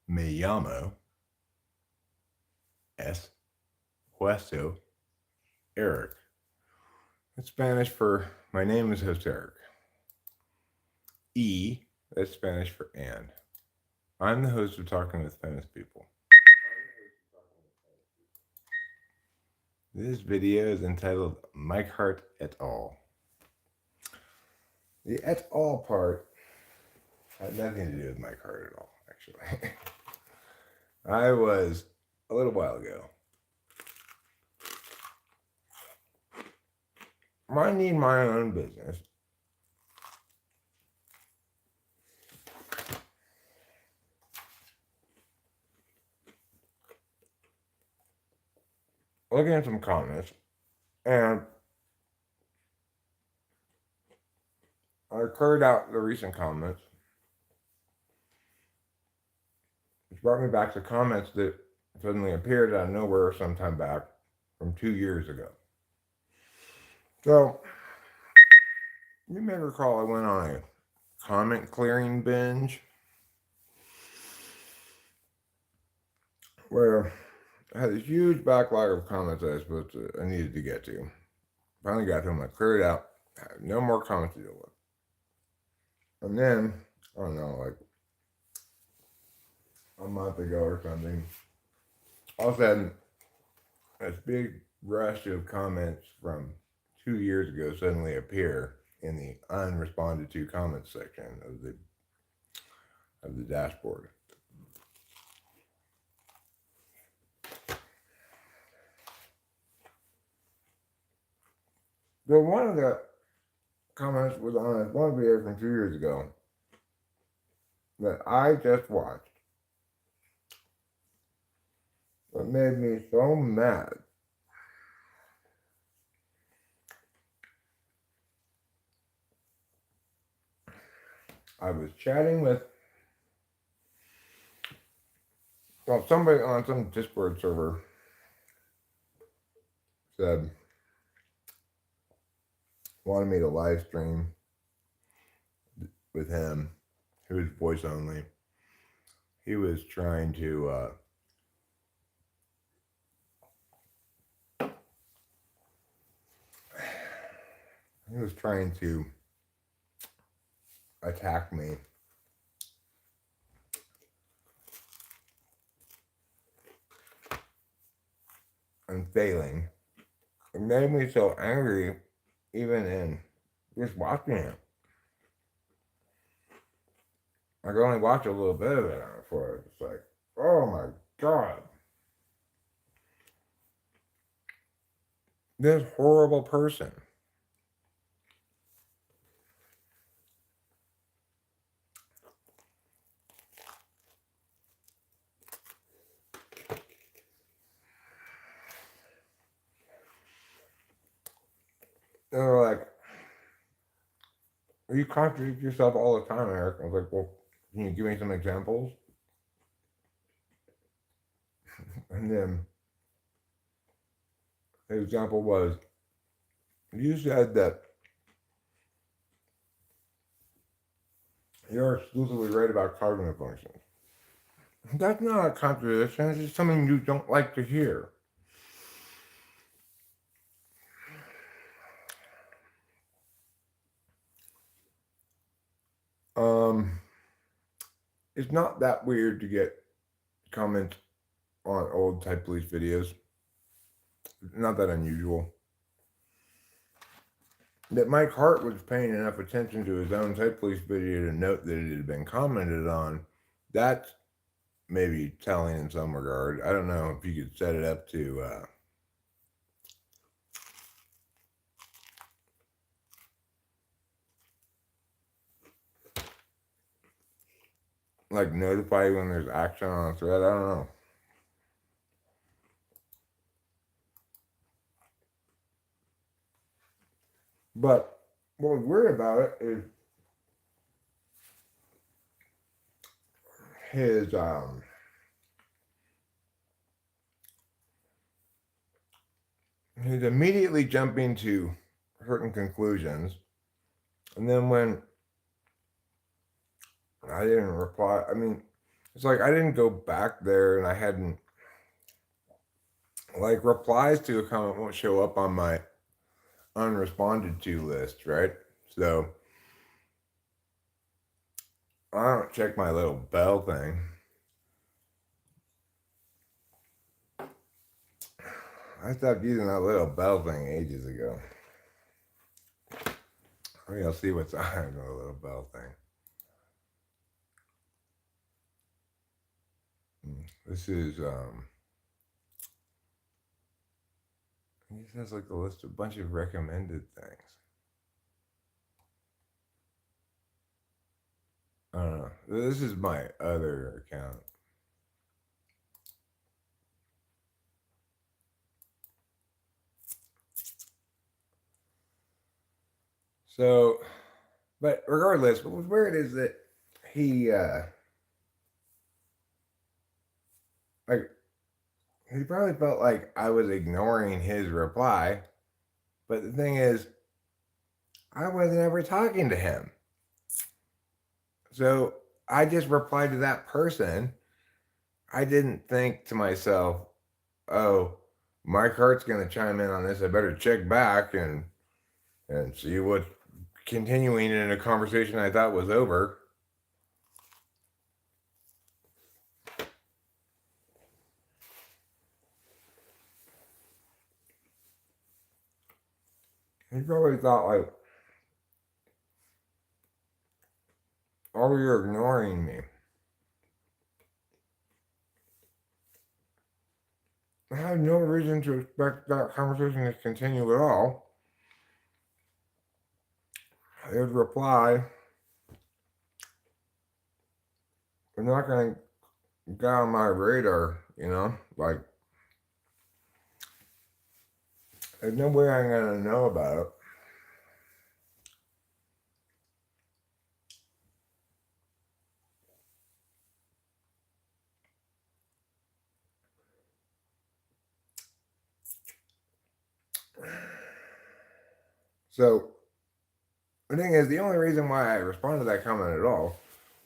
Me llamo es Hueso Eric. It's Spanish for my name is Jose Eric. E, that's Spanish for and. I'm the host of Talking with Famous People. This video is entitled Mike Hart et al. The et al part had nothing to do with Mike Hart at all, actually. I was a little while ago minding my own business, looking at some comments, and I cleared out the recent comments, which brought me back to comments that suddenly appeared out of nowhere sometime back from 2 years ago. So, you may recall I went on a comment clearing binge where I had a huge backlog of comments I needed to get to. Finally got to them, I cleared it out, had no more comments to deal with. And then, I don't know, like a month ago or something, all of a sudden, this big rush of comments from 2 years ago suddenly appear in the unresponded to comments section of the dashboard. So one of the comments was on one video from 2 years ago that I just watched. It made me so mad. I was chatting with somebody on some Discord server said wanted me to live stream with him. He was voice only. He was trying to attack me. And failing. It made me so angry even in just watching it. I could only watch a little bit of it before it's like, oh my god. This horrible person. They were like, you contradict yourself all the time, Eric. I was like, well, can you give me some examples? And then the example was, you said that you're exclusively right about cognitive functions. That's not a contradiction. It's just something you don't like to hear. It's not that weird to get comments on old Typology videos. Not that unusual. That Mike Hart was paying enough attention to his own Typology video to note that it had been commented on, that's maybe telling in some regard. I don't know if you could set it up to like notify you when there's action on a thread. I don't know. But what was weird about it is he's immediately jumping to certain conclusions, and then when I didn't reply, I mean, It's like I didn't go back there and I hadn't, like, replies to a comment won't show up on my unresponded to list, right? So I don't check my little bell thing. I stopped using that little bell thing ages ago. I mean, I'll see what's on the little bell thing. This is this has like a list of a bunch of recommended things. I don't know. This is my other account. So, but regardless, what was weird is that he like he probably felt like I was ignoring his reply. But the thing is, I wasn't ever talking to him. So I just replied to that person. I didn't think to myself, oh, Mike Hart's going to chime in on this. I better check back and see what's continuing in a conversation I thought was over. He probably thought, like, oh, you're ignoring me. I have no reason to expect that conversation to continue at all. His reply, we're not going to get on my radar, you know? Like, there's no way I'm going to know about it. So, the thing is, the only reason why I responded to that comment at all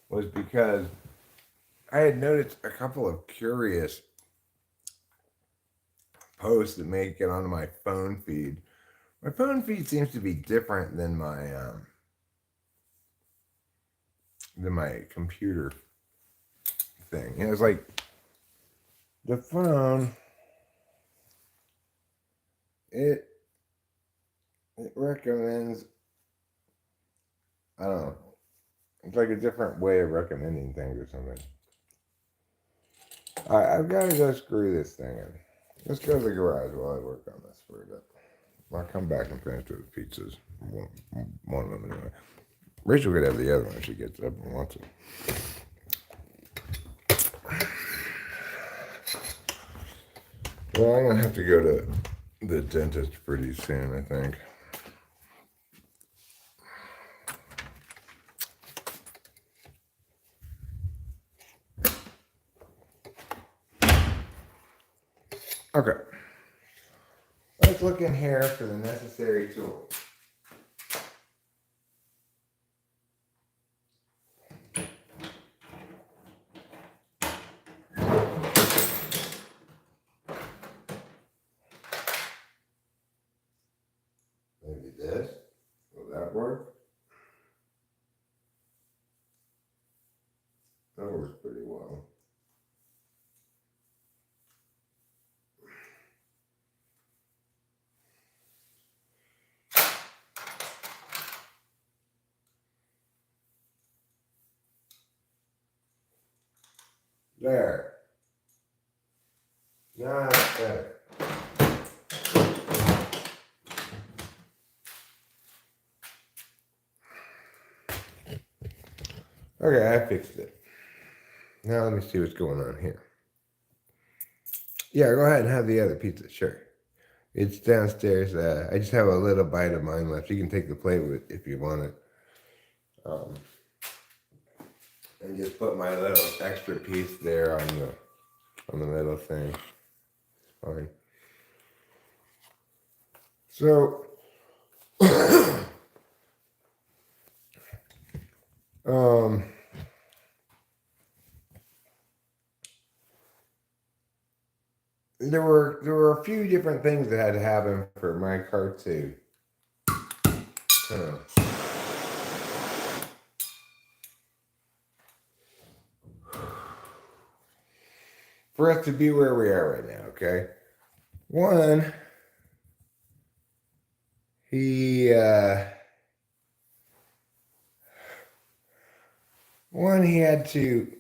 was because I had noticed a couple of curious posts that make it onto my phone feed. My phone feed seems to be different than my computer thing. You know, it's like the phone. It recommends. I don't know. It's like a different way of recommending things or something. I've got to go screw this thing in. Let's go to the garage while I work on this for a bit. I'll come back and finish those pizzas. One of them anyway. Rachel could have the other one if she gets up and wants it. Well, I'm going to have to go to the dentist pretty soon, I think. Okay. Let's look in here for the necessary tools. Maybe this. Will that work? That works pretty well. There. Now that's better. Okay, I fixed it. Now let me see what's going on here. Yeah, go ahead and have the other pizza, sure. It's downstairs. I just have a little bite of mine left. You can take the plate with if you want it. And just put my little extra piece there on the middle thing. Fine. So, there were a few different things that had to happen for my car to for us to be where we are right now. Okay, one, he had to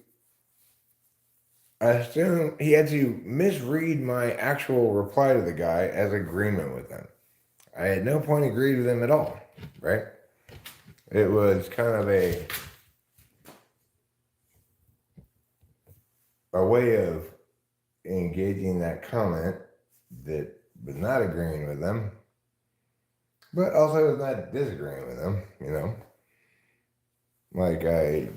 assume, he had to misread my actual reply to the guy as agreement with him. I at no point agreed with him at all, right? It was kind of a way of engaging that comment that was not agreeing with them, but also was not disagreeing with them, you know? Like, I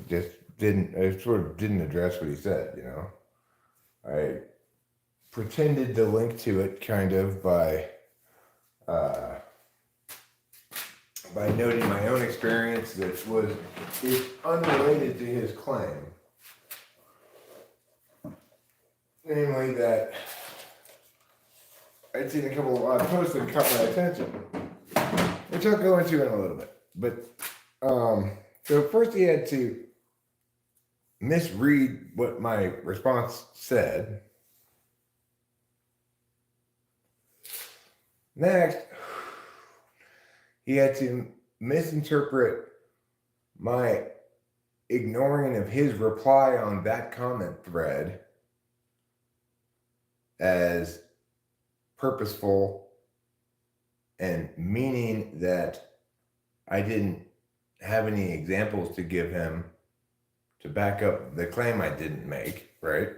sort of didn't address what he said, you know? I pretended to link to it kind of by noting my own experience that is unrelated to his claim. Namely that I'd seen a couple of odd posts that caught my attention, which I'll go into in a little bit. But, so first he had to misread what my response said. Next, he had to misinterpret my ignoring of his reply on that comment thread as purposeful and meaning that I didn't have any examples to give him to back up the claim I didn't make, right?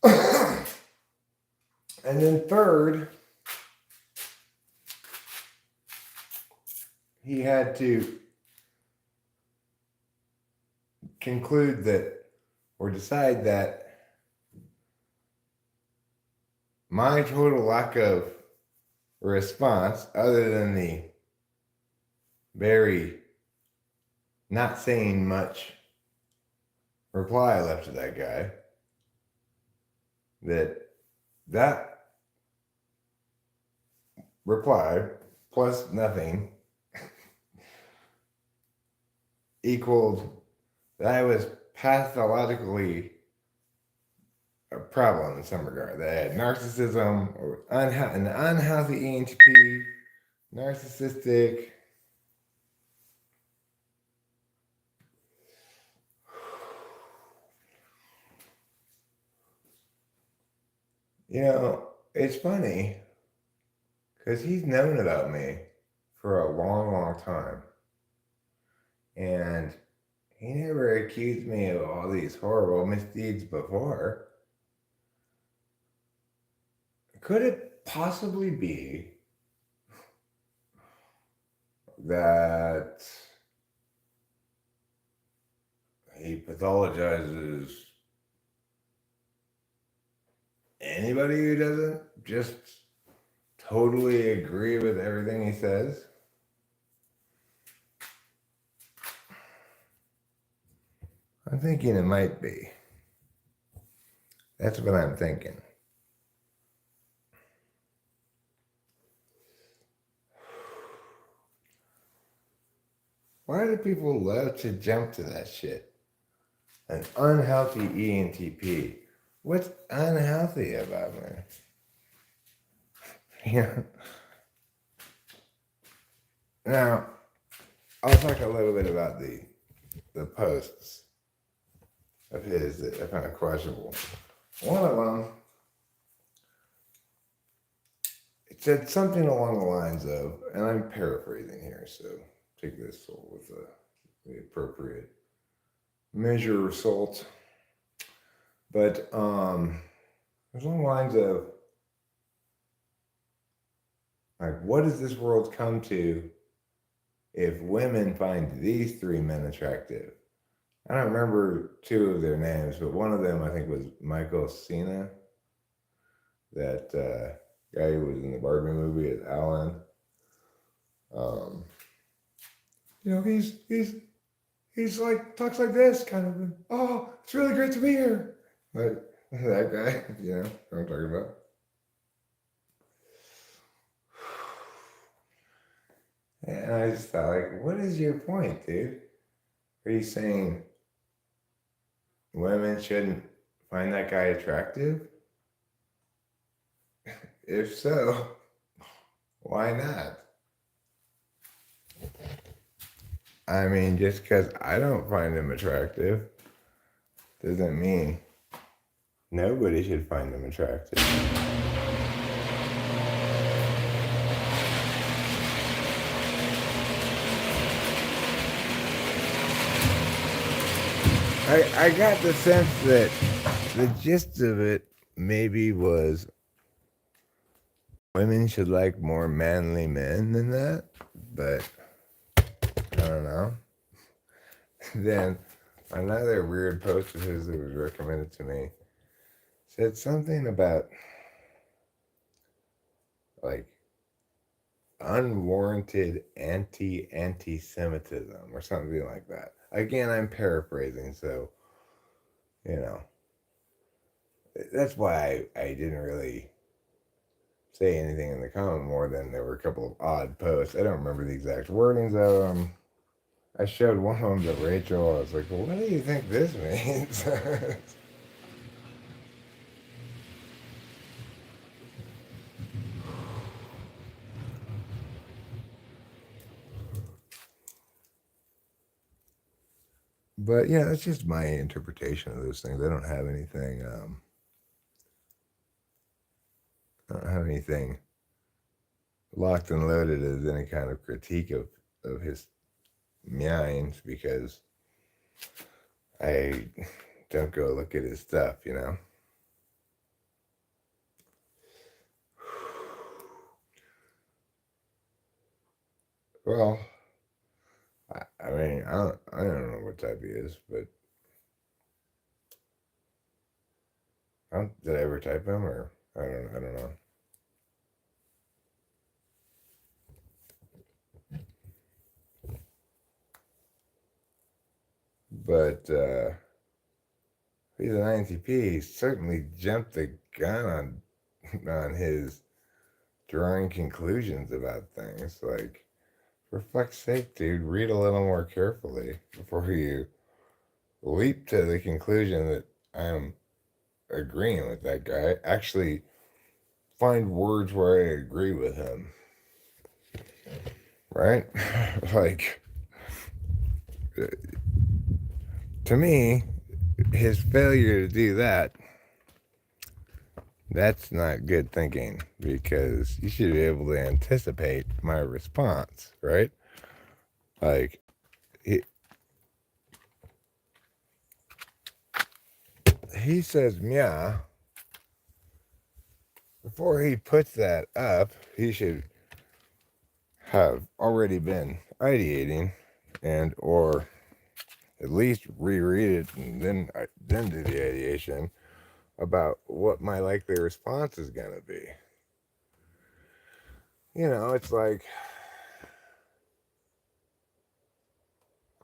And then third, he had to conclude that, or decide that, my total lack of response, other than the very not saying much reply I left to that guy, that reply plus nothing equaled that I was pathologically a problem in some regard. That I had narcissism or an unhealthy ENTP, narcissistic. You know, it's funny because he's known about me for a long, long time. And he never accused me of all these horrible misdeeds before. Could it possibly be that he pathologizes anybody who doesn't just totally agree with everything he says? I'm thinking it might be. That's what I'm thinking. Why do people love to jump to that shit? An unhealthy ENTP. What's unhealthy about me? Yeah. Now, I'll talk a little bit about the posts of his that I found questionable. One of them, it said something along the lines of, and I'm paraphrasing here, so take this with the appropriate measure of salt. But it was along the lines of, like, what does this world come to if women find these three men attractive? I don't remember two of their names, but one of them I think was Michael Cena, that guy who was in the Barbie movie as Alan. You know, he's like, talks like this kind of, oh, it's really great to be here. But That guy, you know what I'm talking about. And I just thought, like, what is your point, dude? Are you saying women shouldn't find that guy attractive? If so, why not? I mean, just because I don't find him attractive doesn't mean nobody should find him attractive. I got the sense that the gist of it maybe was women should like more manly men than that, but I don't know. Then another weird post of his that was recommended to me said something about like unwarranted anti-Semitism or something like that. Again, I'm paraphrasing, so you know that's why I didn't really say anything in the comment more than there were a couple of odd posts. I don't remember the exact wordings of them. I showed one of them to Rachel. I was like, well, what do you think this means? But yeah, that's just my interpretation of those things. I don't have anything. I don't have anything locked and loaded as any kind of critique of his minds because I don't go look at his stuff, you know. Well, I mean, I don't know what type he is, but did I ever type him or I don't know. But he's an INTP. He certainly jumped the gun on his drawing conclusions about things. Like, for fuck's sake, dude, read a little more carefully before you leap to the conclusion that I'm agreeing with that guy. Actually, find words where I agree with him. Right? Like, to me, his failure to do that's not good thinking because you should be able to anticipate my response, right? Like, he says, yeah. Before he puts that up, he should have already been ideating and or at least reread it and then do the ideation about what my likely response is going to be. You know, it's like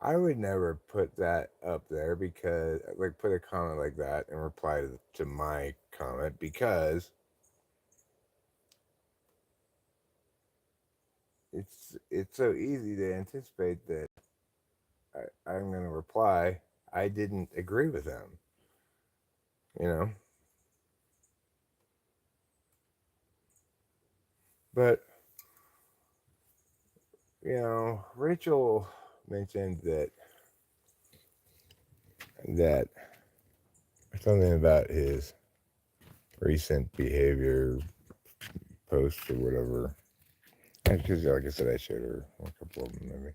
I would never put that up there because like put a comment like that and reply to my comment because it's so easy to anticipate that I'm going to reply I didn't agree with them, you know. But you know, Rachel mentioned that something about his recent behavior posts or whatever. Because, like I said, I showed her a couple of them, maybe.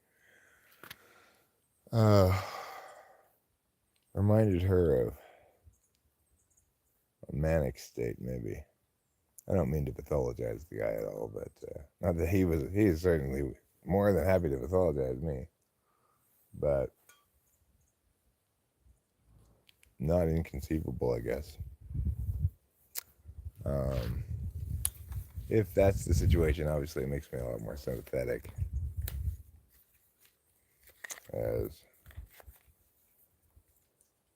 Reminded her of a manic state, maybe. I don't mean to pathologize the guy at all, but not that he is certainly more than happy to pathologize me, but not inconceivable, I guess. If that's the situation, obviously it makes me a lot more sympathetic as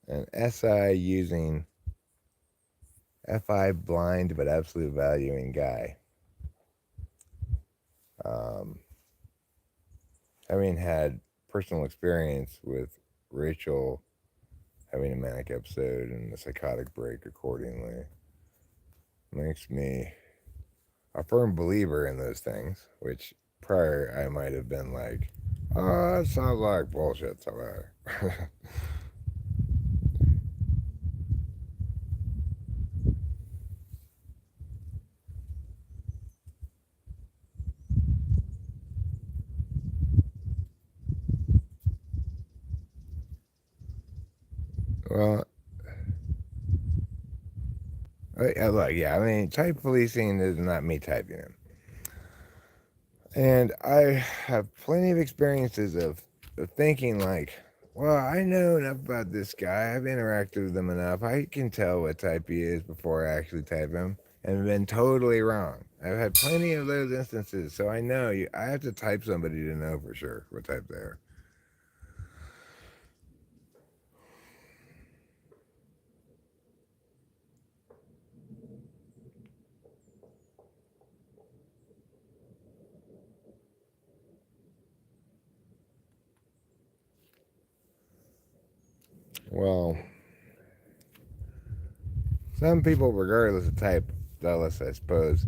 an SI using FI blind but absolute valuing guy. Having had personal experience with Rachel having a manic episode and a psychotic break accordingly makes me a firm believer in those things, which prior I might have been like, oh, that sounds like bullshit. So, well, look, yeah, I mean, type policing is not me typing it. And I have plenty of experiences of thinking like, well, I know enough about this guy. I've interacted with him enough. I can tell what type he is before I actually type him, and been totally wrong. I've had plenty of those instances, so I know I have to type somebody to know for sure what type they are. Well, some people, regardless of type, doubtless, I suppose,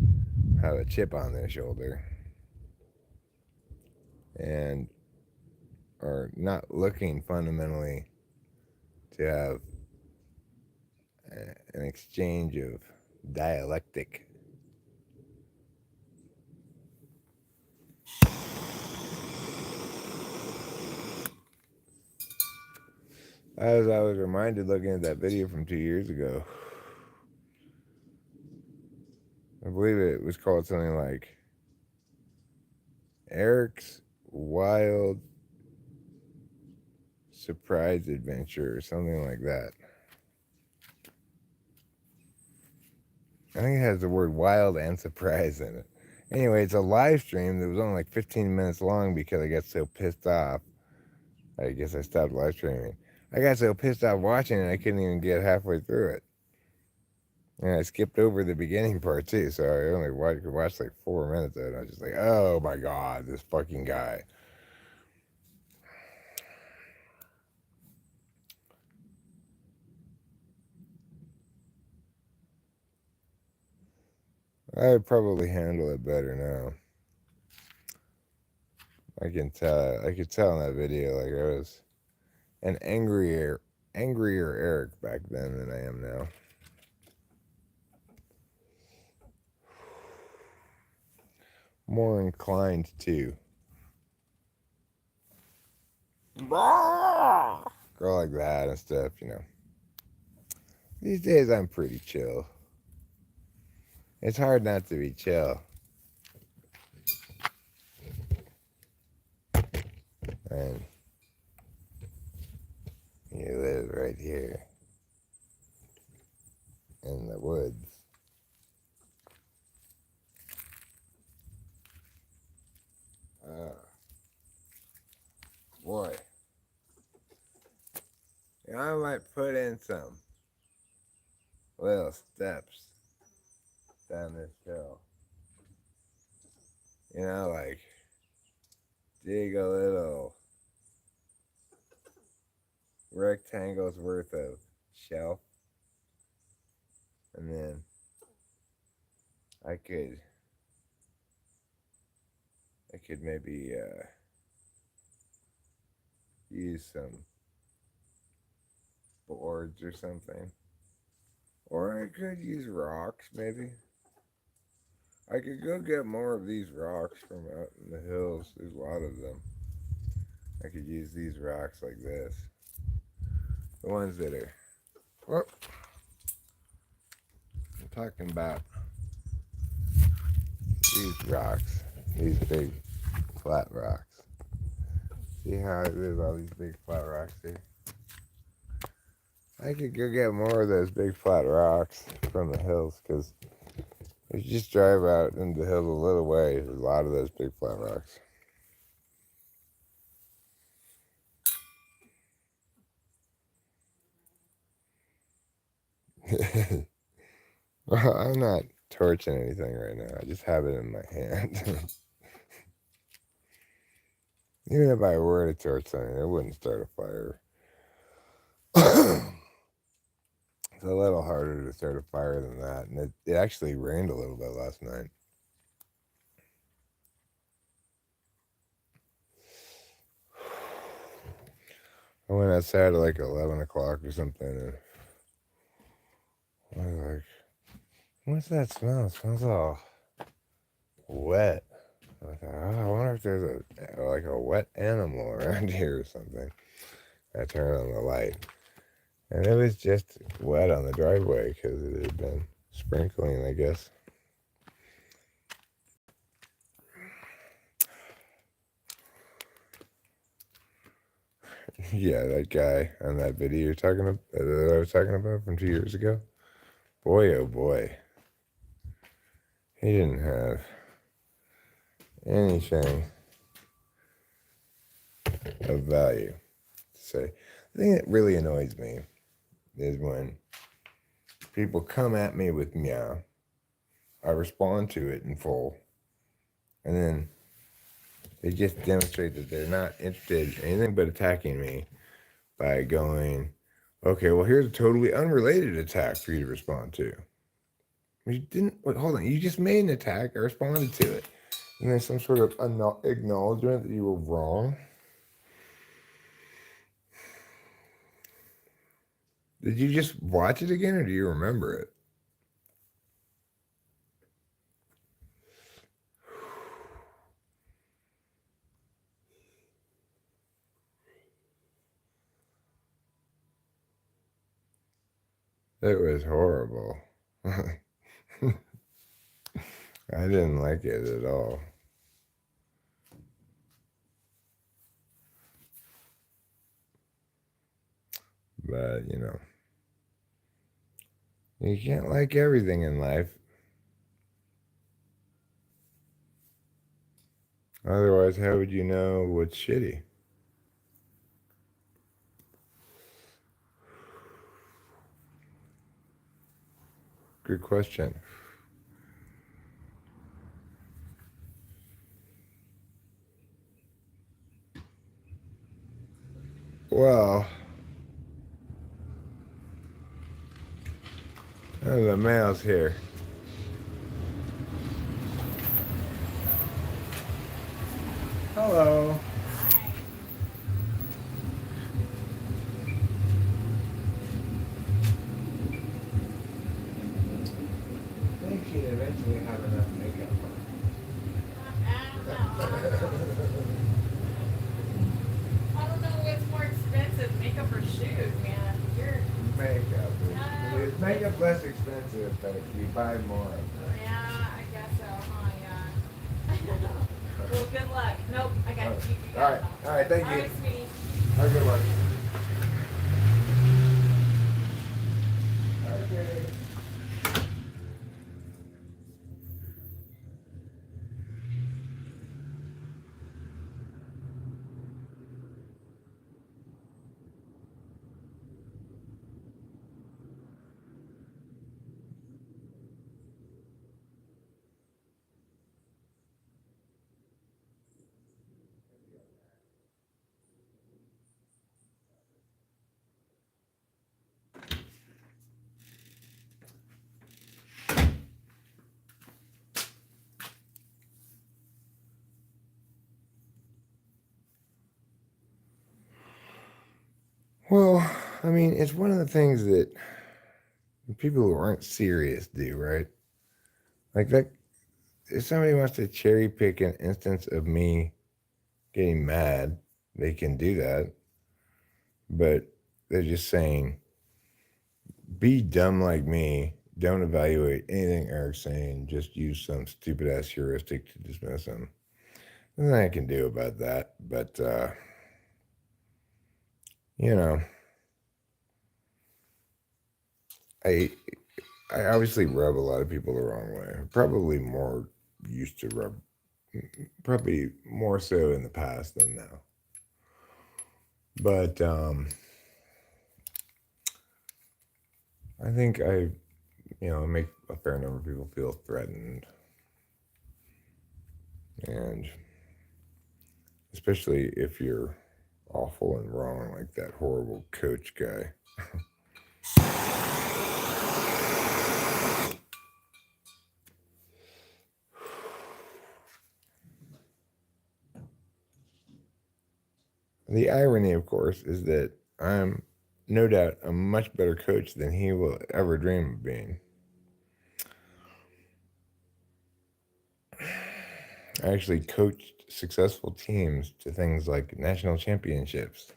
have a chip on their shoulder and are not looking fundamentally to have an exchange of dialectic. As I was reminded looking at that video from 2 years ago, I believe it was called something like Eric's Wild Surprise Adventure or something like that. I think it has the word wild and surprise in it. Anyway, it's a live stream that was only like 15 minutes long because I got so pissed off. I guess I stopped live streaming. I got so pissed off watching it, I couldn't even get halfway through it. And I skipped over the beginning part too, so I only could watch like 4 minutes of it. I was just like, oh my god, this fucking guy. I would probably handle it better now. I can tell. I could tell in that video, like I was an angrier Eric back then than I am now. More inclined to go like that and stuff, you know. These days I'm pretty chill. It's hard not to be chill. And you live right here in the woods. Boy. You know, I might put in some little steps down this hill. You know, like dig a little rectangle's worth of shelf, and then I could maybe use some boards or something, or I could use rocks maybe. I could go get more of these rocks from out in the hills. There's a lot of them. I could use these rocks like this. The ones that are, well, I'm talking about these rocks, these big flat rocks. See how there's all these big flat rocks here? I could go get more of those big flat rocks from the hills, because if you just drive out into the hills a little way, there's a lot of those big flat rocks. I'm not torching anything right now. I just have it in my hand. Even if I were to torch something, it wouldn't start a fire. It's a little harder to start a fire than that. And it actually rained a little bit last night. I went outside at like 11 o'clock or something, and I was like, what's that smell? It smells all wet. I thought, oh, I wonder if there's a wet animal around here or something. I turned on the light, and it was just wet on the driveway because it had been sprinkling, I guess. Yeah, that guy on that video you're talking about, that I was talking about from 2 years ago. Boy, oh boy, he didn't have anything of value to say. The thing that really annoys me is when people come at me with meow. I respond to it in full, and then they just demonstrate that they're not interested in anything but attacking me by going, okay, well, here's a totally unrelated attack for you to respond to. You didn't, wait, hold on, you just made an attack, I responded to it. And there's some sort of acknowledgement that you were wrong. Did you just watch it again, or do you remember it? It was horrible. I didn't like it at all. But, you can't like everything in life. Otherwise, how would you know what's shitty? Good question. Well, the mail's here. Hello. I think she'd eventually have enough makeup on. I don't know what's more expensive, makeup or shoes, man. Makeup. It's makeup less expensive, but you buy more. Yeah, I guess so. Oh, yeah. Well, good luck. Nope, I got you. You All got right. it. All right. Thank All you. right, sweetie. Have a good one. Okay. Well, I mean, it's one of the things that people who aren't serious do, right? Like that, if somebody wants to cherry pick an instance of me getting mad, they can do that. But they're just saying, be dumb like me. Don't evaluate anything Eric's saying. Just use some stupid ass heuristic to dismiss him. There's nothing I can do about that. But, you know, I I obviously rub a lot of people the wrong way. Probably more used to rub, probably more so in the past than now. But I think I, make a fair number of people feel threatened. And especially if you're awful and wrong, like that horrible coach guy. The irony, of course, is that I'm no doubt a much better coach than he will ever dream of being. I actually coached successful teams to things like national championships.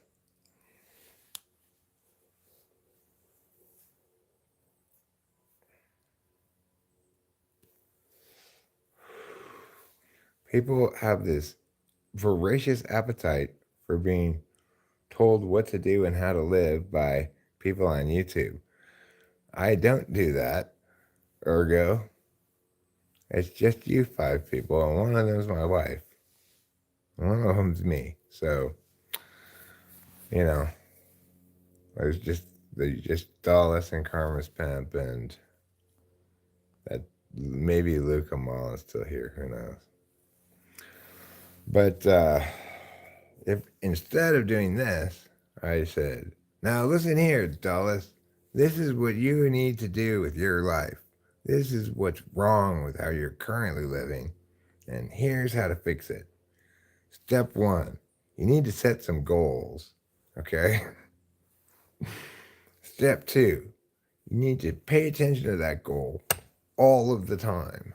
People have this voracious appetite for being told what to do and how to live by people on YouTube. I don't do that. Ergo, it's just you 5 people, and one of them's my wife. One of them's me. So, there's just Dallas and Karma's Pimp, and that maybe Luca Mall is still here. Who knows? But if instead of doing this, I said, now listen here, Dallas. This is what you need to do with your life. This is what's wrong with how you're currently living. And here's how to fix it. Step 1, you need to set some goals. Okay? Step 2, you need to pay attention to that goal all of the time.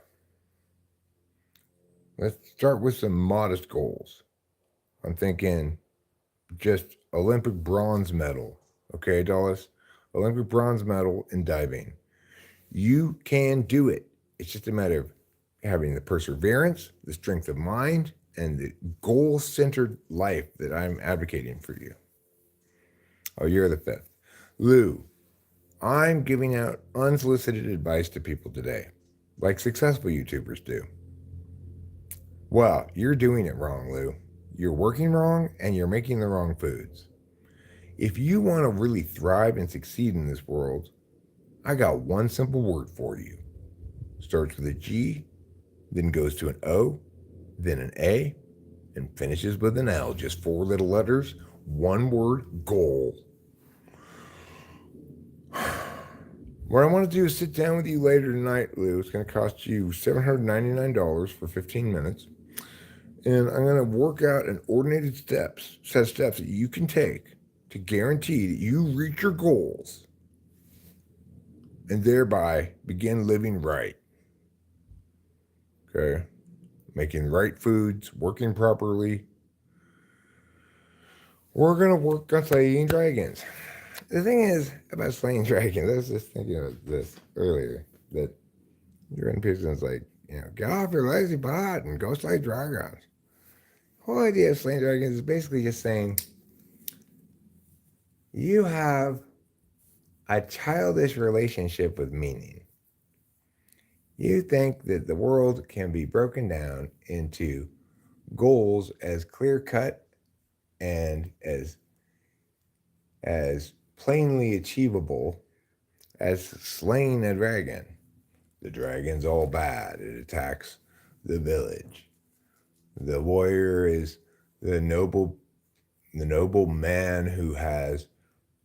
Let's start with some modest goals. I'm thinking just Olympic bronze medal. Okay, Dallas? Olympic bronze medal in diving. You can do it. It's just a matter of having the perseverance, the strength of mind, and the goal-centered life that I'm advocating for you. Oh, you're the 5th. Lou, I'm giving out unsolicited advice to people today, like successful YouTubers do. Well, you're doing it wrong, Lou. You're working wrong, and you're making the wrong foods. If you want to really thrive and succeed in this world, I got one simple word for you. Starts with a G, then goes to an O, then an A, and finishes with an L. Just 4 little letters, one word, goal. What I want to do is sit down with you later tonight, Lou. It's going to cost you $799 for 15 minutes. And I'm going to work out an ordinated set of steps that you can take to guarantee that you reach your goals and thereby begin living right. Okay? Making right foods, working properly. We're going to work on slaying dragons. The thing is about slaying dragons, I was just thinking of this earlier, that Jordan Peterson's like, get off your lazy butt and go slay dragons. The whole idea of slaying dragons is basically just saying, you have a childish relationship with meaning. You think that the world can be broken down into goals as clear-cut and as plainly achievable as slaying a dragon. The dragon's all bad. It attacks the village. The warrior is the noble man who has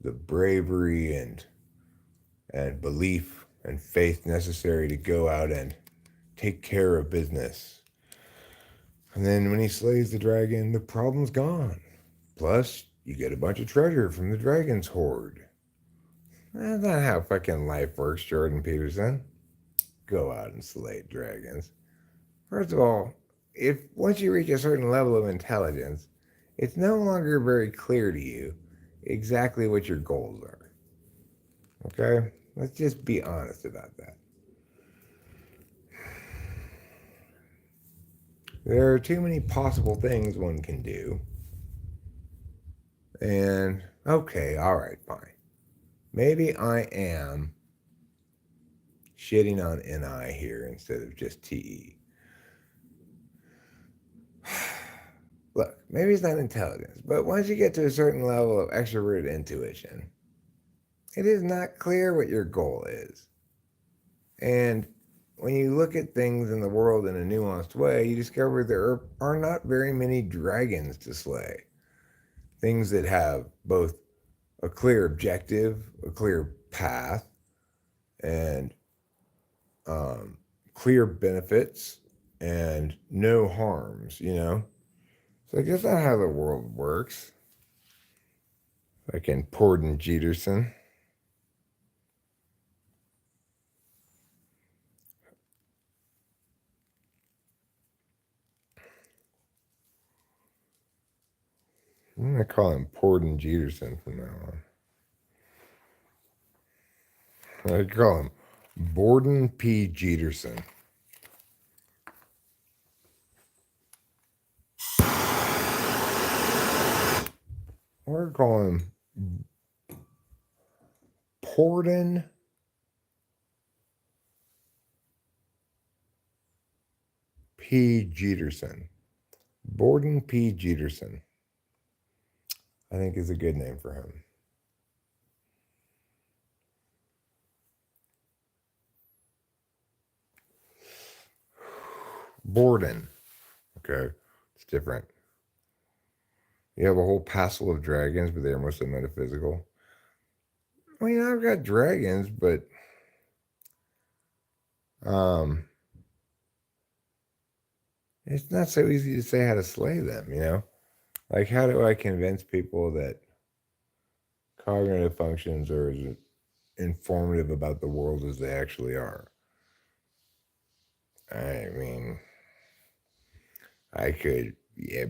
the bravery and belief and faith necessary to go out and take care of business. And then when he slays the dragon, the problem's gone. Plus, you get a bunch of treasure from the dragon's hoard. That's not how fucking life works, Jordan Peterson. Go out and slay dragons. First of all, if once you reach a certain level of intelligence, it's no longer very clear to you exactly what your goals are. Okay? Let's just be honest about that. There are too many possible things one can do. And, okay, all right, fine. Maybe I am shitting on NI here instead of just TE. Look, maybe it's not intelligence, but once you get to a certain level of extroverted intuition, it is not clear what your goal is. And when you look at things in the world in a nuanced way, you discover there are not very many dragons to slay. Things that have both a clear objective, a clear path, and um, clear benefits and no harms, you know? So I guess that's how the world works. Like in Porden Jeterson. I'm going to call him Porden Jeterson from now on. I call him Borden P. Jeterson. Or call him Porden P. Jeterson. Borden P. Jeterson. I think is a good name for him. Borden. Okay. It's different. You have a whole passel of dragons, but they're mostly metaphysical. I mean, I've got dragons, but it's not so easy to say how to slay them, you know? Like, how do I convince people that cognitive functions are as informative about the world as they actually are? I mean,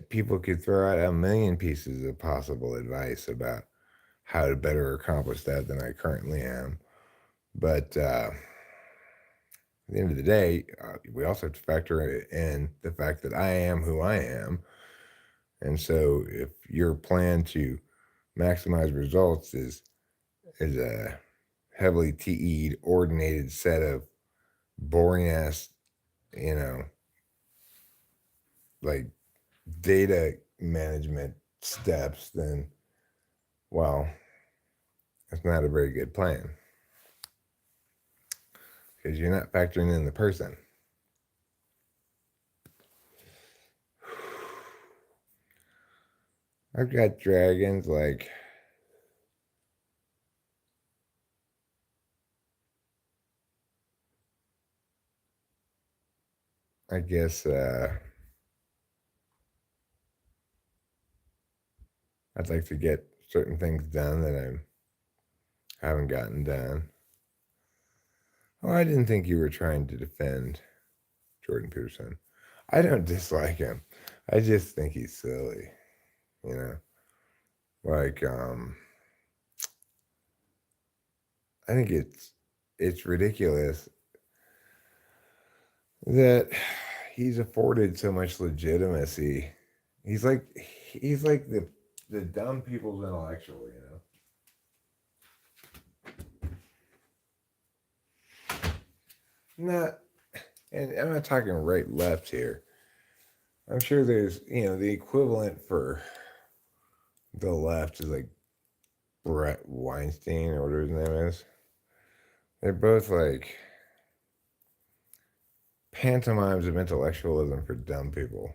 people could throw out a million pieces of possible advice about how to better accomplish that than I currently am. But at the end of the day, we also have to factor in the fact that I am who I am. And so if your plan to maximize results is a heavily TE'd, ordinated set of boring ass, you know, like data management steps, then, well, it's not a very good plan because you're not factoring in the person. I've got dragons like I guess I'd like to get certain things done that I haven't gotten done. Oh, I didn't think you were trying to defend Jordan Peterson. I don't dislike him. I just think he's silly, you know? Like, I think it's ridiculous that he's afforded so much legitimacy. He's like the dumb people's intellectual, you know. Not, and I'm not talking right left here. I'm sure there's the equivalent for the left is like Brett Weinstein or whatever his name is. They're both like pantomimes of intellectualism for dumb people.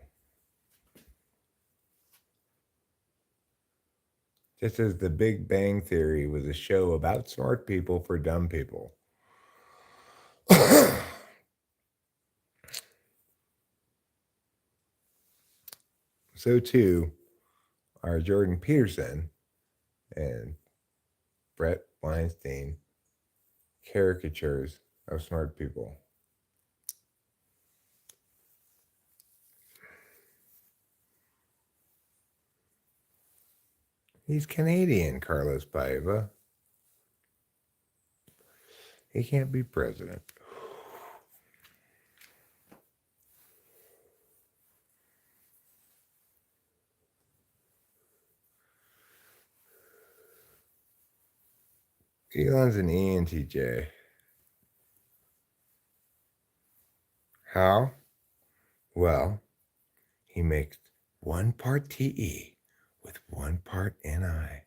Just as The Big Bang Theory was a show about smart people for dumb people. So too are Jordan Peterson and Brett Weinstein caricatures of smart people. He's Canadian, Carlos Paiva. He can't be president. Elon's an ENTJ. How? Well, he makes 1 part TE with 1 part NI.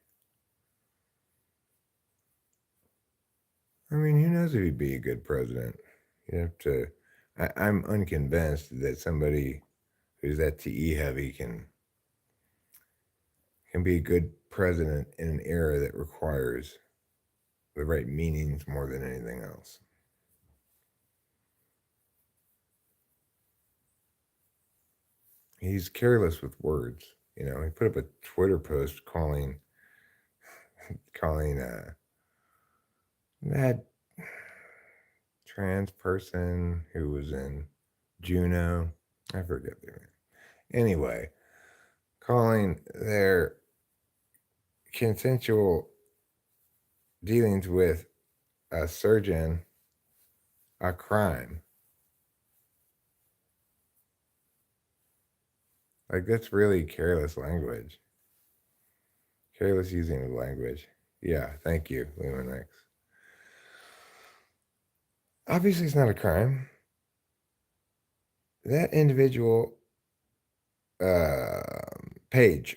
I mean, who knows if he'd be a good president? You have to. I'm unconvinced that somebody who's that TE heavy can be a good president in an era that requires the right meanings more than anything else. He's careless with words. You know, he put up a Twitter post calling that trans person who was in Juno. I forget their name. Anyway, calling their consensual dealings with a surgeon a crime. Like, that's really careless language. Careless using of language. Yeah, thank you, Lumen X. Obviously, it's not a crime. That individual, Paige.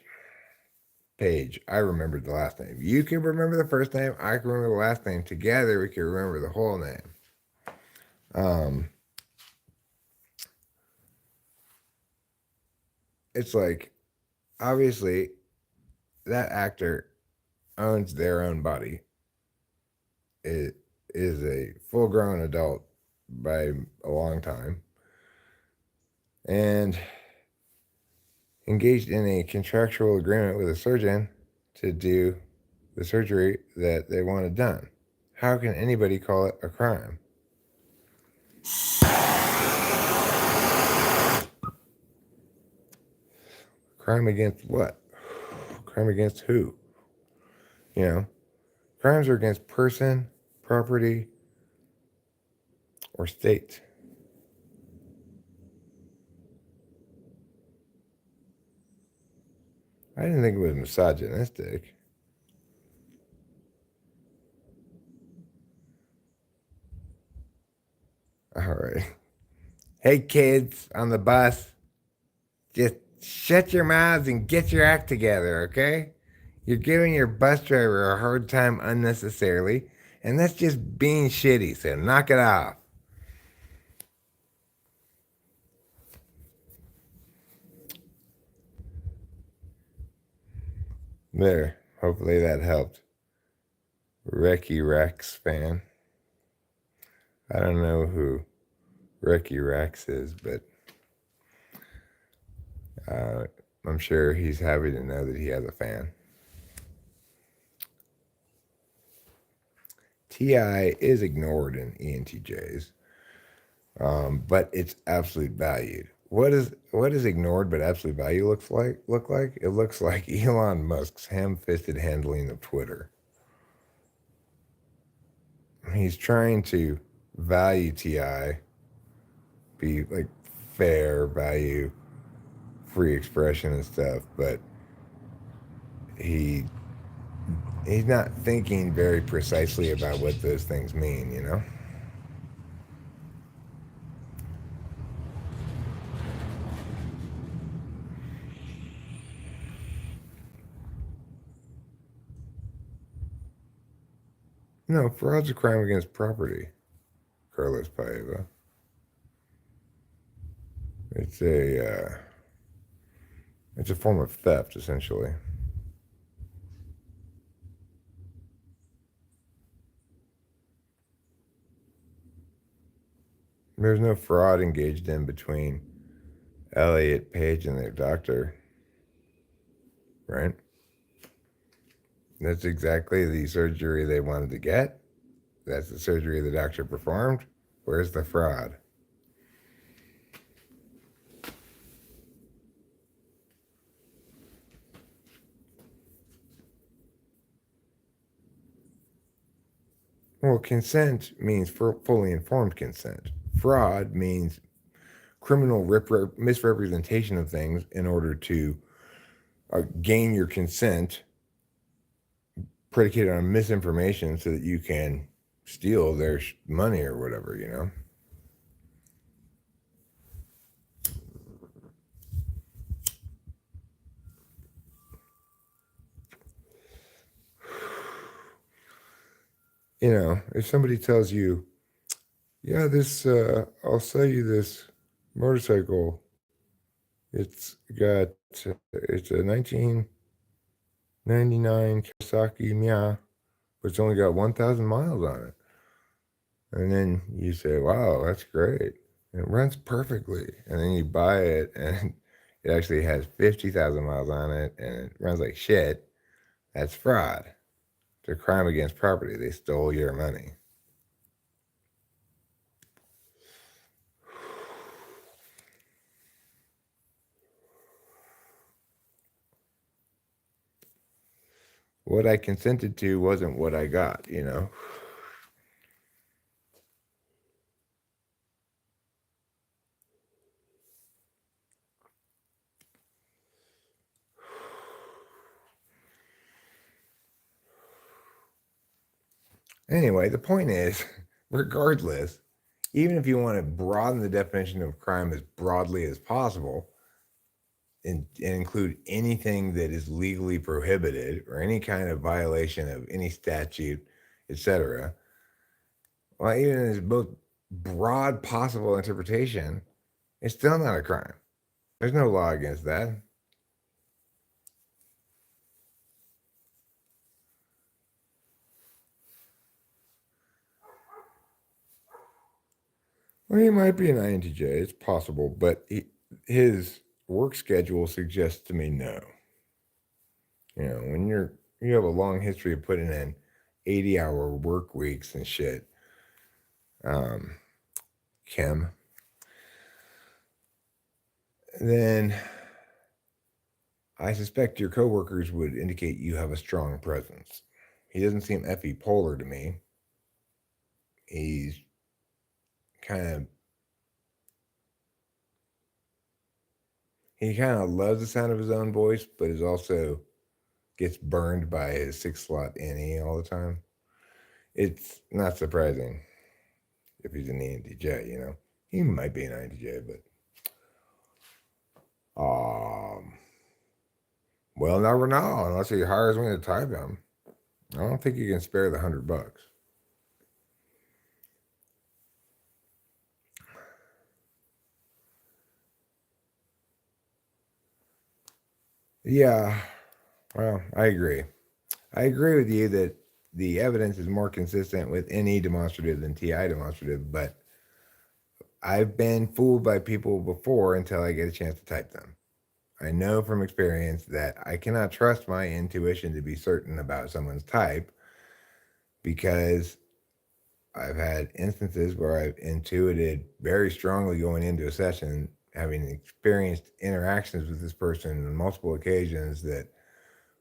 Paige. I remembered the last name. You can remember the first name. I can remember the last name. Together, we can remember the whole name. It's like, obviously, that actor owns their own body. It is a full-grown adult by a long time, and engaged in a contractual agreement with a surgeon to do the surgery that they wanted done. How can anybody call it a crime? Crime against what? Crime against who? You know, crimes are against person, property, or state. I didn't think it was misogynistic. All right. Hey, kids on the bus, just shut your mouths and get your act together, okay? You're giving your bus driver a hard time unnecessarily, and that's just being shitty, so knock it off. There, hopefully that helped. Recky Rex fan. I don't know who Recky Rex is, but I'm sure he's happy to know that he has a fan. TI is ignored in ENTJs, but it's absolute valued. What is ignored but absolute value look like? It looks like Elon Musk's ham-fisted handling of Twitter. He's trying to value TI, be like fair, value free expression and stuff, but he's not thinking very precisely about what those things mean, you know? No, fraud's a crime against property, Carlos Paiva. It's a form of theft, essentially. There's no fraud engaged in between Elliot Page and their doctor, right? That's exactly the surgery they wanted to get. That's the surgery the doctor performed. Where's the fraud? Well, consent means fully informed consent. Fraud means criminal misrepresentation of things in order to gain your consent predicated on misinformation so that you can steal their money or whatever, you know? You know, if somebody tells you Yeah, this I'll sell you this motorcycle. It's a 1999 Kawasaki Miata, but it's only got 1,000 miles on it. And then you say, "Wow, that's great. It runs perfectly." And then you buy it, and it actually has 50,000 miles on it, and it runs like shit. That's fraud. It's a crime against property. They stole your money. What I consented to wasn't what I got, you know? Anyway, the point is, regardless, even if you want to broaden the definition of crime as broadly as possible and include anything that is legally prohibited or any kind of violation of any statute, etc., well, even in its most broad possible interpretation, it's still not a crime. There's no law against that. Well, he might be an INTJ. It's possible, but his work schedule suggests to me no. You know, when you have a long history of putting in 80-hour work weeks and shit, um, Kim, then I suspect your coworkers would indicate you have a strong presence. He doesn't seem effie polar to me. He's kind of he kind of loves the sound of his own voice, but is also gets burned by his 6 slot NE all the time. It's not surprising if he's an ENTJ, you know. He might be an INTJ, but well, never know unless he hires me to type him. I don't think you can spare the $100. Yeah, well, I agree. I agree with you that the evidence is more consistent with NE demonstrative than TI demonstrative, but I've been fooled by people before until I get a chance to type them. I know from experience that I cannot trust my intuition to be certain about someone's type because I've had instances where I've intuited very strongly going into a session, having experienced interactions with this person on multiple occasions that,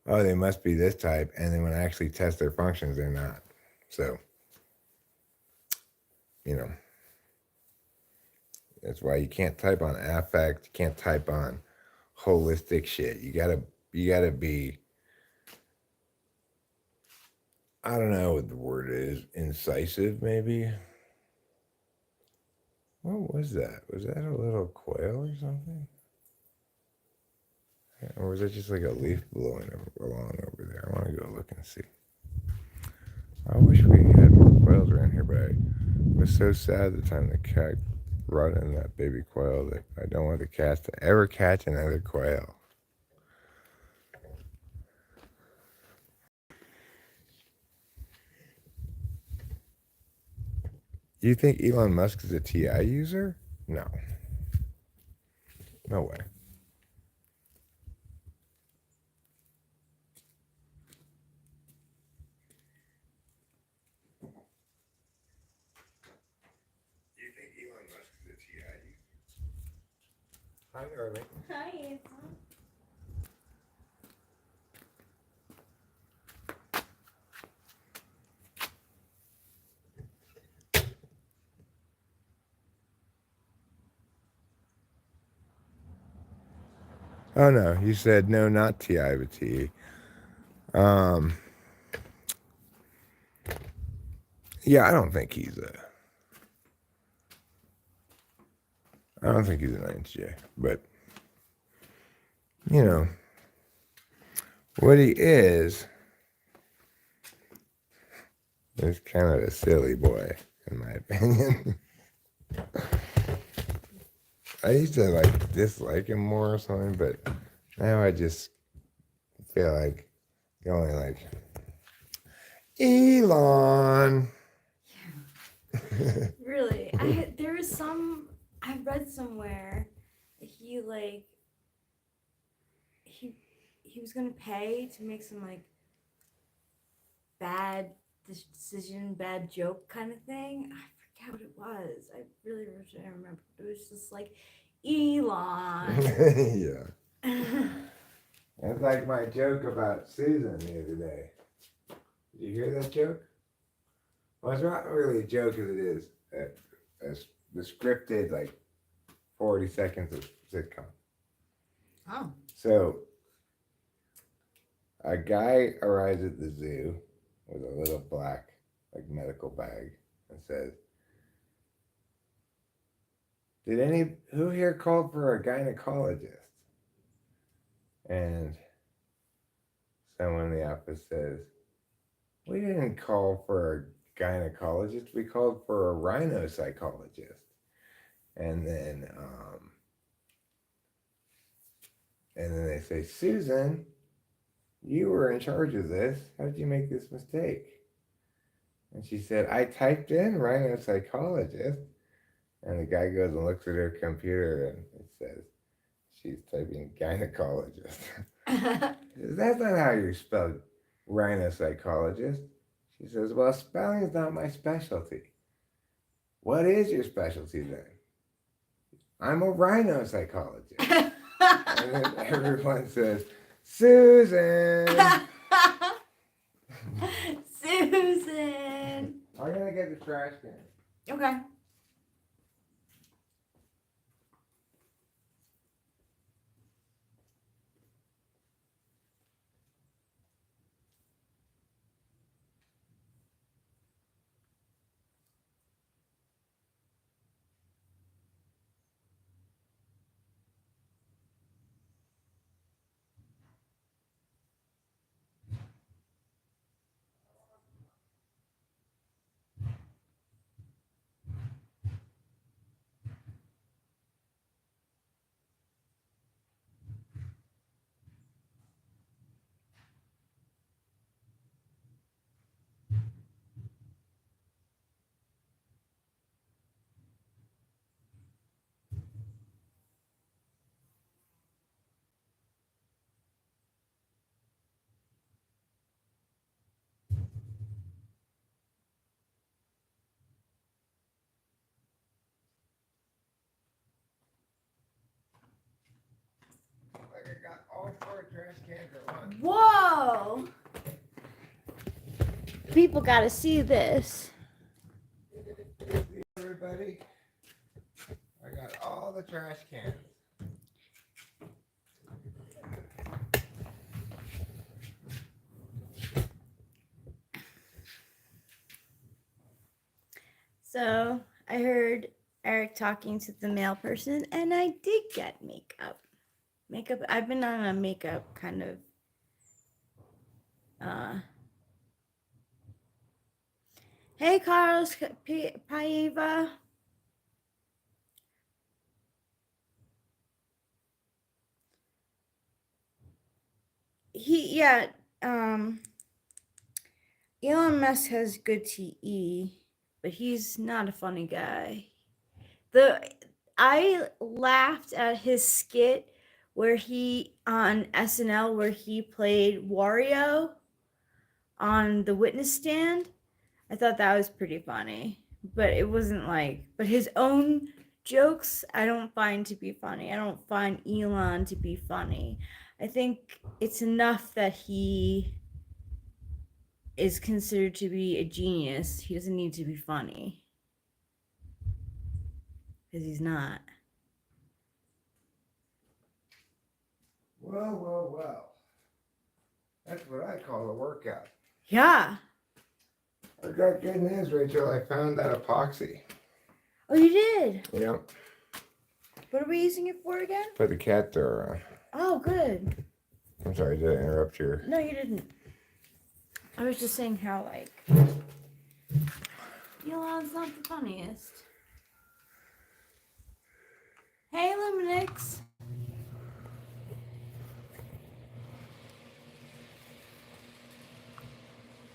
oh, they must be this type. And then when I actually test their functions, they're not. So, you know, that's why you can't type on affect, you can't type on holistic shit. You gotta be, I don't know what the word is, incisive maybe. What was that? Was that a little quail or something? Or was it just like a leaf blowing along over there? I want to go look and see. I wish we had more quails around here, but I was so sad the time the cat brought in that baby quail that I don't want the cats to ever catch another quail. Do you think Elon Musk is a TI user? No. No way. Do you think Elon Musk is a TI user? Hi, Darling. Hi. Oh no, you said no, not TI, but TE. Um, yeah, I don't think he's I don't think he's an INTJ, but you know what he is kind of a silly boy, in my opinion. I used to like dislike him more or something, but now I just feel like going like Elon. Really, there was some I read somewhere that he was gonna pay to make some like bad decision, bad joke kind of thing. I forget what it was. I really wish I remember. It was just like Elon. Yeah. That's like my joke about Susan the other day. Did you hear that joke? Well, it's not really a joke as it is the scripted, like, 40 seconds of sitcom. Oh. So, a guy arrives at the zoo with a little black, like, medical bag and says, who here called for a gynecologist? And someone in the office says, we didn't call for a gynecologist, we called for a rhinopsychologist. And then they say, Susan, you were in charge of this. How did you make this mistake? And she said, I typed in rhinopsychologist. And the guy goes and looks at her computer and it says, she's typing gynecologist. That's not how you spell rhinopsychologist. She says, well, spelling is not my specialty. What is your specialty then? I'm a rhinopsychologist. And then everyone says, Susan! Susan! I'm going to get the trash can. Okay. Like I got all 4 trash cans at once. Whoa! People gotta see this. See, everybody? I got all the trash cans. So I heard Eric talking to the mail person, and I did get makeup. I've been on a makeup kind of Hey Carlos Paiva. Elon Musk has good TE, but he's not a funny guy. I laughed at his skit where he on SNL where he played Wario on the witness stand. I thought that was pretty funny, but it wasn't but his own jokes I don't find to be funny. I don't find Elon to be funny. I think it's enough that he is considered to be a genius. He doesn't need to be funny. Because he's not. Well. That's what I call a workout. Yeah. I got good news, Rachel. I found that epoxy. Oh, you did? Yep. What are we using it for again? For the cat door. Oh, good. I'm sorry, did I interrupt your... No, you didn't. I was just saying how, Elon's not the funniest. Hey, Luminix.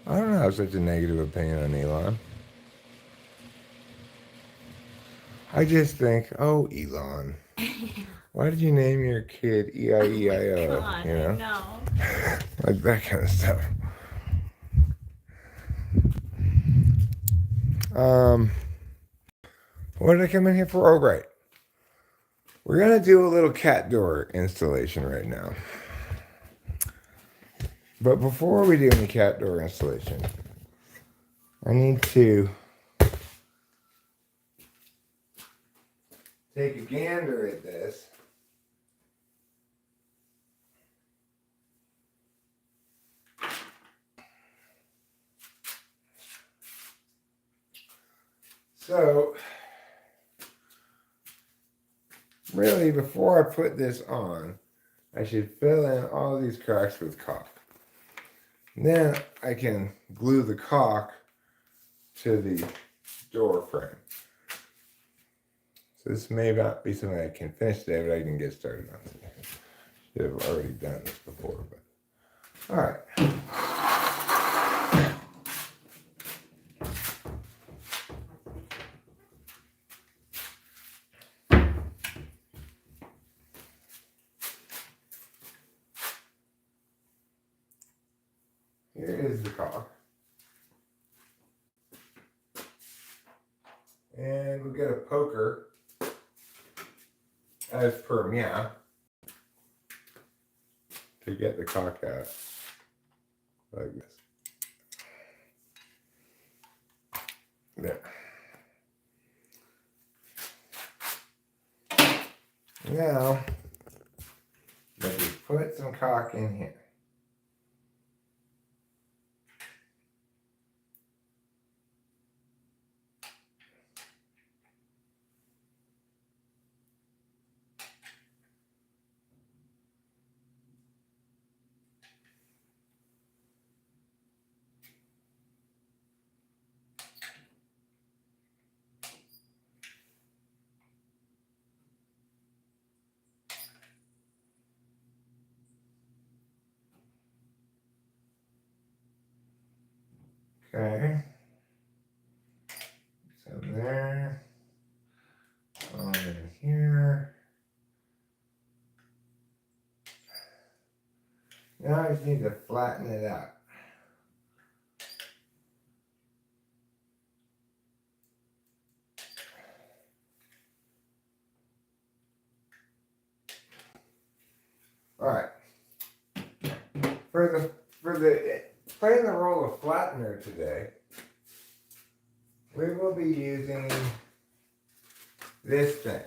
I don't have such a negative opinion on Elon. I just think, oh, Elon. Why did you name your kid E-I-E-I-O? God, You know? I know. Like that kind of stuff. What did I come in here for? Oh, right. We're going to do a little cat door installation right now. But before we do any cat door installation, I need to take a gander at this. So, really, before I put this on, I should fill in all these cracks with caulk. Then I can glue the caulk to the door frame. So this may not be something I can finish today, but I can get started on it. Should have already done this before, but all right. Here is the caulk. And we'll get a poker as per meow to get the caulk out like this. There. Now, let me put some caulk in here. Okay. So there. On in here. Now I just need to flatten it out. All right. For the playing the role of flattener today, we will be using this thing.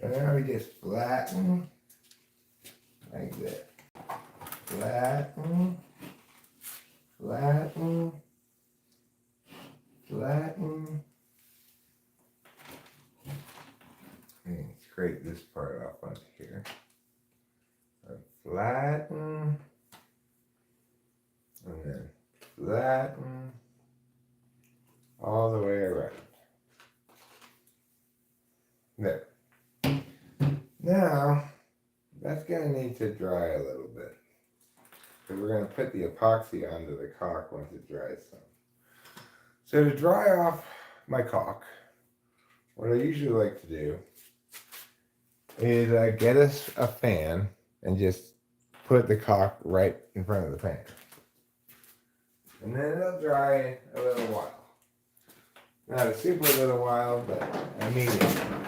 So now we just flatten like this. Flatten, flatten, flatten. And scrape this part off onto here. And flatten. And then flatten. All the way around. There. Now, that's going to need to dry a little bit. Because we're going to put the epoxy onto the caulk once it dries some. So to dry off my caulk, what I usually like to do is get us a fan and just put the caulk right in front of the fan. And then it'll dry a little while. Not a super little while, but a medium.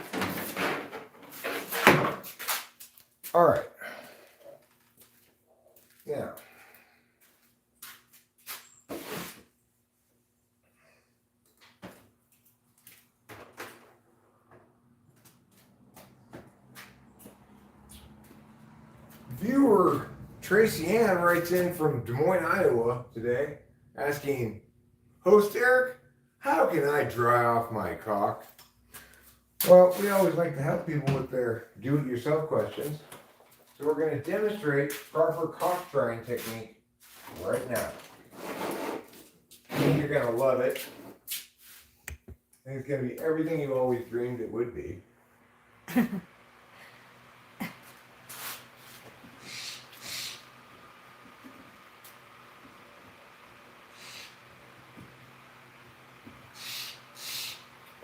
All right. Now, viewer Tracy Ann writes in from Des Moines, Iowa today asking, Host Eric, how can I dry off my caulk? Well, we always like to help people with their do-it-yourself questions. So we're going to demonstrate proper caulk drying technique right now. think you're gonna love it. I think it's gonna be everything you always dreamed it would be.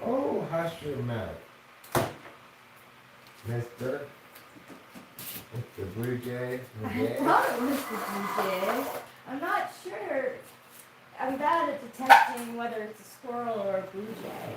Oh, hush your mouth, Mister. Mr. Blue Jay. I thought it was the blue jay. I'm not sure. I'm bad at detecting whether it's a squirrel or a blue jay.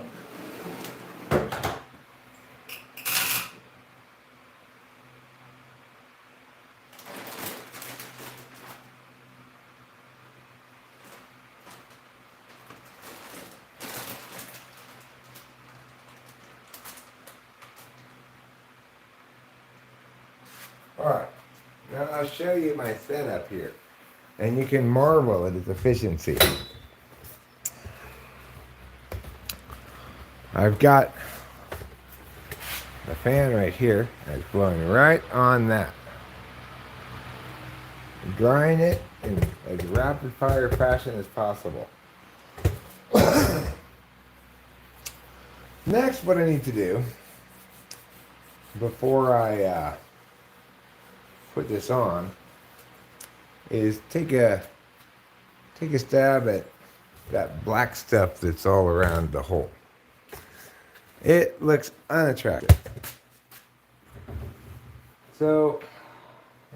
Alright, now I'll show you my setup here. And you can marvel at its efficiency. I've got the fan right here that's blowing right on that. Drying it in as rapid fire fashion as possible. Next, what I need to do before I put this on is take a stab at that black stuff that's all around the hole. It looks unattractive. So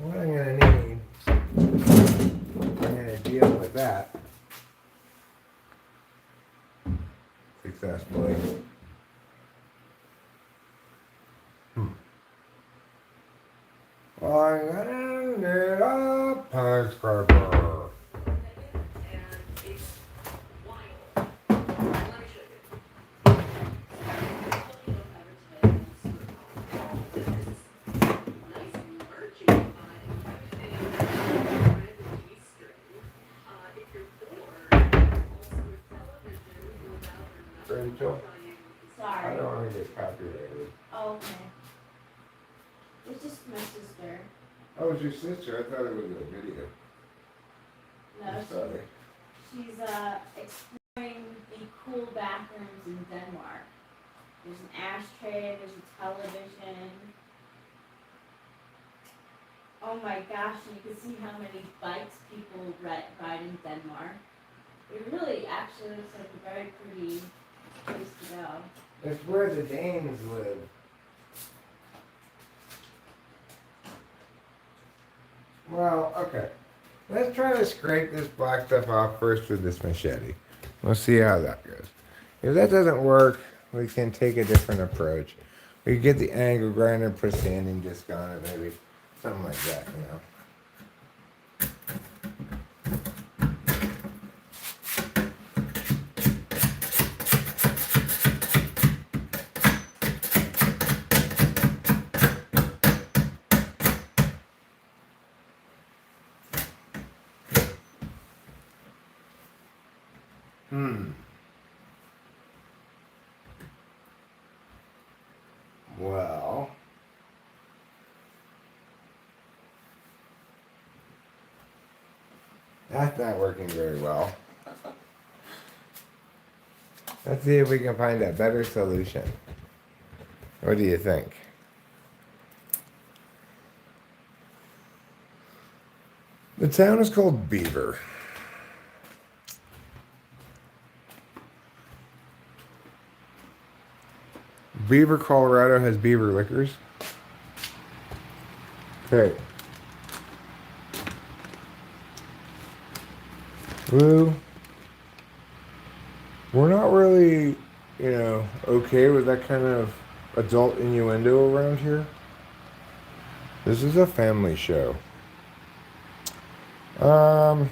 what I'm going to need, I'm going to deal with that successfully. I'm going to need a punch scraper. Rachel, I Sorry. don't want to get copyrighted. Oh, okay. It's just my sister. Oh, it's your sister? I thought it was a video. No, I'm sorry. she's exploring the cool bathrooms in Denmark. There's an ashtray, there's a television. Oh my gosh, and you can see how many bikes people ride in Denmark. It really actually looks like a very pretty place to go. It's where the Danes live. Well, okay. Let's try to scrape this black stuff off first with this machete. We'll see how that goes. If that doesn't work, we can take a different approach. We can get the angle grinder, put a sanding disc on it, maybe. Something like that, you know. Well, that's not working very well. Let's see if we can find a better solution. What do you think? The town is called Beaver. Beaver, Colorado has Beaver Liquors. Okay. Well, we're not really, okay with that kind of adult innuendo around here. This is a family show. Well,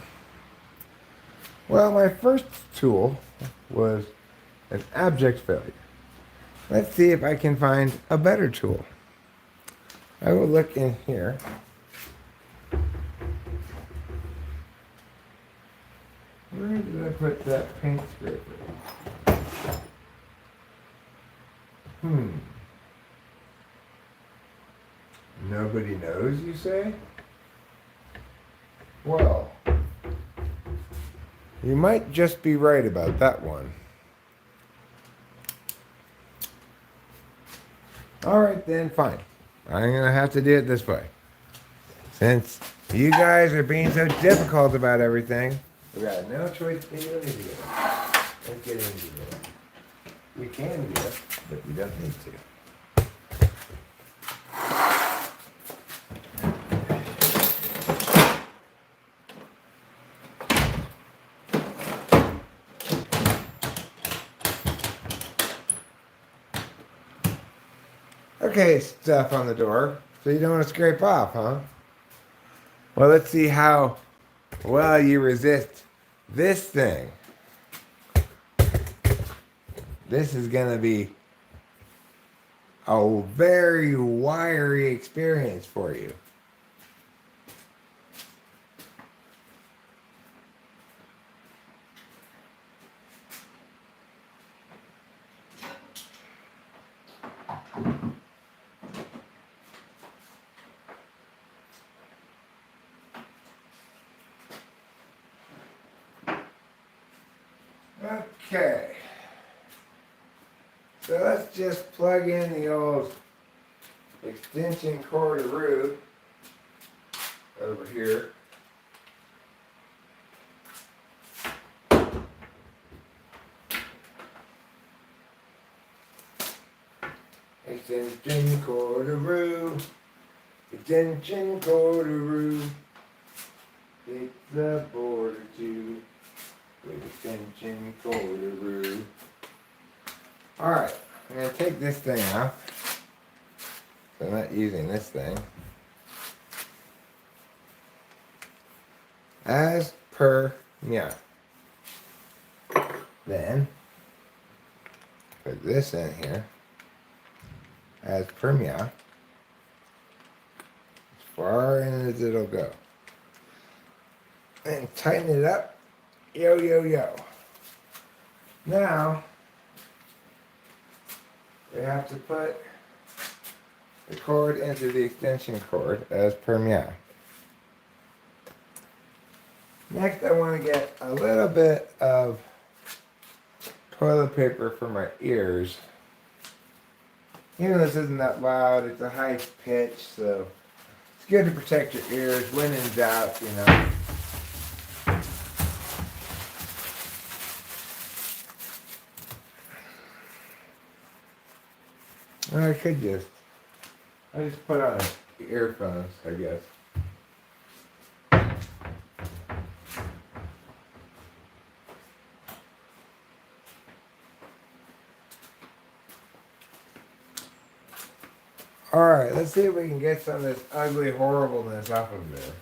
my first tool was an abject failure. Let's see if I can find a better tool. I will look in here. Where did I put that paint scraper? Nobody knows, you say? Well, You might just be right about that one. Alright then, fine. I'm gonna have to do it this way. Since you guys are being so difficult about everything, we got no choice but to do it. Let's get into it. We can do it, but we don't need to. Okay, stuff on the door. So you don't want to scrape off, huh? Well, let's see how well you resist this thing. This is going to be a very wiry experience for you. Okay. So let's just plug in the old extension cordaroo over here. Extension cordaroo. Extension cordaroo. It's the border too. With extension cordaroo. Alright, I'm going to take this thing off. So I'm not using this thing. As per meow. Then, put this in here. As per meow. As far in as it'll go. And tighten it up. Yo, yo, yo. Now, we have to put the cord into the extension cord as per meow. Next, I want to get a little bit of toilet paper for my ears. Even though this isn't that loud, it's a high pitch, so it's good to protect your ears when in doubt, you know. I just put on earphones, I guess. Alright, let's see if we can get some of this ugly horribleness off of there.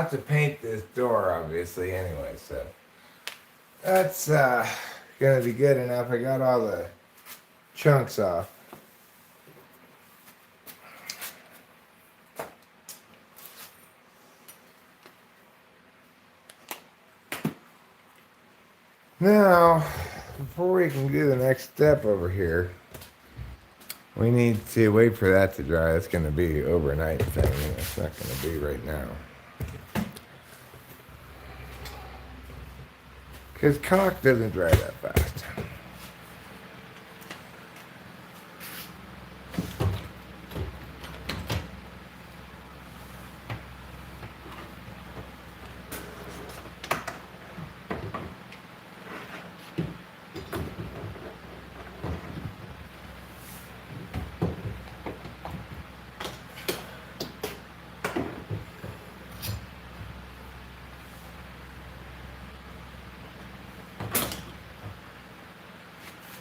have to paint this door, obviously, anyway, so that's gonna be good enough. I got all the chunks off. Now, before we can do the next step over here, we need to wait for that to dry. It's going to be overnight thing. It's not going to be right now. Because caulk doesn't dry that fast.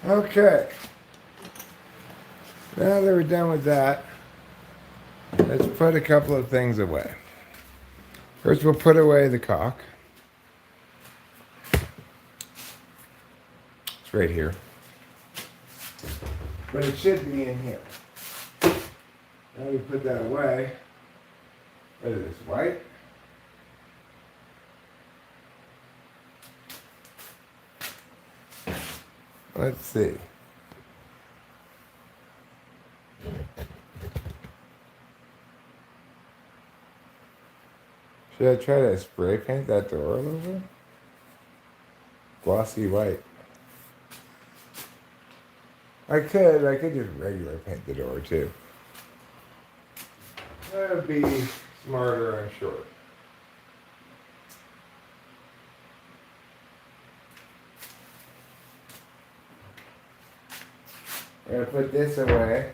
Okay. Now that we're done with that, let's put a couple of things away. First, we'll put away the caulk. It's right here. But it should be in here. Now we put that away. What is this, white? Let's see. Should I try to spray paint that door a little bit? Glossy white. I could just regular paint the door too. That would be smarter, I'm sure. I'm going to put this away.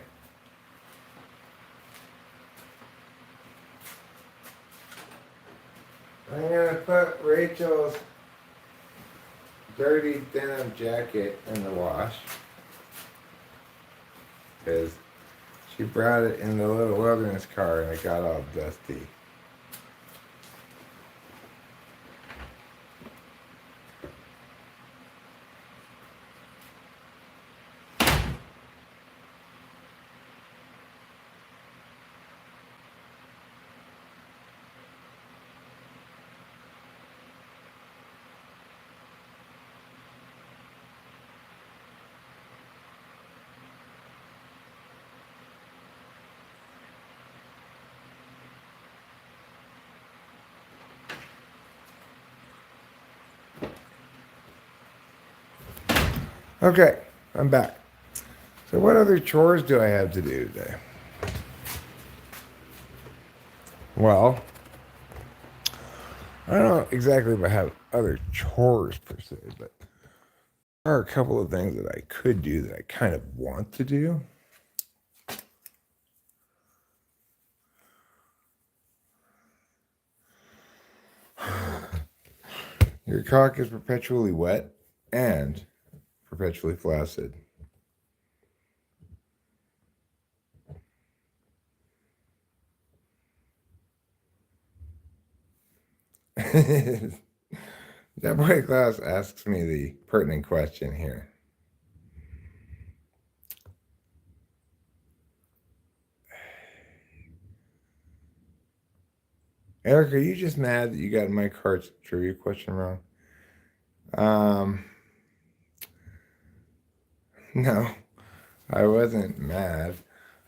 I'm going to put Rachel's dirty denim jacket in the wash. Because she brought it in the little wilderness car and it got all dusty. Okay, I'm back. So what other chores do I have to do today? Well, I don't know exactly if I have other chores per se, but there are a couple of things that I could do that I kind of want to do. Your caulk is perpetually wet and perpetually flaccid. That boy Klaus asks me the pertinent question here. Eric, are you just mad that you got Mike Hart's trivia question wrong? No, I wasn't mad.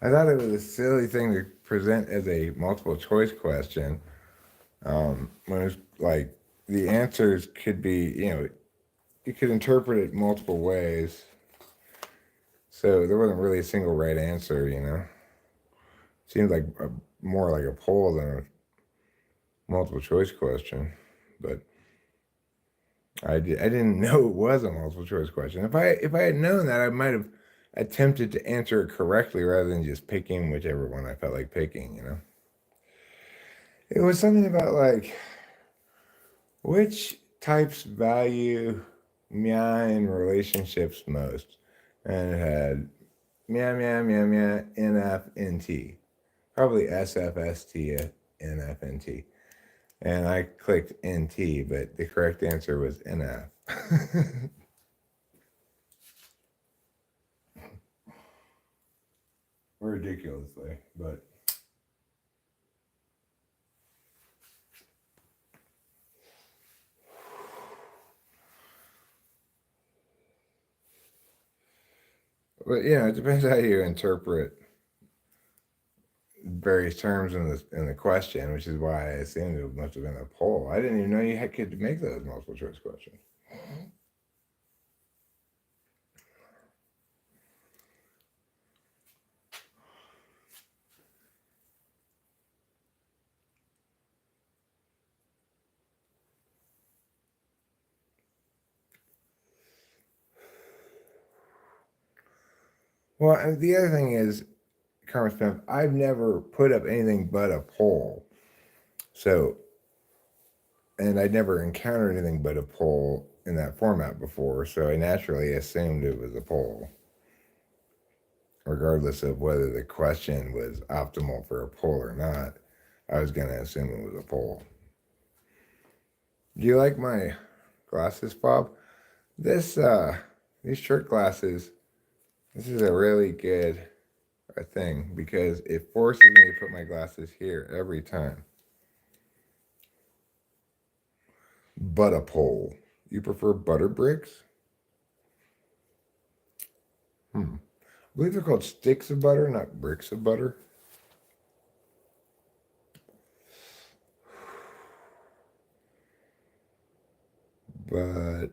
I thought it was a silly thing to present as a multiple choice question. When it's like the answers could be, you could interpret it multiple ways. So there wasn't really a single right answer, It seemed like more like a poll than a multiple choice question. But I didn't know it was a multiple choice question. If I had known that, I might have attempted to answer it correctly rather than just picking whichever one I felt like picking, It was something about like, which types value meow in relationships most? And it had meow, meow, meow, meow, NF, NT. Probably SF, ST, NF, NT. And I clicked NT, but the correct answer was NF. Ridiculously, but it depends how you interpret various terms in the question, which is why I assumed it must have been a poll. I didn't even know you could make those multiple choice questions. Well, and the other thing is, Carmen Smith, I've never put up anything but a poll. So, and I'd never encountered anything but a poll in that format before. So I naturally assumed it was a poll, regardless of whether the question was optimal for a poll or not. I was going to assume it was a poll. Do you like my glasses, Bob? These shirt glasses, this is a really good thing because it forces me to put my glasses here every time. But a pole. You prefer butter bricks? I believe they're called sticks of butter, not bricks of butter. But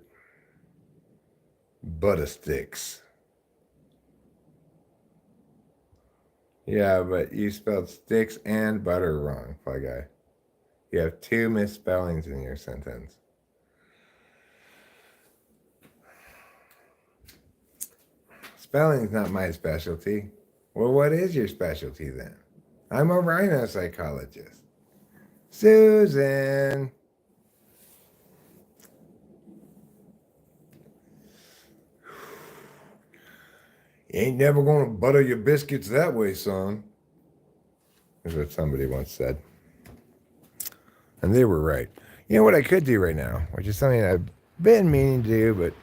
butter sticks. Yeah, but you spelled sticks and butter wrong, Fly Guy. You have two misspellings in your sentence. Spelling's not my specialty. Well, what is your specialty then? I'm a rhino psychologist. Susan! You ain't never gonna butter your biscuits that way, son. Is what somebody once said. And they were right. You know what I could do right now, which is something I've been meaning to do, but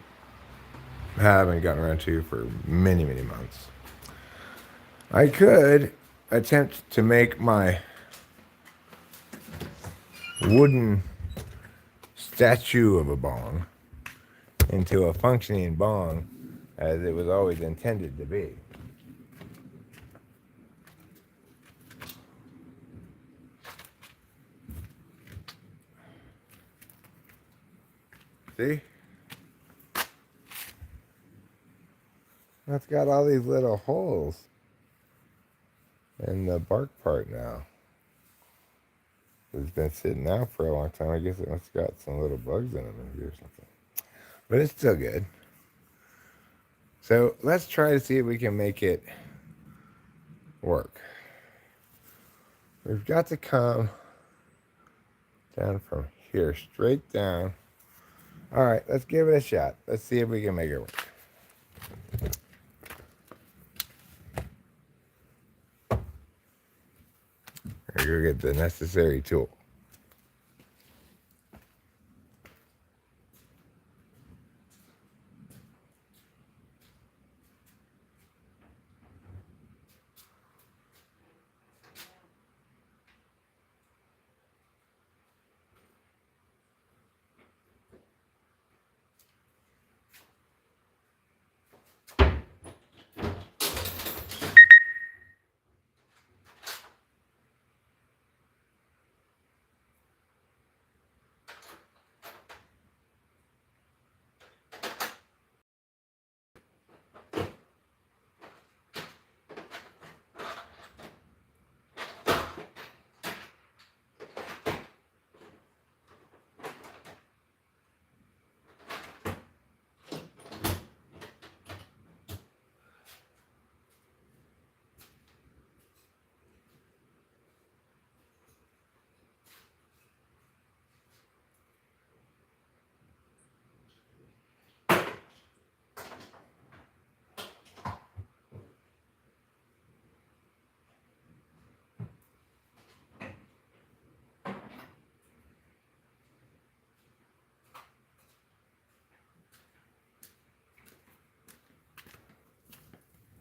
haven't gotten around to for many, many months. I could attempt to make my wooden statue of a bong into a functioning bong as it was always intended to be. See? It's got all these little holes in the bark part now. It's been sitting out for a long time. I guess it must have got some little bugs in it maybe or something. But it's still good. So let's try to see if we can make it work. We've got to come down from here, straight down. All right, let's give it a shot. Let's see if we can make it work. Go get the necessary tool.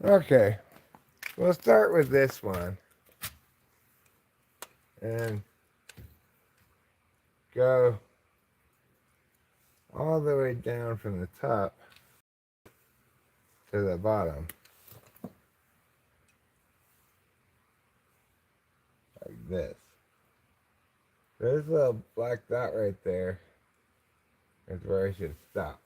Okay, we'll start with this one and go all the way down from the top to the bottom, like this. This little black dot right there is where I should stop.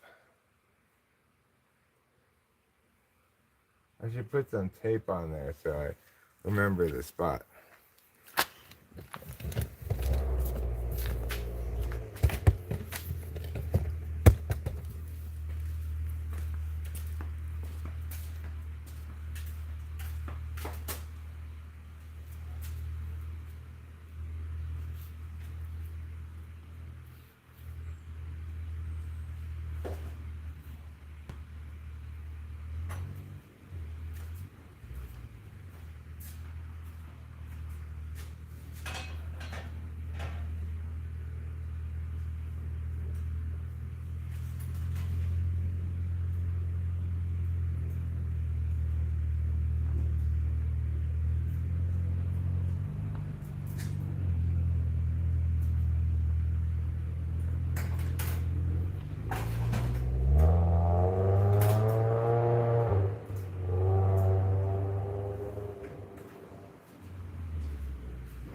I should put some tape on there so I remember the spot.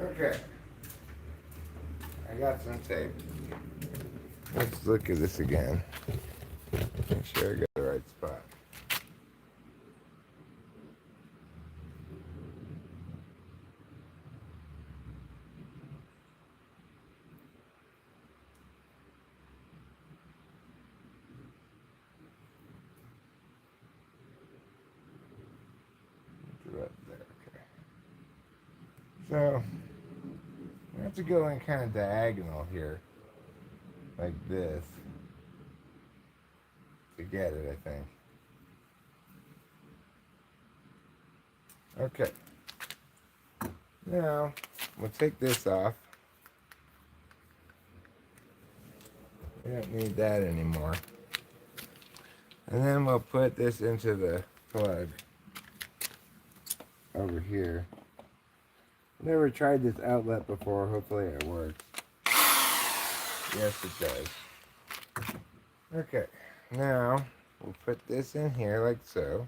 Okay, I got some tape. Let's look at this again. Make sure I got the right spot. Right there, okay. So, I have to go in kind of diagonal here, like this, to get it, I think. Okay. Now, we'll take this off. We don't need that anymore. And then we'll put this into the plug over here. Never tried this outlet before. Hopefully it works. Yes, it does. Okay. Now, we'll put this in here like so.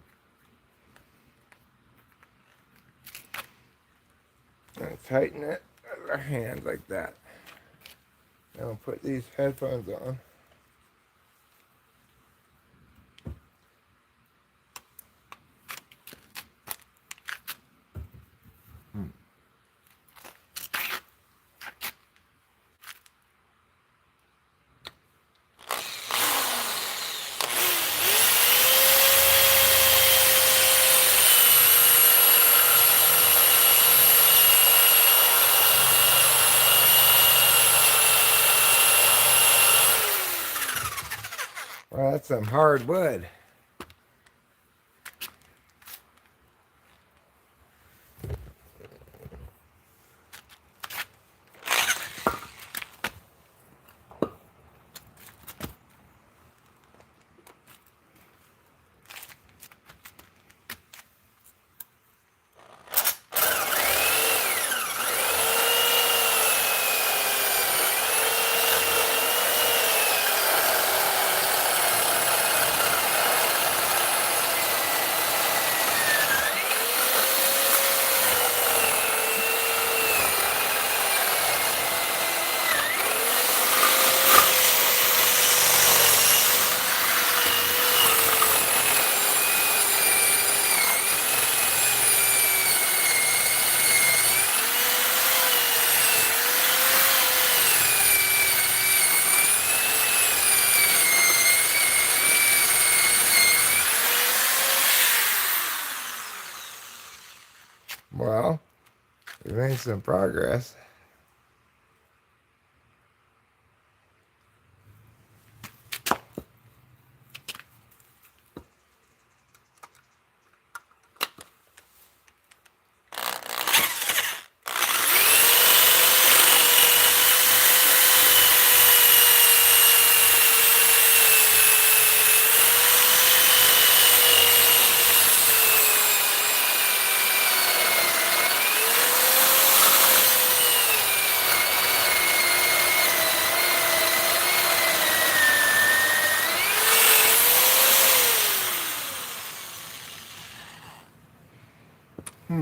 And tighten it with our hand like that. Now we'll put these headphones on. Well, that's some hard wood. Well, we made some progress. I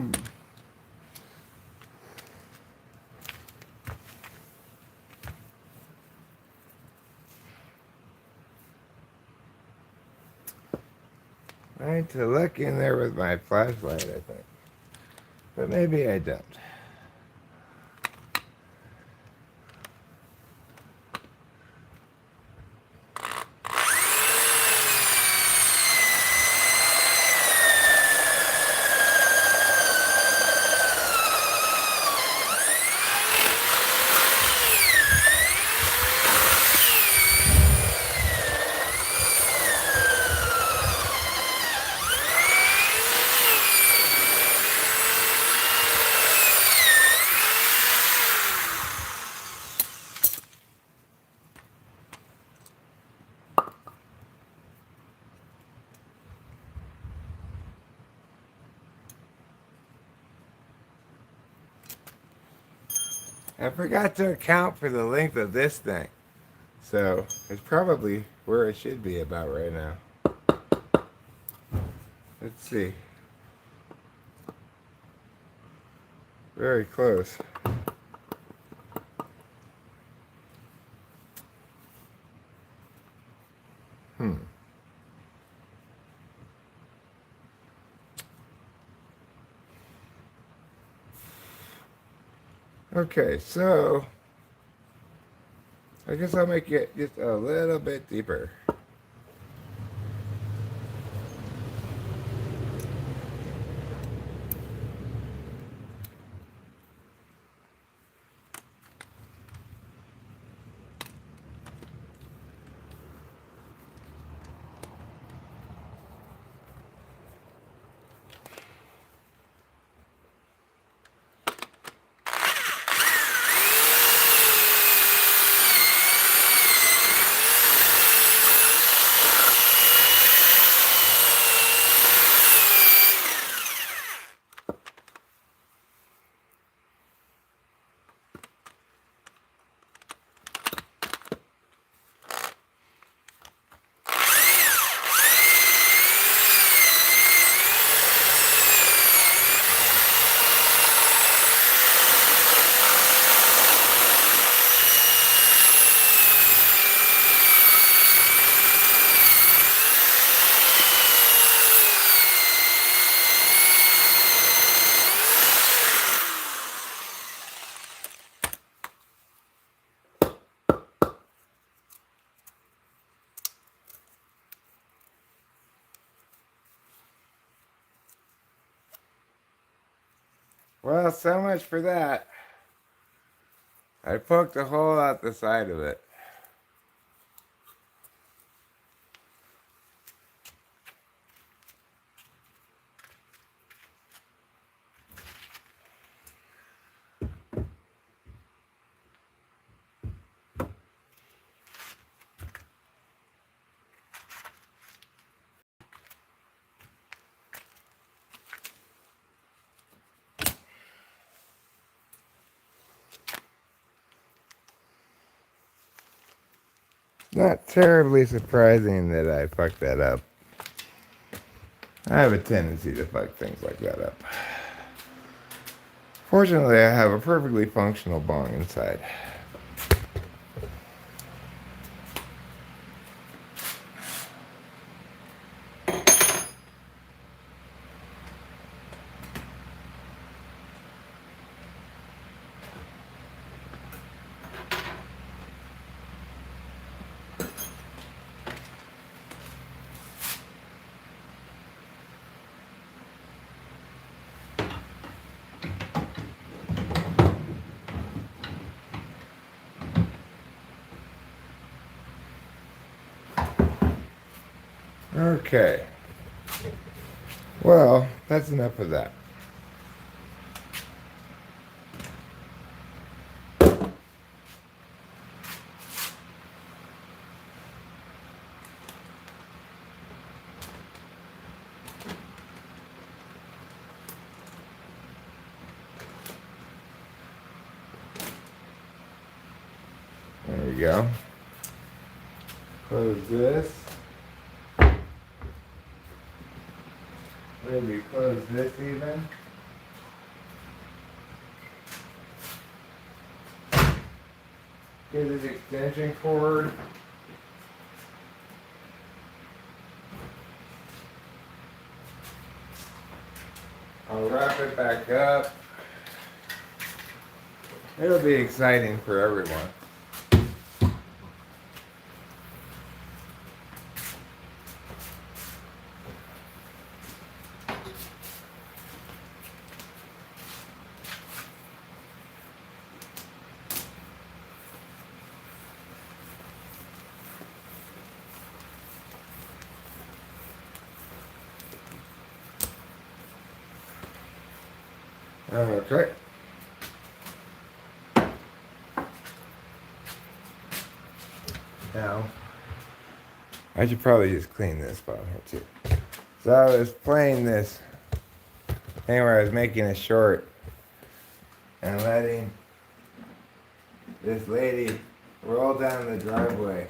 need to look in there with my flashlight, I think. But maybe I don't. I forgot to account for the length of this thing. So it's probably where it should be about right now. Let's see. Very close. Okay, so I guess I'll make it just a little bit deeper. Well, so much for that. I poked a hole out the side of it. Not terribly surprising that I fucked that up. I have a tendency to fuck things like that up. Fortunately, I have a perfectly functional bong inside. Okay. Well, that's enough of that. There we go. Close this. Maybe close this even. get his extension cord. I'll wrap it back up. It'll be exciting for everyone. Okay. Now, I should probably just clean this bottom here too. So I was playing this thing where I was making a short and letting this lady roll down the driveway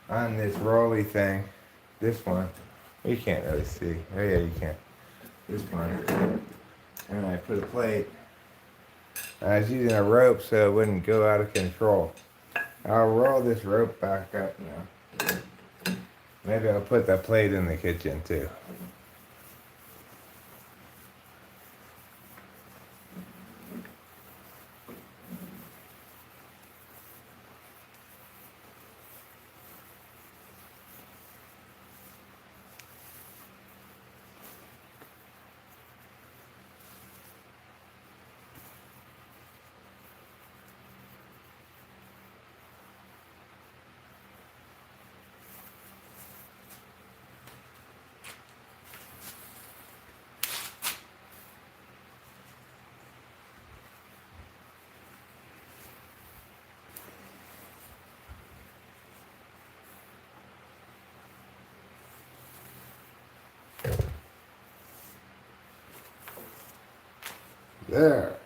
on this rolly thing. This one. You can't really see. Oh yeah, you can. This one. And I put a plate. I was using a rope so it wouldn't go out of control. I'll roll this rope back up now. Maybe I'll put that plate in the kitchen too. There.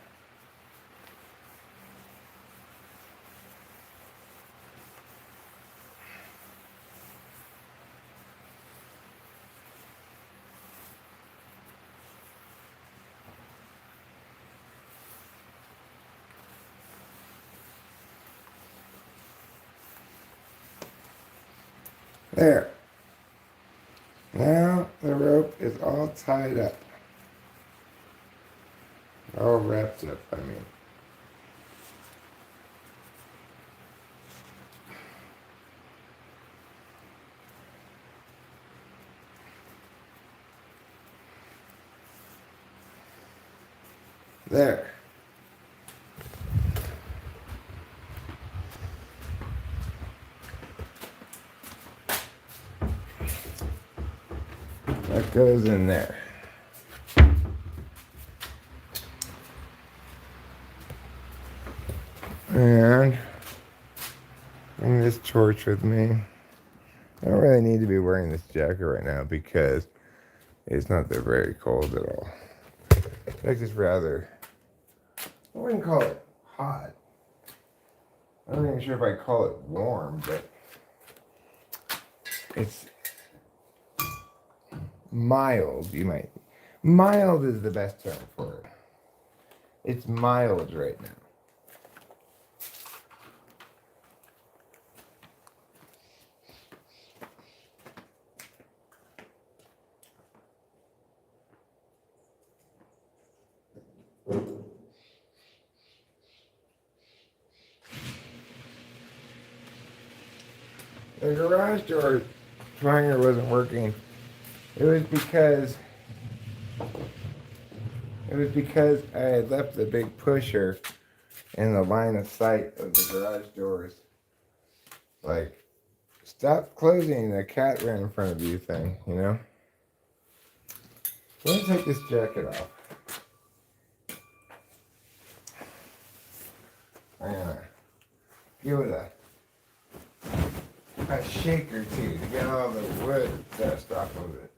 There. Now the rope is all tied up. All wrapped up, I mean. There. That goes in there. And bring this torch with me. I don't really need to be wearing this jacket right now because it's not that very cold at all. It's just rather, I wouldn't call it hot. I'm not even sure if I call it warm, but it's mild, you might. Mild is the best term for it. It's mild right now. The garage door hanger wasn't working. It was because I had left the big pusher in the line of sight of the garage doors. Like, stop closing, the cat ran in front of you thing, you know? Let me take this jacket off. Hang on. Give it a shake or two to get all the wood dust off of it.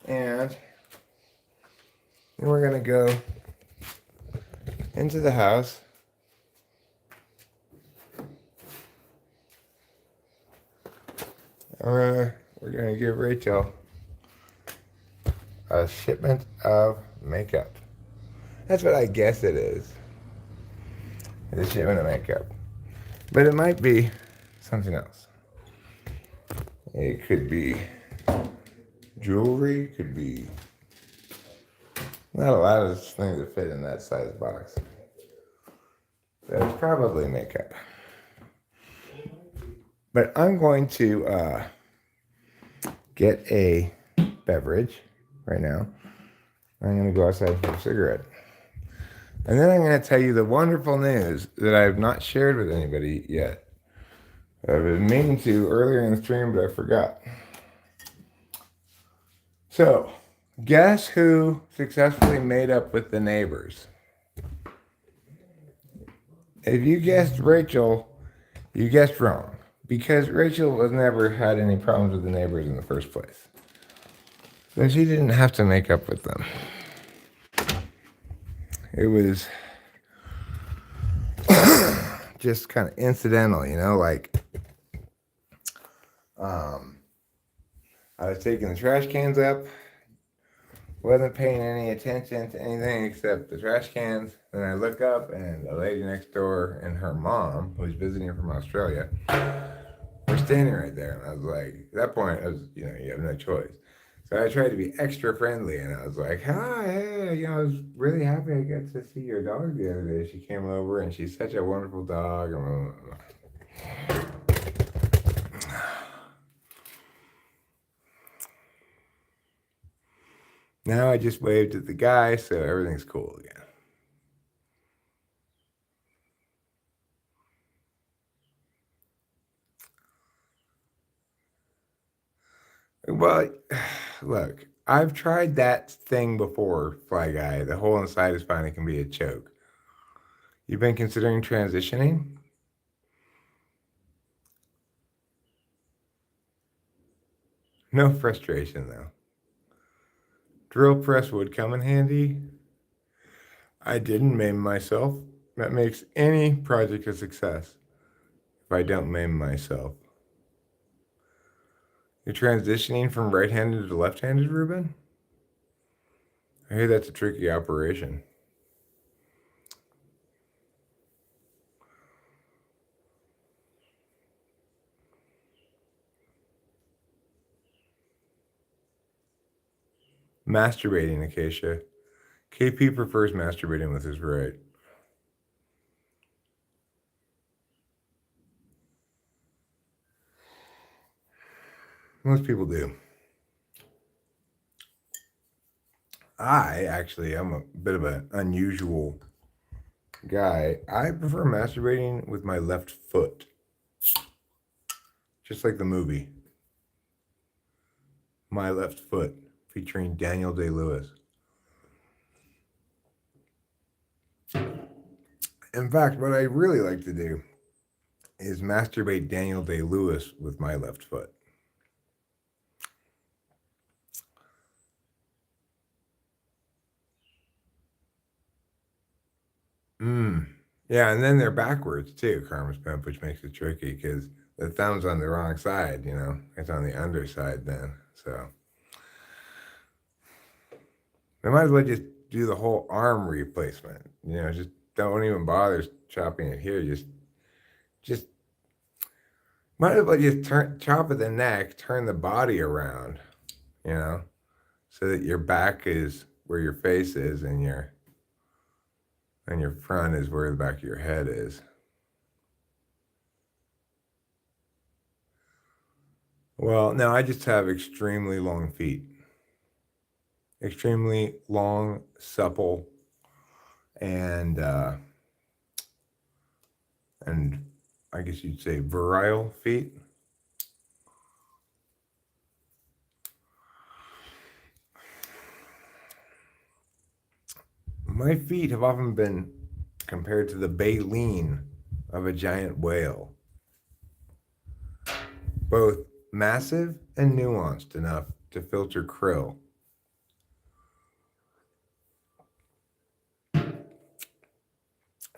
And then we're gonna go into the house. We're gonna give Rachel a shipment of makeup. That's what I guess it is. This shit with the makeup. But it might be something else. It could be jewelry, could be not a lot of things that fit in that size box. But it's probably makeup. But I'm going to get a beverage right now. I'm going to go outside for a cigarette. And then I'm going to tell you the wonderful news that I have not shared with anybody yet. I've been meaning to earlier in the stream, but I forgot. So, guess who successfully made up with the neighbors? If you guessed Rachel, you guessed wrong. Because Rachel has never had any problems with the neighbors in the first place. So she didn't have to make up with them. It was just kind of incidental, you know, like I was taking the trash cans up, wasn't paying any attention to anything except the trash cans. Then I look up and the lady next door and her mom, who's visiting from Australia, were standing right there. And I was like, at that point, I was, you know, you have no choice. So I tried to be extra friendly and I was like, hi, hey, you know, I was really happy I got to see your dog the other day. She came over and she's such a wonderful dog. Now I just waved at the guy, so everything's cool again. Well, look, I've tried that thing before, Fly Guy. The hole inside is fine. It can be a choke. You've been considering transitioning? No frustration, though. Drill press would come in handy. I didn't maim myself. That makes any project a success if I don't maim myself. You're transitioning from right-handed to left-handed, Ruben? I hear that's a tricky operation. Masturbating, Acacia. KP prefers masturbating with his right. Most people do. I'm a bit of an unusual guy. I prefer masturbating with my left foot. Just like the movie. My Left Foot, featuring Daniel Day-Lewis. In fact, what I really like to do is masturbate Daniel Day-Lewis with my left foot. Yeah, and then they're backwards too, Karma's Pimp, which makes it tricky because the thumb's on the wrong side, you know. It's on the underside then. So they might as well just do the whole arm replacement. You know, just don't even bother chopping it here. Just might as well just chop at the neck, turn the body around, you know, so that your back is where your face is and your front is where the back of your head is. Well, no, I just have extremely long feet. Extremely long, supple, and I guess you'd say virile feet. My feet have often been compared to the baleen of a giant whale. Both massive and nuanced enough to filter krill.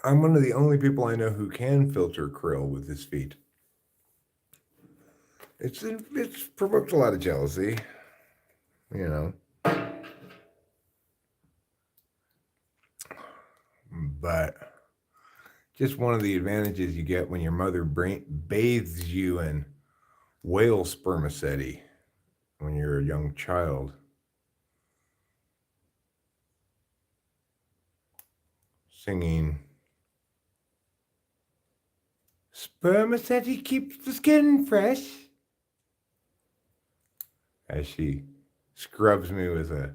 I'm one of the only people I know who can filter krill with his feet. It's provoked a lot of jealousy, you know. but just one of the advantages you get when your mother bathes you in whale spermaceti when you're a young child. Singing, spermaceti keeps the skin fresh, as she scrubs me with a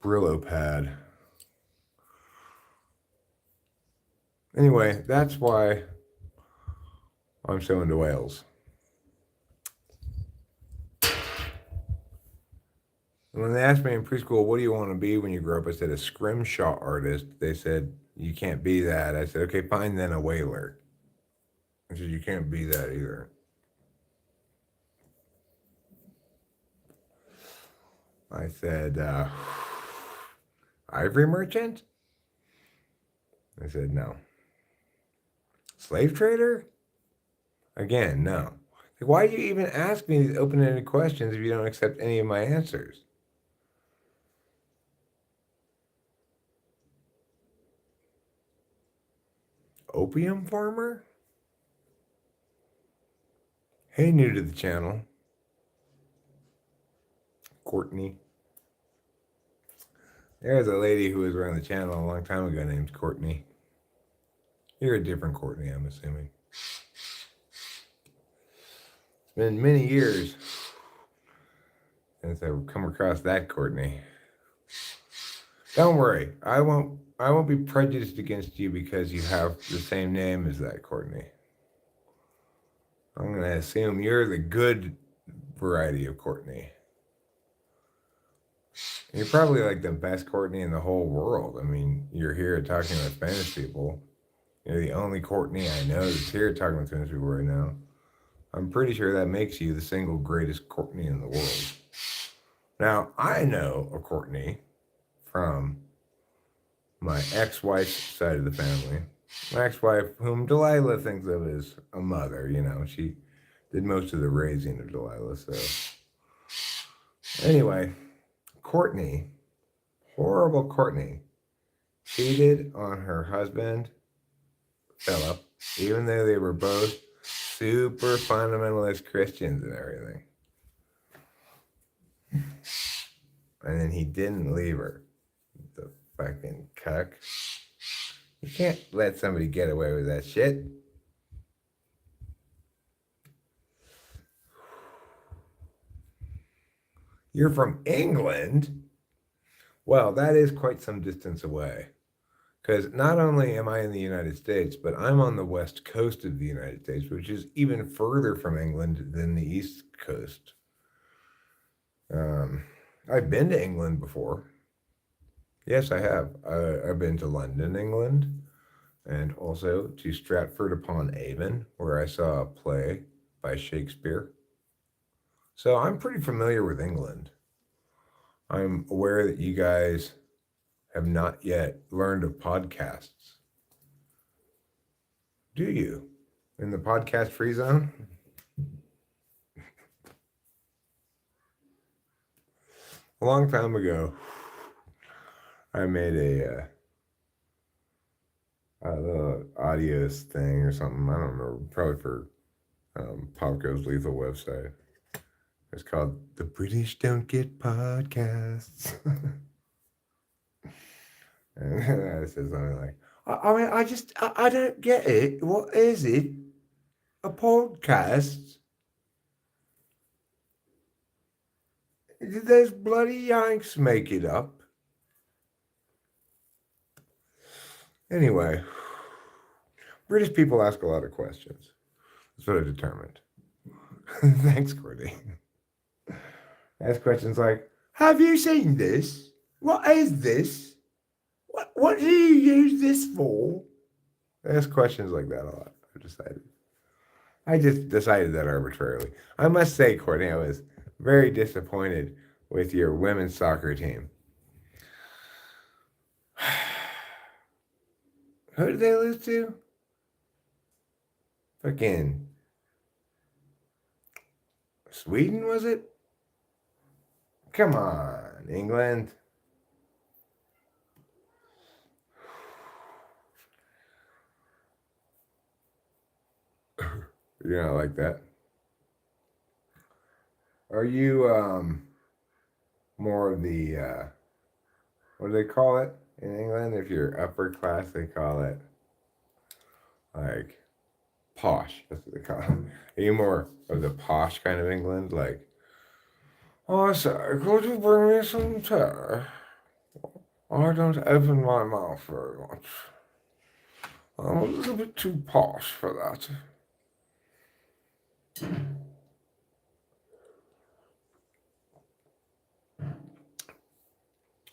Brillo pad. Anyway, that's why I'm so into whales. And when they asked me in preschool, what do you want to be when you grow up? I said, a scrimshaw artist. They said, you can't be that. I said, okay, fine, then a whaler. I said, you can't be that either. I said, ivory merchant? I said, no. Slave trader? Again, no. Why do you even ask me these open-ended questions if you don't accept any of my answers? Opium farmer? Hey, new to the channel. Courtney. There's a lady who was around the channel a long time ago named Courtney. You're a different Courtney, I'm assuming. It's been many years since I've come across that Courtney. Don't worry, I won't be prejudiced against you because you have the same name as that Courtney. I'm gonna assume you're the good variety of Courtney. You're probably like the best Courtney in the whole world. I mean, you're here talking with Spanish people. You're the only Courtney I know that's here talking with Spanish people right now. I'm pretty sure that makes you the single greatest Courtney in the world. Now, I know a Courtney from my ex-wife's side of the family. My ex-wife, whom Delilah thinks of as a mother, you know, she did most of the raising of Delilah, so. Anyway, Courtney, horrible Courtney, cheated on her husband, Philip, even though they were both super fundamentalist Christians and everything. And then he didn't leave her. The fucking cuck. You can't let somebody get away with that shit. You're from England? Well, that is quite some distance away. Because not only am I in the United States, but I'm on the west coast of the United States, which is even further from England than the east coast. I've been to England before. Yes, I have. I've been to London, England, and also to Stratford-upon-Avon, where I saw a play by Shakespeare. So I'm pretty familiar with England. I'm aware that you guys have not yet learned of podcasts. Do you? In the podcast free zone? A long time ago, I made a little audio thing or something. I don't remember. Probably for Popco's Lethal website. It's called The British Don't Get Podcasts. And I said something like, I don't get it. What is it? A podcast? Did those bloody Yanks make it up? Anyway, British people ask a lot of questions. That's what I determined. Thanks, Courtney. Ask questions like, have you seen this? What is this? What do you use this for? I ask questions like that a lot, I just decided that arbitrarily. I must say, Courtney, I was very disappointed with your women's soccer team. Who did they lose to? Fucking Sweden, was it? Come on, England. You're not like that. Are you more of the what do they call it in England? If you're upper class, they call it like posh. That's what they call it. Are you more of the posh kind of England? Like, oh, sir, could you bring me some tea? I don't open my mouth very much. I'm a little bit too posh for that.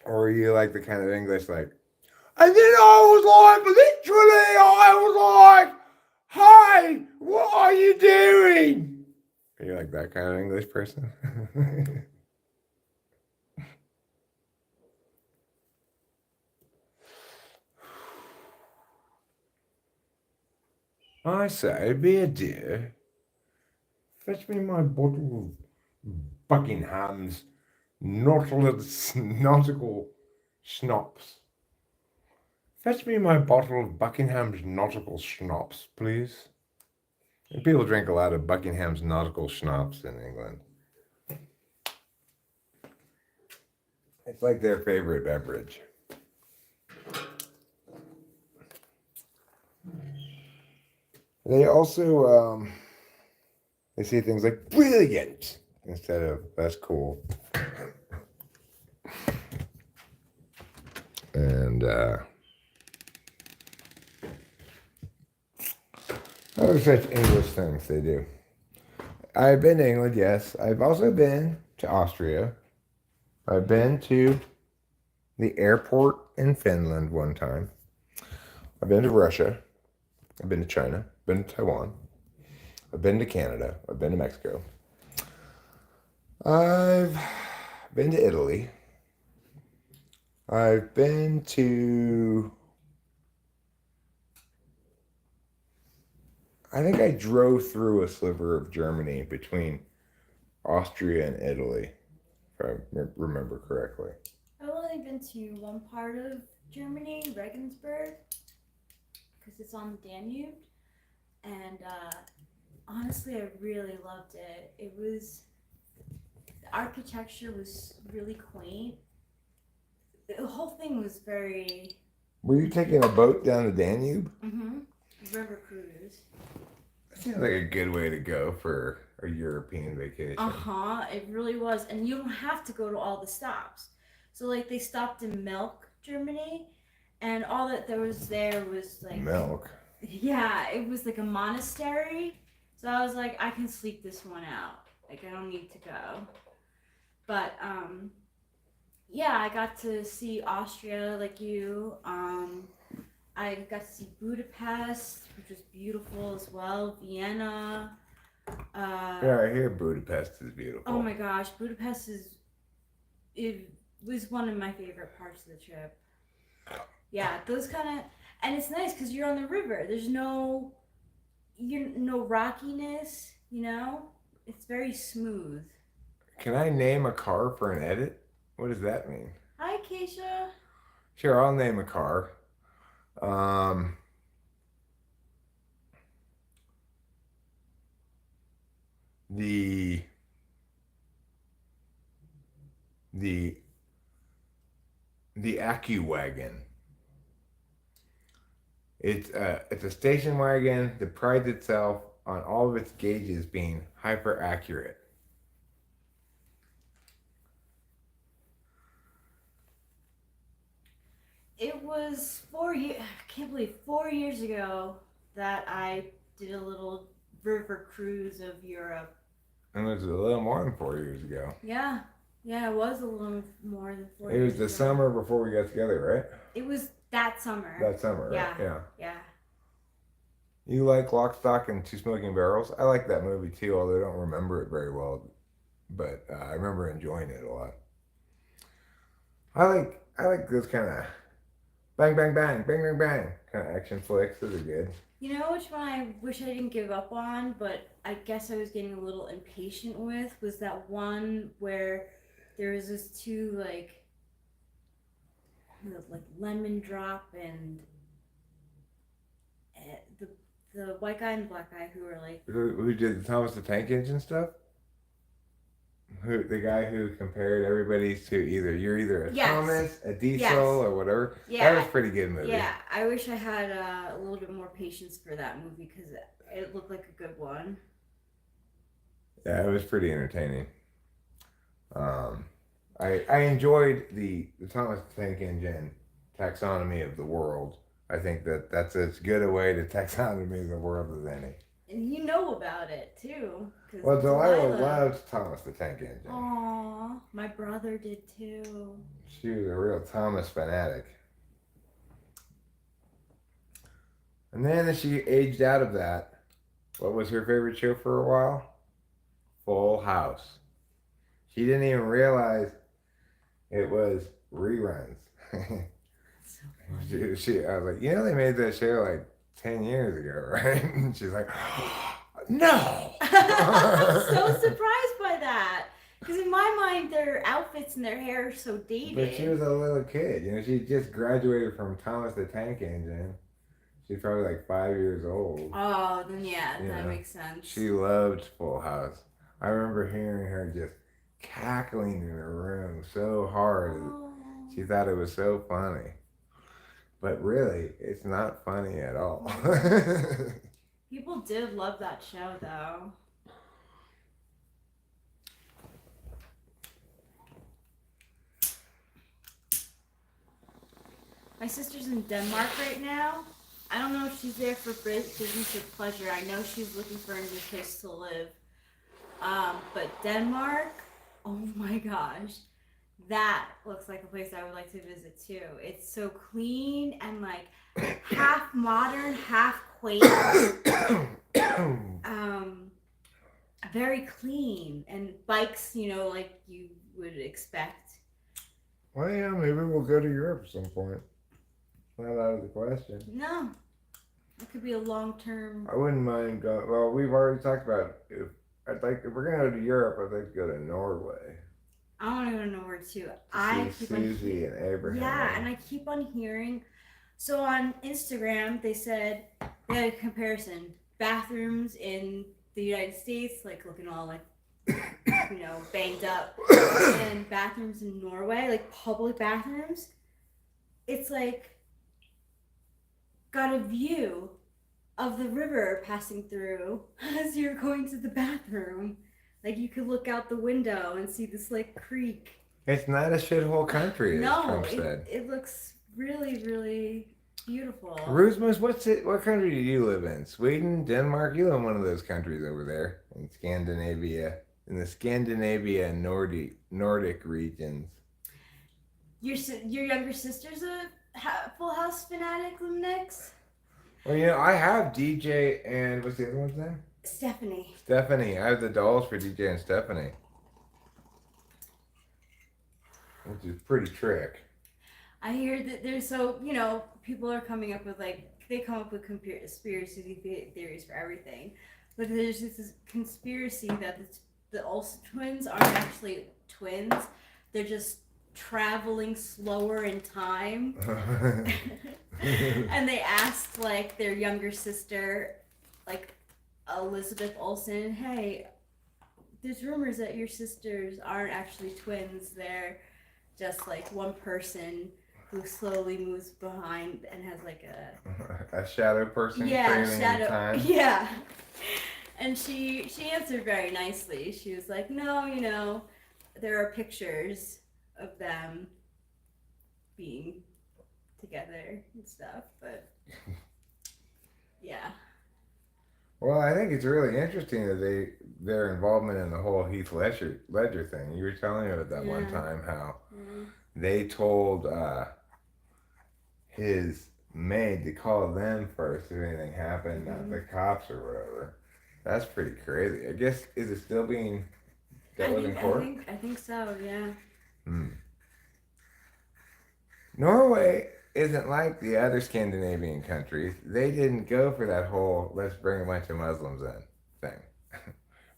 Or are you like the kind of English like, and then I was like, literally, I was like, hi, what are you doing? Are you like that kind of English person? I say, be a dear. Fetch me my bottle of Buckingham's nautical schnapps. Fetch me my bottle of Buckingham's nautical schnapps, please. And people drink a lot of Buckingham's nautical schnapps in England. It's like their favorite beverage. They also they say things like brilliant instead of that's cool. And other such English things they do. I've been to England, yes. I've also been to Austria. I've been to the airport in Finland one time. I've been to Russia. I've been to China. I've been to Taiwan. I've been to Canada. I've been to Mexico. I've been to Italy. I've been to... I think I drove through a sliver of Germany between Austria and Italy, if I remember correctly. I've only been to one part of Germany, Regensburg, because it's on the Danube, and honestly, I really loved it. The architecture was really quaint. The whole thing was very... Were you taking a boat down the Danube? Mm-hmm. River cruise. That seems like a good way to go for a European vacation. Uh-huh, it really was. And you don't have to go to all the stops. So, like, they stopped in Milk, Germany, and all that there was like... Milk? Yeah, it was like a monastery. So I was like, I can sleep this one out. Like, I don't need to go. But, yeah, I got to see Austria like you. I got to see Budapest, which was beautiful as well. Vienna. Yeah, I hear Budapest is beautiful. Oh my gosh, it was one of my favorite parts of the trip. Yeah, those kind of, and it's nice because you're on the river. There's no rockiness, you know? It's very smooth. Can I name a car for an edit? What does that mean? Hi, Keisha. Sure, I'll name a car. The AccuWagon. It's a station wagon that prides itself on all of its gauges being hyper accurate. It was 4 years. I can't believe 4 years ago that I did a little river cruise of Europe. And it was a little more than 4 years ago. Yeah, it was a little more than 4 It years was the ago. summer before we got together, right? It was that summer. That summer, right? Yeah. You like Lock, Stock, and Two Smoking Barrels? I like that movie too, although I don't remember it very well. But I remember enjoying it a lot. I like those kind of bang, bang, bang, bang, bang, bang kind of action flicks. Those are good. You know which one I wish I didn't give up on, but I guess I was getting a little impatient with, was that one where there was this two like lemon drop and the the white guy and the black guy who were like. Who did the Thomas the Tank Engine stuff? Who the guy who compared everybody to you're either a Yes. Thomas, a Diesel, Yes. or whatever. Yeah. That was a pretty good movie. Yeah, I wish I had a little bit more patience for that movie because it looked like a good one. Yeah, it was pretty entertaining. I enjoyed the Thomas the Tank Engine taxonomy of the world. I think that's as good a way to taxonomy the world as any. And you know about it too. Well, Delilah loved Thomas the Tank Engine. Aw, my brother did too. She was a real Thomas fanatic. And then as she aged out of that, what was her favorite show for a while? Full House. She didn't even realize it was reruns. So funny. I was like, they made that show like 10 years ago, right? And she's like, no! I'm so surprised by that. Because in my mind, their outfits and their hair are so dated. But she was a little kid. She just graduated from Thomas the Tank Engine. She's probably like 5 years old. Oh, then yeah, that makes sense. She loved Full House. I remember hearing her just cackling in her room so hard. Oh. She thought it was so funny. But really, it's not funny at all. People did love that show, though. My sister's in Denmark right now. I don't know if she's there for business or pleasure. I know she's looking for a new place to live. But Denmark, oh my gosh, that looks like a place I would like to visit too. It's so clean and like half modern, half quaint. Very clean and bikes, like you would expect. Well, yeah, maybe we'll go to Europe at some point. Not out of the question. No, it could be a long-term. I wouldn't mind going. Well, we've already talked about if we're gonna go to Europe, I'd like to go to Norway. I want to go to Norway too. See Susie and Abraham. Yeah, and I keep on hearing. So on Instagram, they said they had a comparison: bathrooms in the United States, like looking all like banged up, and bathrooms in Norway, like public bathrooms. It's like got a view of the river passing through as you're going to the bathroom. Like you could look out the window and see this like creek. It's not a shithole country, as Trump No, said. it looks really, really beautiful. Rusmus, what country do you live in? Sweden, Denmark? You live in one of those countries over there in Scandinavia, in the Scandinavia Nordic regions. Your younger sister's a Full House fanatic, Luminix? Well, I have DJ and what's the other one's name? Stephanie. I have the dolls for DJ and Stephanie. Which is pretty trick. I hear that there's people are coming up with they come up with conspiracy theories for everything. But there's this conspiracy that the Olsen twins aren't actually twins. They're just traveling slower in time. And they asked their younger sister, Elizabeth Olsen, hey, there's rumors that your sisters aren't actually twins. They're just one person who slowly moves behind and has a shadow person trailing in time. Yeah. And she answered very nicely. She was like, no, there are pictures of them being together and stuff, but yeah. Well, I think it's really interesting that their involvement in the whole Heath Ledger thing. You were telling me about that one time how they told his maid to call them first if anything happened, not the cops or whatever. That's pretty crazy. I guess, is it still being dealt with in court? I think so, yeah. Norway isn't like the other Scandinavian countries. They didn't go for that whole let's bring a bunch of Muslims in thing.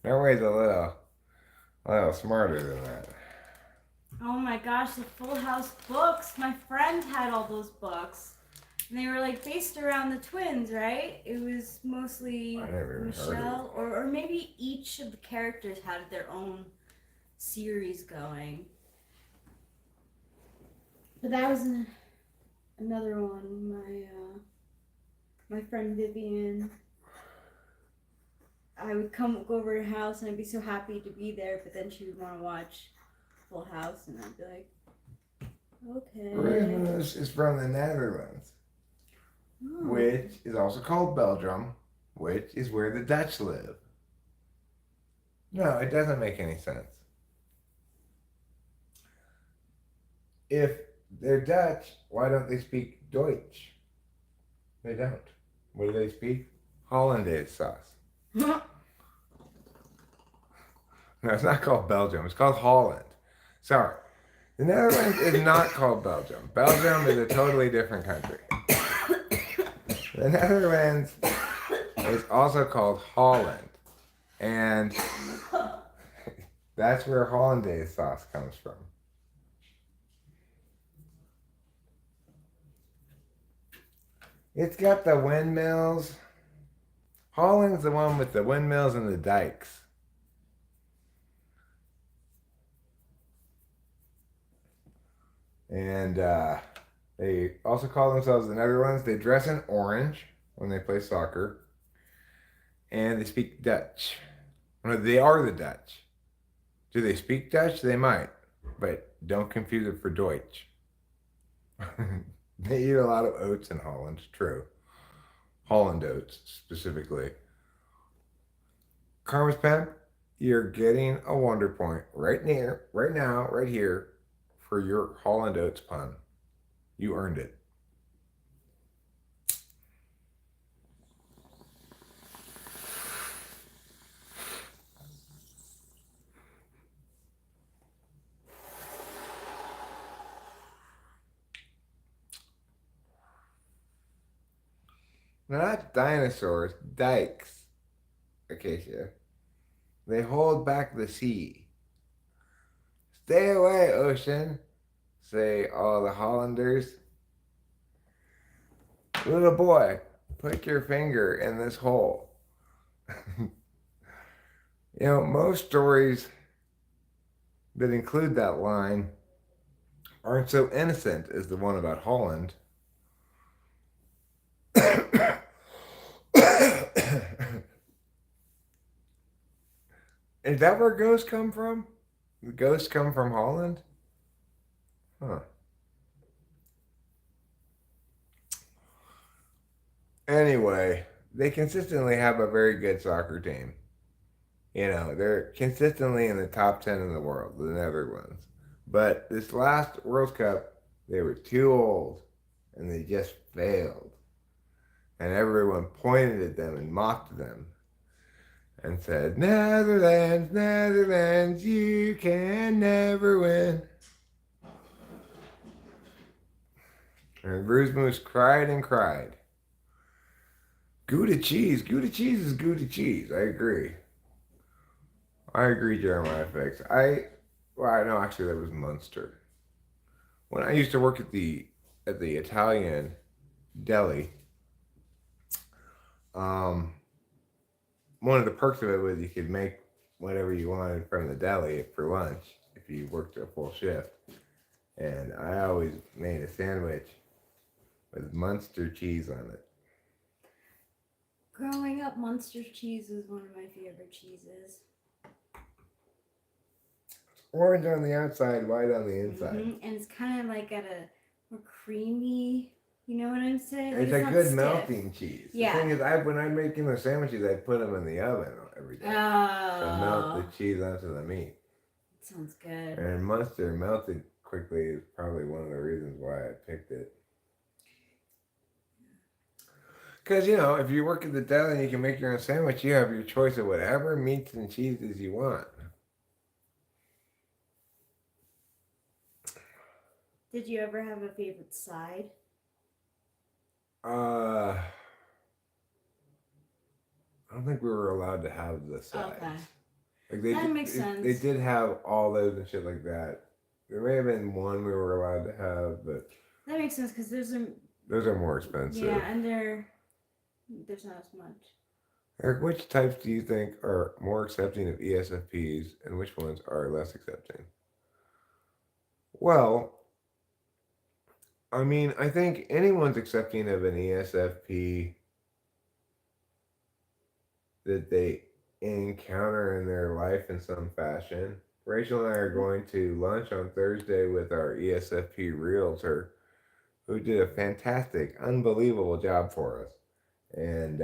Norway's a little smarter than that. Oh my gosh, the Full House books. My friend had all those books. And they were like based around the twins, right? It was mostly I never even heard of Michelle, or maybe each of the characters had their own series going. But that was another one. My friend Vivian, I would go over to her house and I'd be so happy to be there, but then she would want to watch Full House, and I'd be like, okay. Christmas is from the Netherlands, which is also called Belgium, which is where the Dutch live. No, it doesn't make any sense. If they're Dutch, why don't they speak Deutsch? They don't. What do they speak? Hollandaise sauce. No, it's not called Belgium. It's called Holland. Sorry. The Netherlands is not called Belgium. Belgium is a totally different country. The Netherlands is also called Holland. And that's where Hollandaise sauce comes from. It's got the windmills. Holland's the one with the windmills and the dikes. And they also call themselves the Netherlands. They dress in orange when they play soccer. And they speak Dutch. Well, they are the Dutch. Do they speak Dutch? They might. But don't confuse it for Deutsch. They eat a lot of oats in Holland, true. Holland oats, specifically. Karma's Pimp, you're getting a wonder point right now, right here, for your Holland oats pun. You earned it. They're not dinosaurs, dikes, Acacia. They hold back the sea. Stay away, ocean, say all the Hollanders. Little boy, put your finger in this hole. You know, most stories that include that line aren't so innocent as the one about Holland. Is that where ghosts come from? The ghosts come from Holland? Huh. Anyway, they consistently have a very good soccer team. You know, they're consistently in the top 10 in the world, the Netherlands. But this last World Cup, they were too old and they just failed. And everyone pointed at them and mocked them and said, Netherlands, Netherlands, you can never win. And Bruce Moose cried and cried. Gouda cheese is Gouda cheese. I agree, Jeremiah Fix. No, actually that was Munster. When I used to work at the Italian deli, one of the perks of it was you could make whatever you wanted from the deli for lunch if you worked a full shift. And I always made a sandwich with Munster cheese on it. Growing up, Munster cheese was one of my favorite cheeses. Orange on the outside, white on the inside. Mm-hmm. And it's kind of like got a more creamy, you know what I'm saying? Like it's a good stiff melting cheese. Yeah. The thing is, when I'm making the sandwiches, I put them in the oven every day. Oh. To melt the cheese onto the meat. Sounds good. And Munster melted quickly is probably one of the reasons why I picked it. Because, you know, if you work at the deli and you can make your own sandwich, you have your choice of whatever meats and cheeses you want. Did you ever have a favorite side? I don't think we were allowed to have the sides. Okay. Like that makes sense. They did have olives and shit like that. There may have been one we were allowed to have, but... That makes sense, because there's Those are more expensive. Yeah, and there's not as much. Eric, which types do you think are more accepting of ESFPs and which ones are less accepting? Well, I mean, I think anyone's accepting of an ESFP that they encounter in their life in some fashion. Rachel and I are going to lunch on Thursday with our ESFP realtor, who did a fantastic, unbelievable job for us. And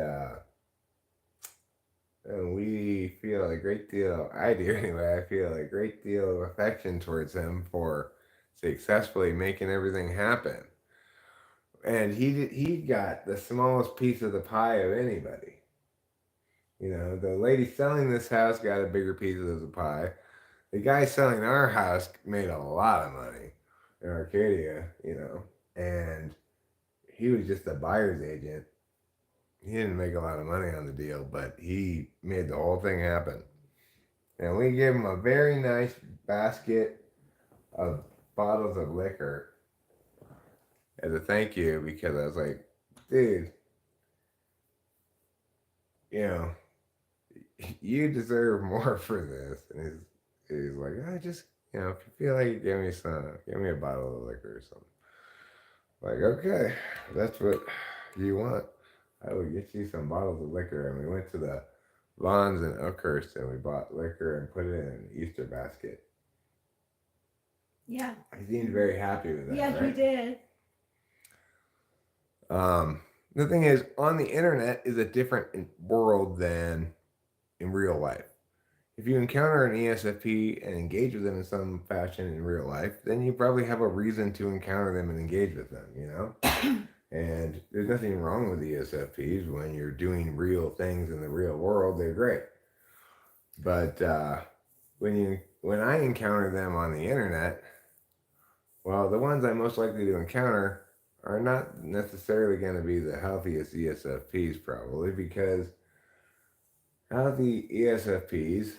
we feel a great deal, I do anyway, I feel a great deal of affection towards him for successfully making everything happen. And he got the smallest piece of the pie of anybody. You know, the lady selling this house got a bigger piece of the pie. The guy selling our house made a lot of money in Arcadia, you know, and he was just a buyer's agent. He didn't make a lot of money on the deal, but he made the whole thing happen. And we gave him a very nice basket of bottles of liquor as a thank you because I was like, dude, you know, you deserve more for this. And he's like, I just, you know, if you feel like it, give me a bottle of liquor or something. Like, okay, that's what you want. I will get you some bottles of liquor. And we went to the Vons in Oakhurst and we bought liquor and put it in an Easter basket. Yeah. He seemed very happy with that. Yeah, right? he did. The thing is, on the internet is a different world than in real life. If you encounter an ESFP and engage with them in some fashion in real life, then you probably have a reason to encounter them and engage with them, you know? And there's nothing wrong with ESFPs when you're doing real things in the real world, they're great. But when I encounter them on the internet, well, the ones I'm most likely to encounter are not necessarily going to be the healthiest ESFPs, probably, because healthy ESFPs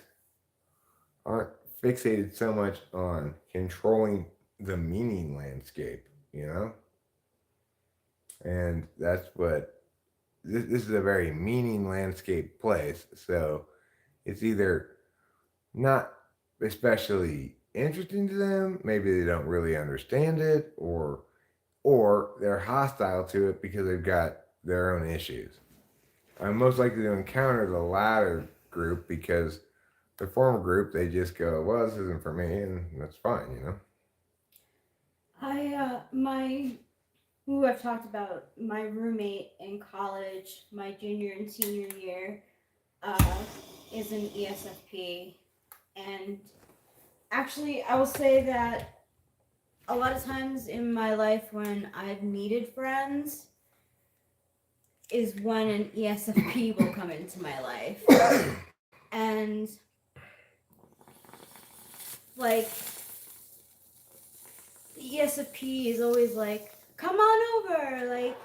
aren't fixated so much on controlling the meaning landscape, you know? And that's what this is a very meaning landscape place. So it's either not especially interesting to them, maybe they don't really understand it, or they're hostile to it because they've got their own issues. I'm most likely to encounter the latter group because the former group, they just go, well, this isn't for me, and that's fine, you know? I've talked about, my roommate in college, my junior and senior year, is an ESFP. And actually, I will say that a lot of times in my life when I've needed friends is when an ESFP will come into my life. And like, the ESFP is always like, come on over, like,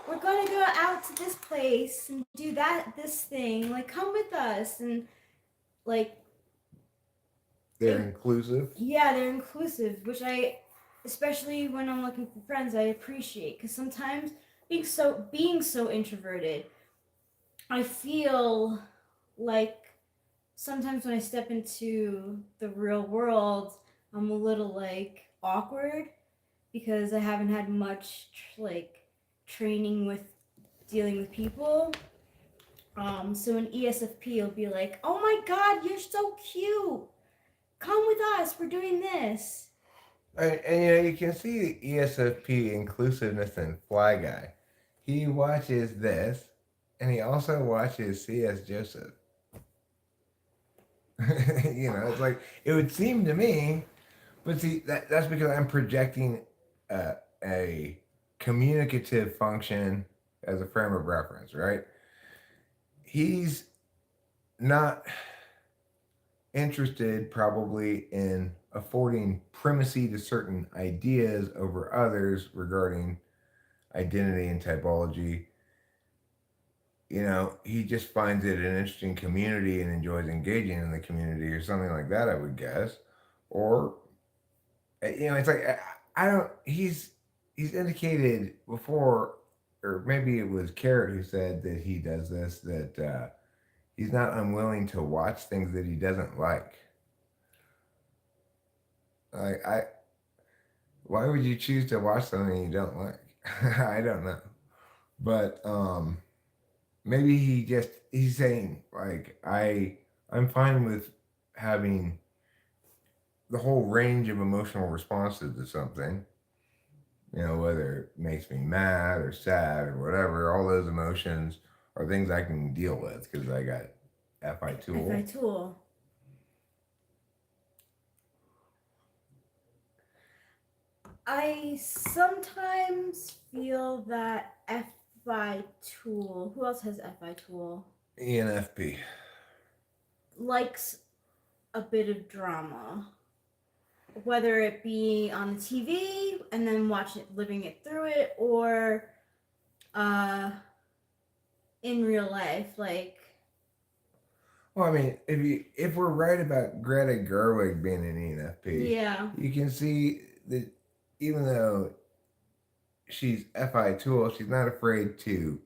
we're gonna go out to this place and do this thing, like, come with us. And like, They're inclusive. Yeah, they're inclusive, which especially when I'm looking for friends, I appreciate, because sometimes being so introverted, I feel like sometimes when I step into the real world, I'm a little like awkward because I haven't had much training with dealing with people. So an ESFP will be like, oh my god, you're so cute, come with us, we're doing this. And you know, you can see the ESFP inclusiveness in Fly Guy. He watches this, and he also watches C.S. Joseph. You know, it's like, it would seem to me, but see, that's because I'm projecting a communicative function as a frame of reference, right? He's not interested probably in affording primacy to certain ideas over others regarding identity and typology. You know, he just finds it an interesting community and enjoys engaging in the community or something like that, I would guess. Or, you know, it's like, I don't, he's he's indicated before, or maybe it was Carrot who said that he does this, that he's not unwilling to watch things that he doesn't like. I why would you choose to watch something you don't like? I don't know. But maybe he's saying like I'm fine with having the whole range of emotional responses to something. You know, whether it makes me mad or sad or whatever, all those emotions are things I can deal with because I got FI tool. FI tool. I sometimes feel that FI tool. Who else has FI tool? ENFP. Likes a bit of drama, whether it be on the TV and then living it through it, or in real life, like. Well, I mean, if we're right about Greta Gerwig being an ENFP, Yeah. you can see that even though she's FI tool, she's not afraid to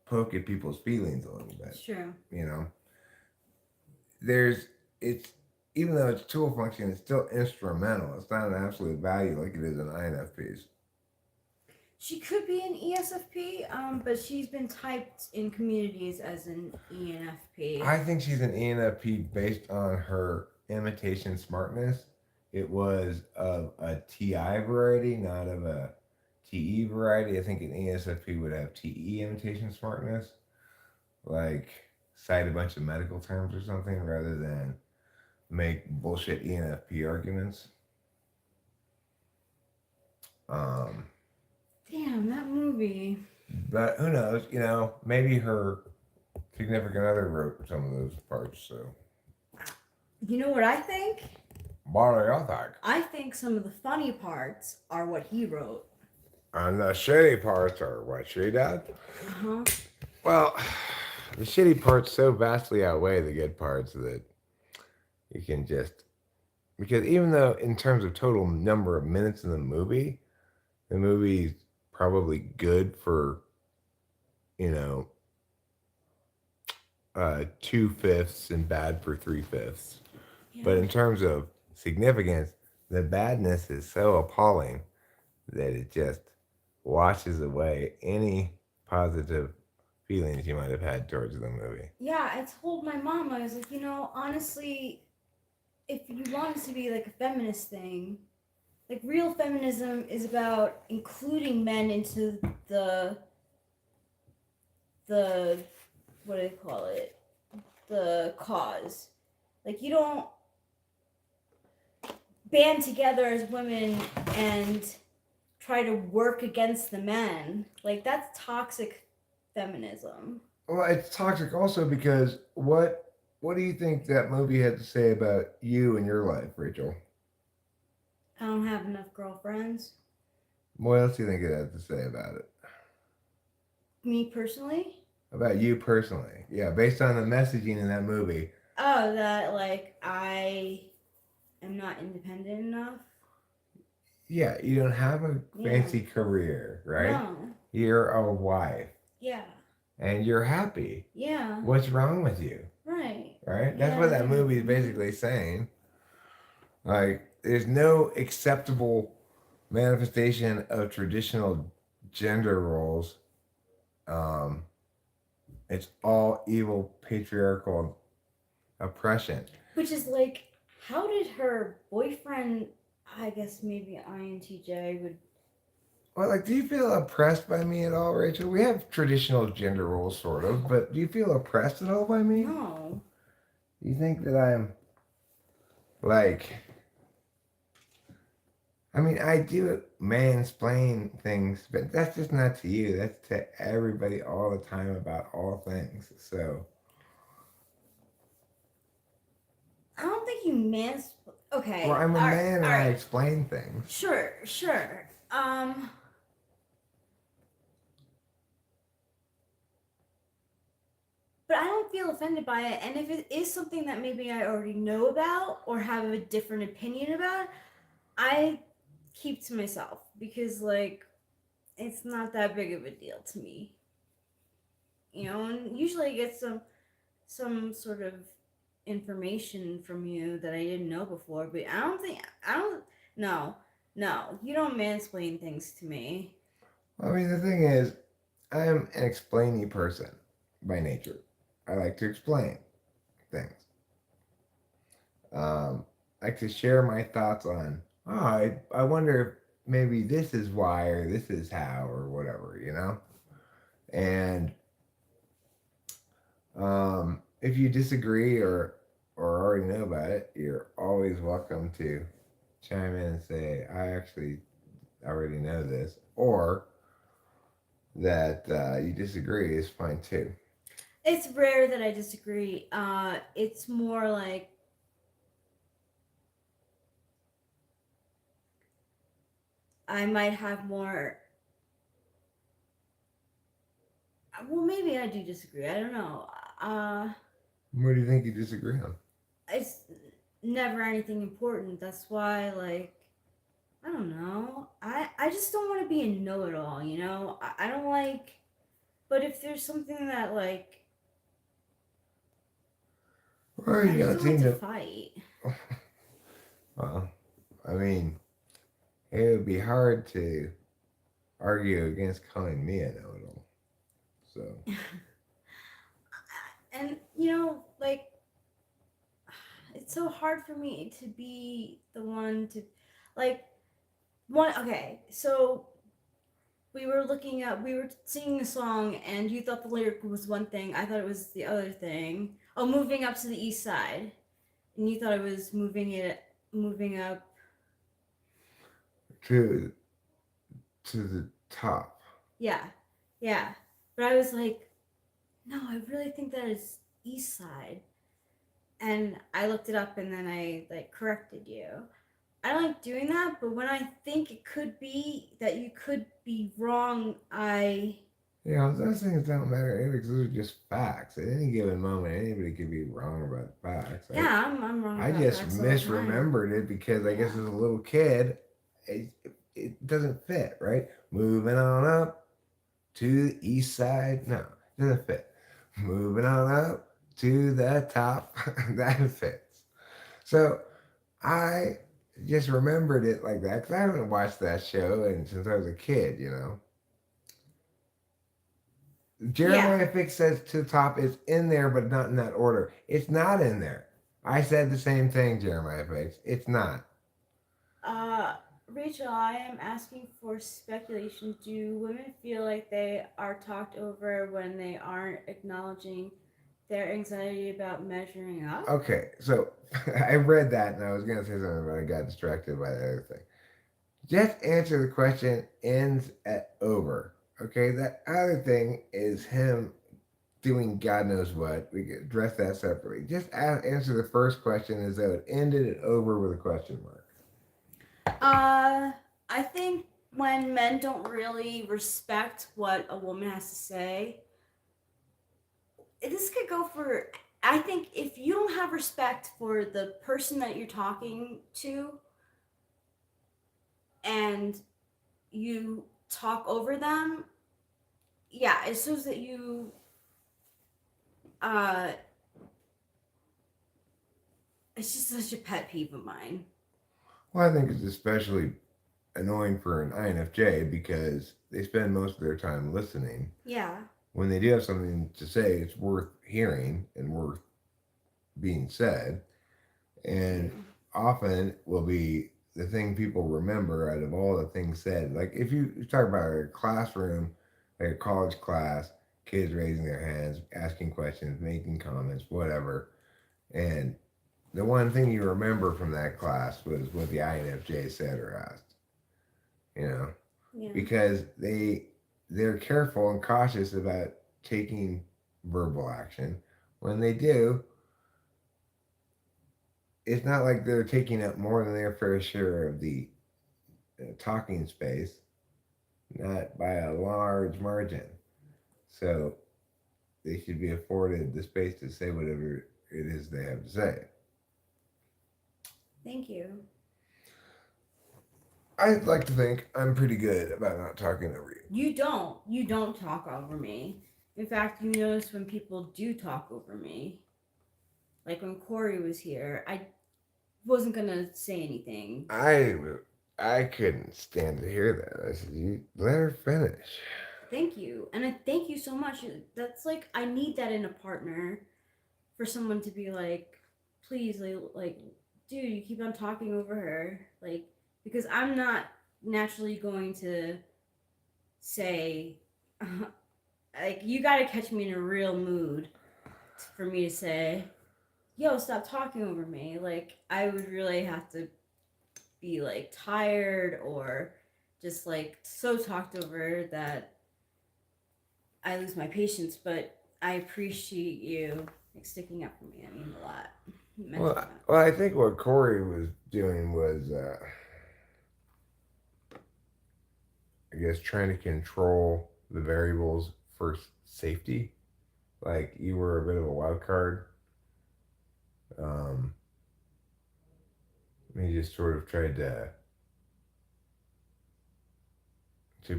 poke at people's feelings a little bit. It's true. You know, it's even though it's tool function, it's still instrumental. It's not an absolute value like it is in INFPs. She could be an ESFP, but she's been typed in communities as an ENFP. I think she's an ENFP based on her imitation smartness. It was of a TI variety, not of a TE variety. I think an ESFP would have TE imitation smartness, like cite a bunch of medical terms or something rather than make bullshit ENFP arguments. Damn, that movie. But who knows? You know, maybe her significant other wrote some of those parts. So, you know what I think? what do y'all think? I think some of the funny parts are what he wrote. And the shitty parts are what she did. Uh-huh. Well, the shitty parts so vastly outweigh the good parts that you can just, because even though in terms of total number of minutes in the movie's probably good for, 2/5 and bad for 3/5. Yeah. But in terms of significance, the badness is so appalling that it just washes away any positive feelings you might have had towards the movie. Yeah, I told my mom, I was like, honestly, if you want it to be like a feminist thing, like real feminism is about including men into the what do they call it? The cause. Like, you don't band together as women and try to work against the men. Like, that's toxic feminism. Well, it's toxic also because what do you think that movie had to say about you and your life, Rachel? I don't have enough girlfriends. What else do you think it had to say about it? Me personally? About you personally. Yeah, based on the messaging in that movie. Oh, that, like, I am not independent enough? Yeah, you don't have a fancy career, right? No. You're a wife. Yeah. And you're happy. Yeah. What's wrong with you? Right. Right? That's what that movie is basically saying. Like, there's no acceptable manifestation of traditional gender roles. It's all evil patriarchal oppression. Which is like, how did her boyfriend, I guess maybe INTJ would. Well, like, do you feel oppressed by me at all, Rachel? We have traditional gender roles, sort of, but do you feel oppressed at all by me? No. You think that I'm, like, I mean, I do mansplain things, but that's just not to you. That's to everybody all the time about all things. So. I don't think you Okay. Well, I'm a man and I explain things. Sure. But I don't feel offended by it. And if it is something that maybe I already know about or have a different opinion about, I keep to myself because like it's not that big of a deal to me. And usually I get some sort of information from you that I didn't know before, but I don't no, no, you don't mansplain things to me. I mean, the thing is, I'm an explainy person by nature. I like to explain things. I like to share my thoughts on, oh, I wonder if maybe this is why or this is how or whatever. And if you disagree or already know about it, you're always welcome to chime in and say, I actually already know this, or that you disagree is fine too. It's rare that I disagree. It's more like I might have more. Well, maybe I do disagree. I don't know. What do you think you disagree on? It's never anything important. That's why, like, I don't know. I just don't want to be a know-it-all. I don't like. But if there's something that like, Well, I you just don't don't like seem to to. fight. Well, I mean, it would be hard to argue against calling me a know-it-all. So, And like, it's so hard for me to be the one to, like, one. Okay, so we were singing a song, and you thought the lyric was one thing. I thought it was the other thing. Oh, moving up to the east side, and you thought it was moving up. to the top. Yeah, yeah. But I was like, no, I really think that is east side. And I looked it up, and then I like corrected you. I don't like doing that, but when I think it could be that you could be wrong, Those things don't matter anyway because those are just facts. At any given moment, anybody could be wrong about the facts. yeah, I'm wrong I about just facts all the time. misremembered it because I guess Yeah. as a little kid, it doesn't fit, right? Moving on up to the east side. No, it doesn't fit. Moving on up to the top. That fits. So I just remembered it like that because I haven't watched that show and since I was a kid. Yeah. Jeremiah Fix says to the top is in there, but not in that order. It's not in there. I said the same thing, Jeremiah Fix. It's not. Uh, Rachel, I am asking for speculation. Do women feel like they are talked over when they aren't acknowledging their anxiety about measuring up? Okay, so I read that and I was gonna say something, but I got distracted by the other thing. Just answer the question ends at over. Okay, that other thing is him doing God knows what. We could address that separately. Just answer the first question as though it ended and over with a question mark. I think when men don't really respect what a woman has to say, this could go for. I think if you don't have respect for the person that you're talking to and you talk over them, yeah, it shows that you uh it's just such a pet peeve of mine. Well, I think it's especially annoying for an INFJ because they spend most of their time listening. Yeah. When they do have something to say, it's worth hearing and worth being said. And often will be the thing people remember out of all the things said. Like if you talk about a classroom, like a college class, kids raising their hands, asking questions, making comments, whatever. And the one thing you remember from that class was what the INFJ said or asked. You know, Yeah. because they're careful and cautious about taking verbal action. When they do, it's not like they're taking up more than their fair share of the talking space, not by a large margin. So they should be afforded the space to say whatever it is they have to say. Thank you. I'd like to think I'm pretty good about not talking over you. You don't. You don't talk over me. In fact, you notice when people do talk over me. Like when Corey was here, I wasn't gonna say anything. I couldn't stand to hear that. I said, "You let her finish." Thank you. And I thank you so much. That's like, I need that in a partner for someone to be like, please, like, dude, you keep on talking over her. Like, because I'm not naturally going to say, like, you gotta catch me in a real mood for me to say, yo, stop talking over me. Like, I would really have to be like tired or just like so talked over that I lose my patience, but I appreciate you like sticking up for me. That means a lot. It meant a Well, lot. well, I think what Corey was doing was, I guess, trying to control the variables for safety. Like you were a bit of a wild card. Um, he just sort of tried to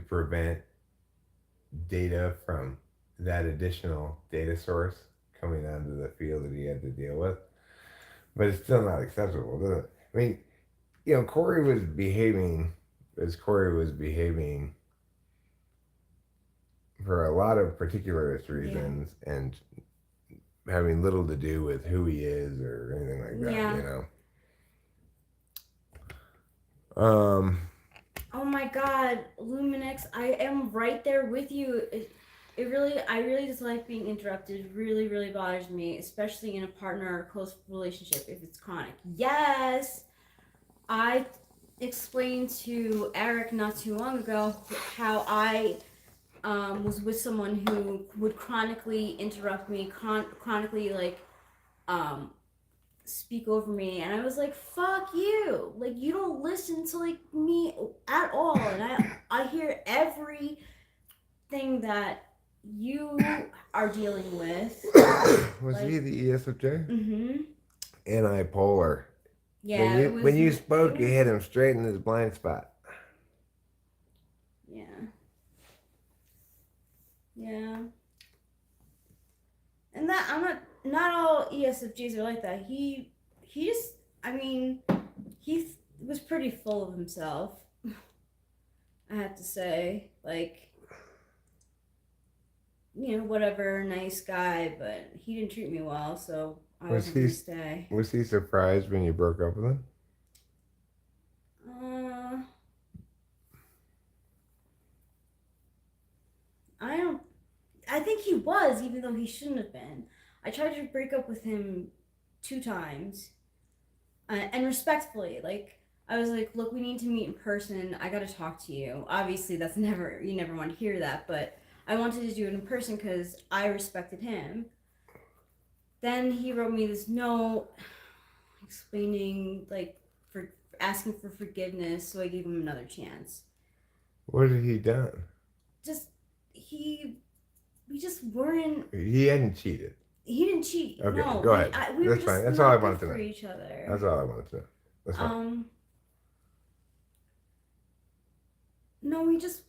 prevent data from that additional data source coming onto the field that he had to deal with. But it's still not acceptable, does it? I mean, Corey was behaving as Corey was behaving for a lot of particularist reasons and having little to do with who he is or anything like that, Yeah. Oh my God, Luminix, I am right there with you. I really dislike being interrupted. Really, really bothers me, especially in a partner or close relationship if it's chronic. Yes, I explained to Eric not too long ago how I was with someone who would chronically interrupt me, chronically like um, speak over me, and I was like, fuck you, like you don't listen to like me at all, and I hear everything that you are dealing with. Was Like, he the ESFJ? Mm-hmm. Antipolar. Yeah, When you spoke, you hit him straight in his blind spot. Yeah. Yeah. And that I'm not all ESFJs are like that. He just, I mean, he was pretty full of himself. I have to say, like, whatever, nice guy, but he didn't treat me well, so I wasn't gonna stay. Was he surprised when you broke up with him? I don't. I think he was, even though he shouldn't have been. I tried to break up with him 2 times, and respectfully. Like, I was like, look, we need to meet in person. I gotta talk to you. Obviously, you never want to hear that, but I wanted to do it in person because I respected him. Then he wrote me this note explaining, like, for asking for forgiveness, so I gave him another chance. What had he done? We just weren't. He hadn't cheated. He didn't cheat. Okay, No, go ahead. We That's were fine. just That's not all I good wanted to for know. each other. That's all I wanted to know. That's fine. No, we just.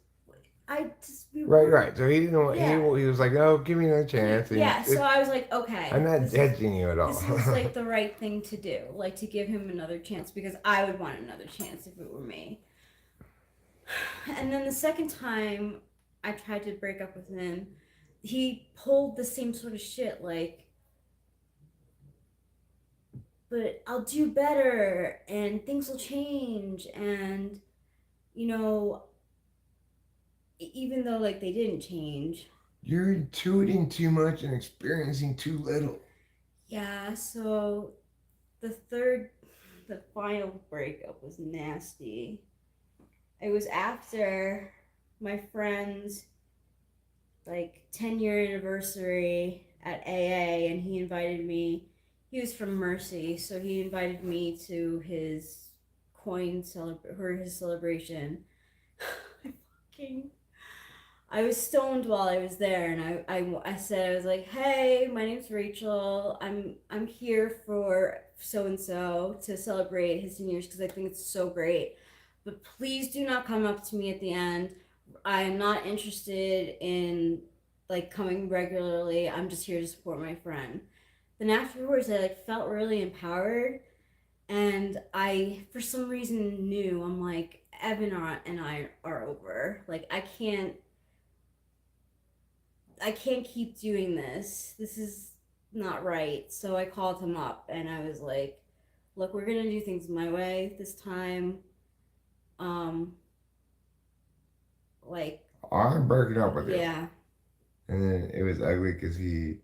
We Right. So he didn't want. Yeah. He was like, "Oh, give me another chance." Yeah. So I was like, okay. I'm not judging you at all. This is like the right thing to do, like to give him another chance because I would want another chance if it were me. And then the second time I tried to break up with him, he pulled the same sort of shit, like, but I'll do better and things will change, and even though like they didn't change. You're intuiting too much and experiencing too little. Yeah, so the final breakup was nasty. It was after my friend's like 10-year anniversary at AA, and he invited me. He was from Mercy, so he invited me to his his celebration. I was stoned while I was there, and I said, I was like, hey, my name's Rachel. I'm here for so and so to celebrate his seniors because I think it's so great. but please do not come up to me at the end. I am not interested in like coming regularly. I'm just here to support my friend. Then afterwards, I like felt really empowered, and I for some reason knew I'm like and I are over. Like I can't keep doing this. This is not right. So I called him up and I was like, look, we're gonna do things my way this time. Um, like, I'm breaking up with you. yeah. And then it was ugly because he.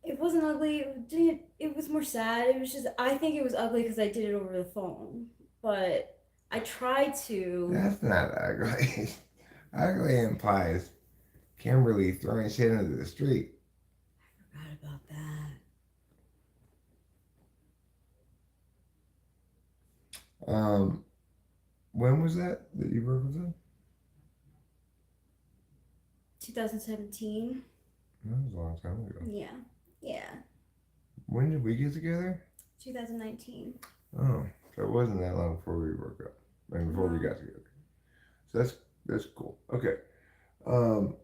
It wasn't ugly. It was more sad. It was just, I think it was ugly because I did it over the phone. But I tried to. That's not ugly. Ugly implies Kimberly throwing shit into the street. I forgot about that. When was that you broke with him? 2017. That was a long time ago. Yeah. Yeah. When did we get together? 2019. Oh, so it wasn't that long before we broke up. I mean, before we got together. So that's cool. Okay. Being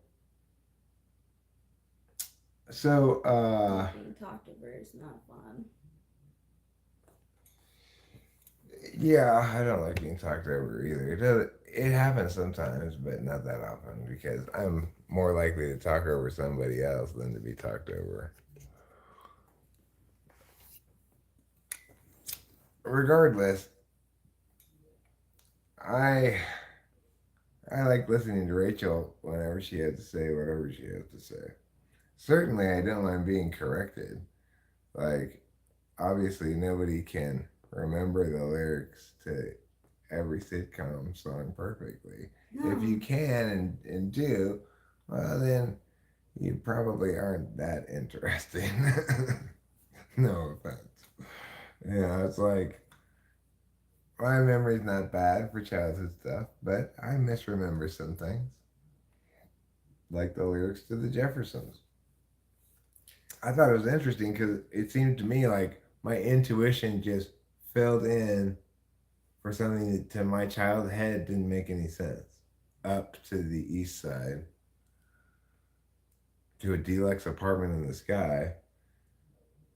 talked over is not fun. Yeah, I don't like being talked over either. It happens sometimes, but not that often because I'm more likely to talk over somebody else than to be talked over. Regardless, I like listening to Rachel whenever she has to say whatever she has to say. Certainly, I don't mind being corrected. Like, obviously, nobody can remember the lyrics to every sitcom song perfectly. No. If you can and do, well, then you probably aren't that interesting. No offense. Yeah, it's like my memory's not bad for childhood stuff, but I misremember some things, like the lyrics to the Jeffersons. I thought it was interesting because it seemed to me like my intuition just filled in for something that to my child head didn't make any sense. Up to the east side, to a deluxe apartment in the sky,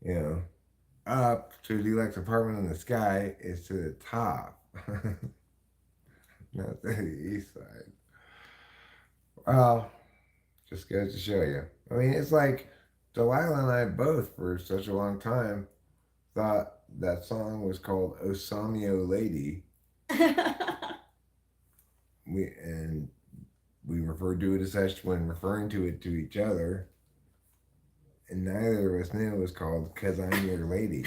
you know, up to a deluxe apartment in the sky is to the top, not to the east side. Well, just goes to show you. I mean, it's like Delilah and I both, for such a long time, thought that song was called Osamio Lady. We referred to it as such when referring to it to each other. And neither of us knew it was called Cause I'm Your Lady.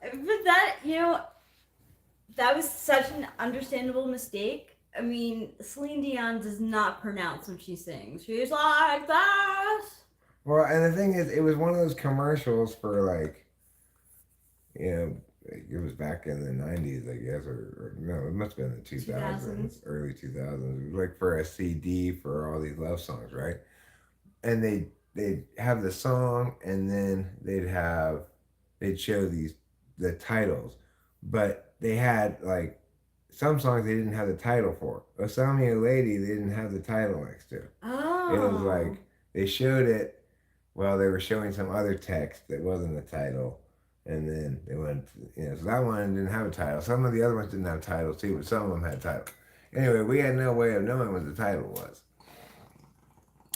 But that, that was such an understandable mistake. I mean, Celine Dion does not pronounce when she sings. She's like this. Well, and the thing is, it was one of those commercials for like, it was back in the 90s, I guess, or no, it must have been the 2000s, early 2000s. It was like for a CD for all these love songs, right? And they'd have the song, and then they'd show the titles, but they had like some songs they didn't have the title for. Osamio Lady, they didn't have the title next to. Oh. It was like they showed it while they were showing some other text that wasn't the title. And then they went, so that one didn't have a title. Some of the other ones didn't have titles too, but some of them had titles. Anyway, we had no way of knowing what the title was.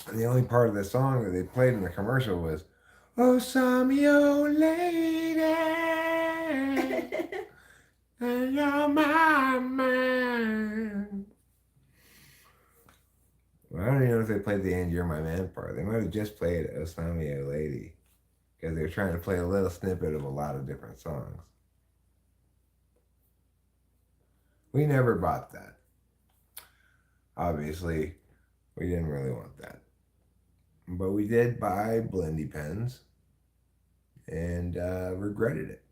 And the only part of the song that they played in the commercial was, "Oh, Samio lady, and you're my man." Well, I don't even know if they played the "And You're My Man" part. They might have just played "Oh, Samio Lady," because they were trying to play a little snippet of a lot of different songs. We never bought that. Obviously, we didn't really want that. But we did buy Blendy pens and regretted it.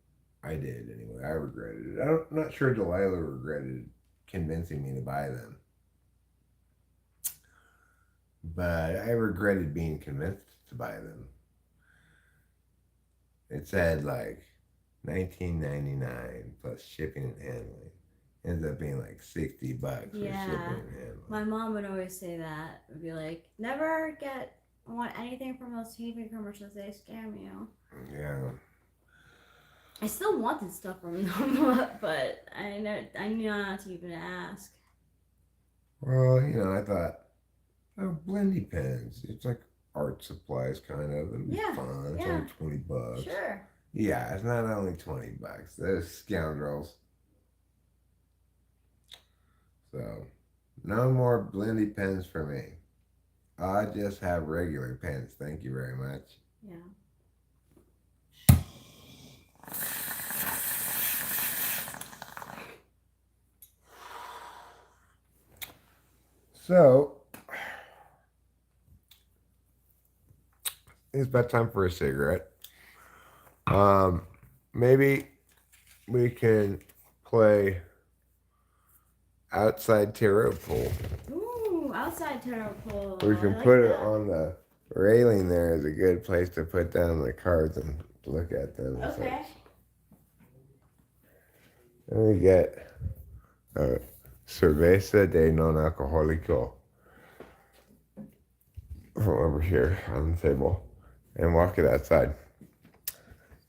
I did, anyway. I regretted it. I'm not sure Delilah regretted convincing me to buy them. But I regretted being convinced to buy them. It said, like, $19.99 plus shipping and handling. Ends up being like $60 for shipping Yeah. and handling. My mom would always say that. Would be like, never want anything from those TV commercials. They scam you. Yeah. I still wanted stuff from them, but I knew not to even ask. Well, I thought, oh, blendy pens. It's like art supplies, kind of. It'd be Yeah, fun. It's yeah. only $20. Sure. Yeah, it's not only $20. Those scoundrels. So, no more blendy pens for me. I just have regular pens. Thank you very much. Yeah. So, it's about time for a cigarette. Maybe we can play outside tarot pool. Ooh, outside tarot pool. We can I like put it that. on the railing there as a good place to put down the cards and look at them. Okay. Let me get cerveza de non alcohólico from over here on the table and walk it outside.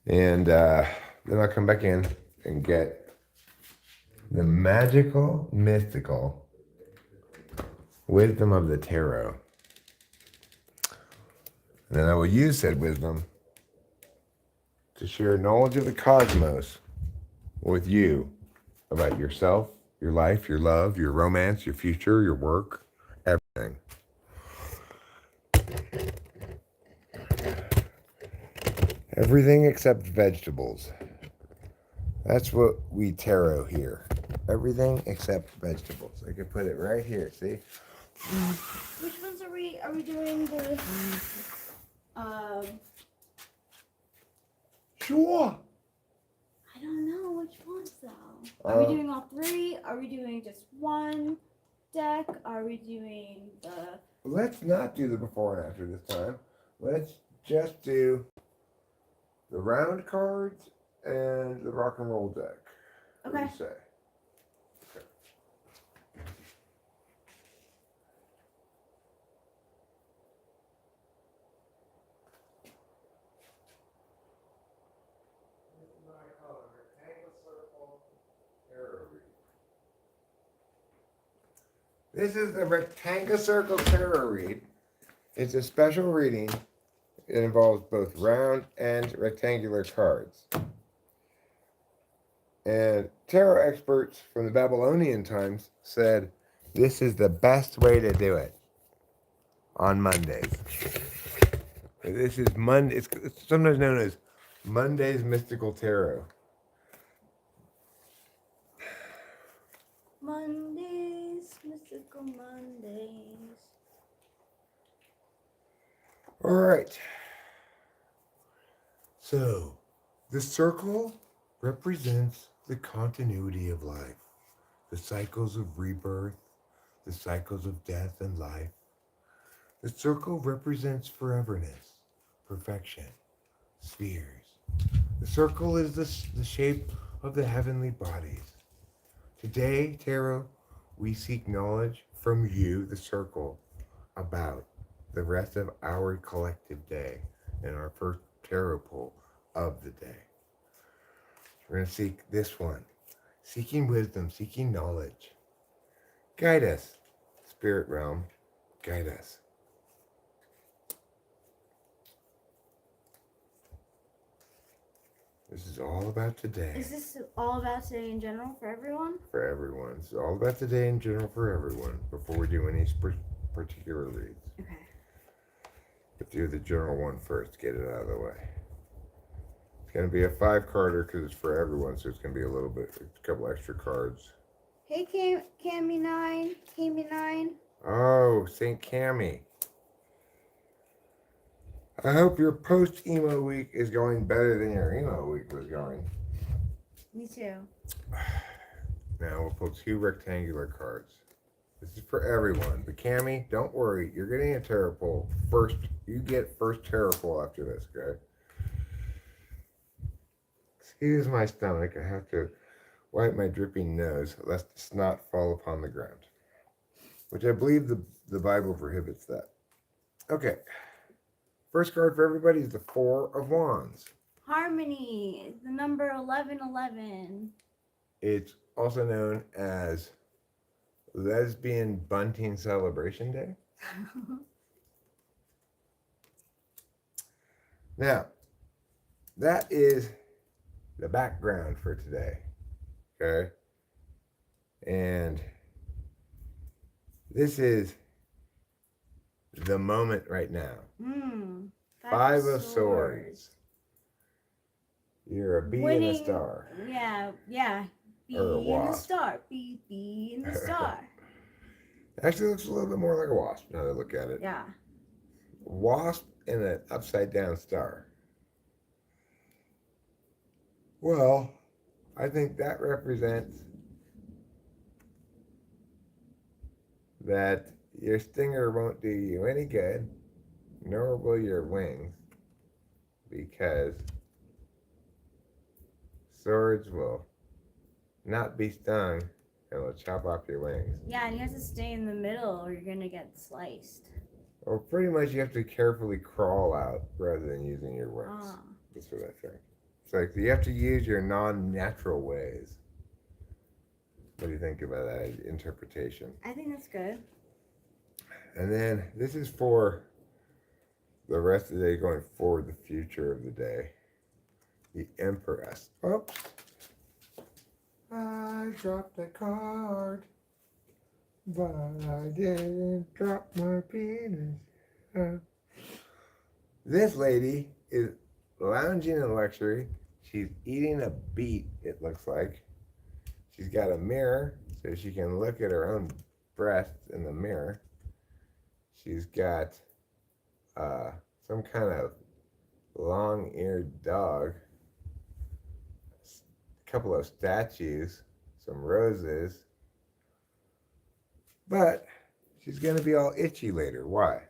And then I'll come back in and get the magical, mystical wisdom of the tarot. And then I will use said wisdom to share knowledge of the cosmos with you about yourself, your life, your love, your romance, your future, your work, everything. Everything except vegetables. That's what we tarot here. Everything except vegetables. I could put it right here, see? Which ones are we doing the Sure. I don't know which ones though. Are we doing all three? Are we doing just one deck? Are we doing the Let's not do the before and after this time. Let's just do the round cards and the rock and roll deck. What do Okay. you say? Okay. This is what I call a rectangle circle tarot read. This is the rectangle circle tarot read. It's a special reading. It involves both round and rectangular cards. And tarot experts from the Babylonian times said this is the best way to do it on Mondays. This is Monday. It's sometimes known as Monday's Mystical Tarot. Mondays, mystical Mondays? All right. So, the circle represents the continuity of life, the cycles of rebirth, the cycles of death and life. The circle represents foreverness, perfection, spheres. The circle is the shape of the heavenly bodies. Today, tarot, we seek knowledge from you, the circle, about the rest of our collective day in our first tarot pool of the day. We're going to seek this one, seeking wisdom, seeking knowledge. Guide us, spirit realm, guide us. This is all about today. Is this all about today in general for everyone? For everyone. It's all about today in general for everyone before we do any particular reads. Okay. But do the general one first, get it out of the way. It's going to be a 5-carder because it's for everyone, so it's going to be a couple extra cards. Hey, Cammy 9. Oh, St. Cammy. I hope your post-emo week is going better than your emo week was going. Me too. Now we'll pull 2 rectangular cards. This is for everyone. But Cammy, don't worry. You're getting a tarot pull first. You get first tarot pull after this, okay? Excuse my stomach. I have to wipe my dripping nose lest the snot fall upon the ground. Which I believe the Bible prohibits that. Okay. First card for everybody is the Four of Wands. Harmony, the number 1111. It's also known as Lesbian Bunting Celebration Day. Now, that is the background for today. Okay? And this is the moment right now. Five of Swords. You're a bee in a star. Yeah. Bee Or a in the wasp. star. Bee in the star. Actually, looks a little bit more like a wasp now that I look at it. Yeah. Wasp and an upside down star. Well, I think that represents that your stinger won't do you any good, nor will your wings, because swords will not be stung and will chop off your wings. Yeah, and you have to stay in the middle or you're going to get sliced. Or pretty much you have to carefully crawl out rather than using your wings. Ah. That's what I think. It's like you have to use your non-natural ways. What do you think about that interpretation? I think that's good. And then this is for the rest of the day going forward, the future of the day. The Empress. Oops. I dropped a card, but I didn't drop my penis. This lady is lounging in luxury. She's eating a beet, it looks like. She's got a mirror so she can look at her own breasts in the mirror. She's got some kind of long-eared dog, a couple of statues, some roses. But she's going to be all itchy later. Why?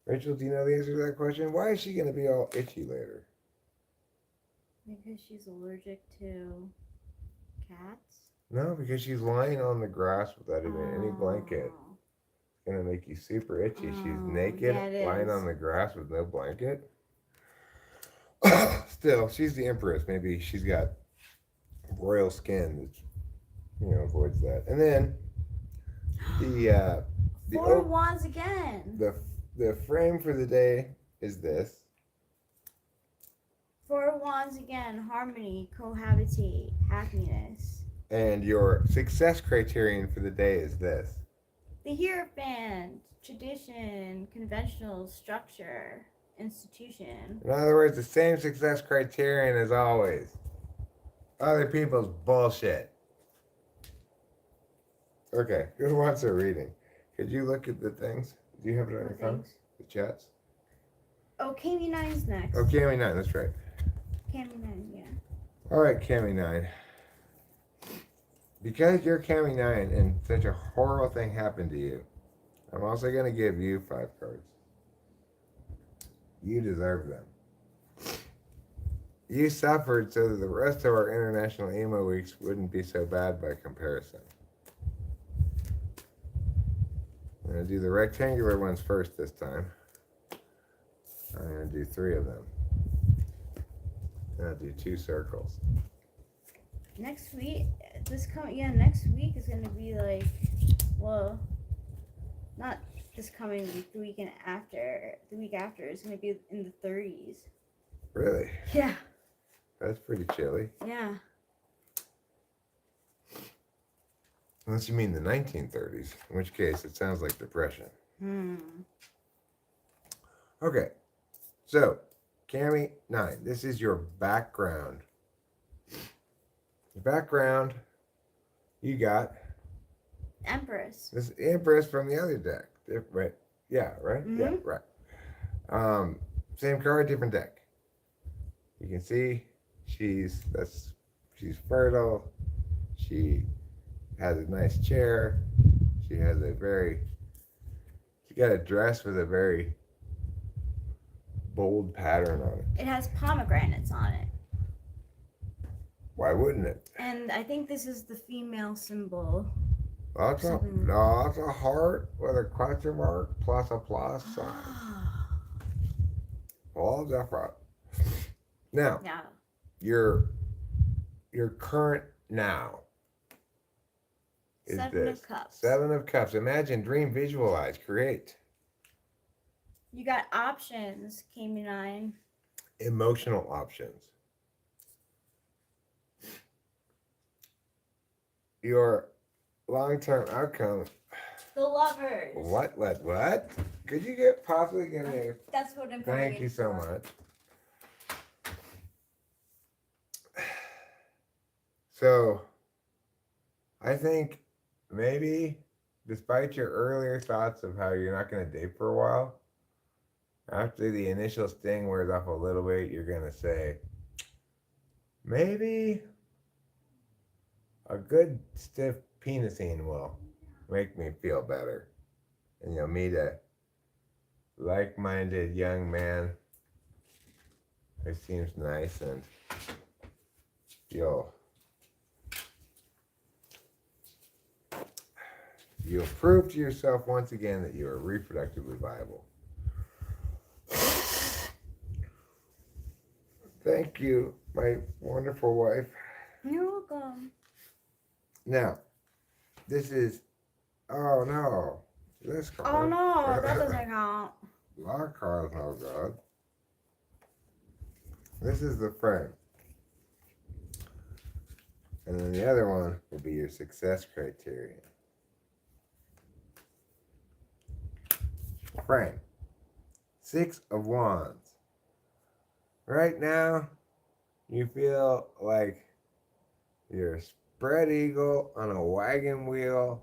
Rachel, do you know the answer to that question? Why is she going to be all itchy later? Because she's allergic to cats? No, because she's lying on the grass without even any blanket. Oh. It's going to make you super itchy. She's Oh, naked, yeah, it lying is. on the grass with no blanket. Still, she's the Empress. Maybe she's got royal skin that, avoids that. And then the Four of Wands again. the frame for the day is this. Four of Wands again. Harmony, cohabitate, happiness. And your success criterion for the day is this. The Hierophant, tradition, conventional structure, institution. In other words, the same success criterion as always. Other people's bullshit. Okay, who wants a reading? Could you look at the things? Do you have it on your phone? The chats? Oh, Cami 9's next. Oh, Cami 9, that's right. Cami 9, yeah. All right, Cami 9. Because you're Cami 9 and such a horrible thing happened to you, I'm also going to give you 5 cards. You deserve them. You suffered so that the rest of our International Emo Weeks wouldn't be so bad by comparison. I'm going to do the rectangular ones first this time. I'm going to do 3 of them. And I'll do 2 circles. Next week, next week is going to be like, well, not this coming week, the week after is going to be in the 30s. Really? Yeah. That's pretty chilly. Yeah. Unless you mean the 1930s, in which case it sounds like depression. Okay, so Cami 9, this is your background. The background, you got Empress. this Empress from the other deck. Right? Yeah, right? Mm-hmm. Yeah, right. Same card, different deck. You can see she's fertile. She has a nice chair. She got a dress with a very bold pattern on it. It has pomegranates on it. Why wouldn't it? And I think this is the female symbol. That's a, Something- no, that's a heart with a question mark plus a plus sign. All different. Now, Yeah. your current now is Seven this. of Cups. 7 of Cups. Imagine, dream, visualize, create. You got options, K9. Emotional options. Your long-term outcome. The Lovers. What? Could you possibly give me? That's what I'm Thank coming you in so for. much. So, I think maybe, despite your earlier thoughts of how you're not going to date for a while, after the initial sting wears off a little bit, you're going to say, maybe a good stiff penisine will make me feel better. And you'll meet a like-minded young man who seems nice, and you'll prove to yourself once again that you are reproductively viable. Thank you, my wonderful wife. You're welcome. Now, this is, oh no, this card. Oh no, that doesn't count. That card's no good. This is the frame. And then the other one will be your success criterion. Frame. 6 of Wands. Right now, you feel like you're a spread eagle on a wagon wheel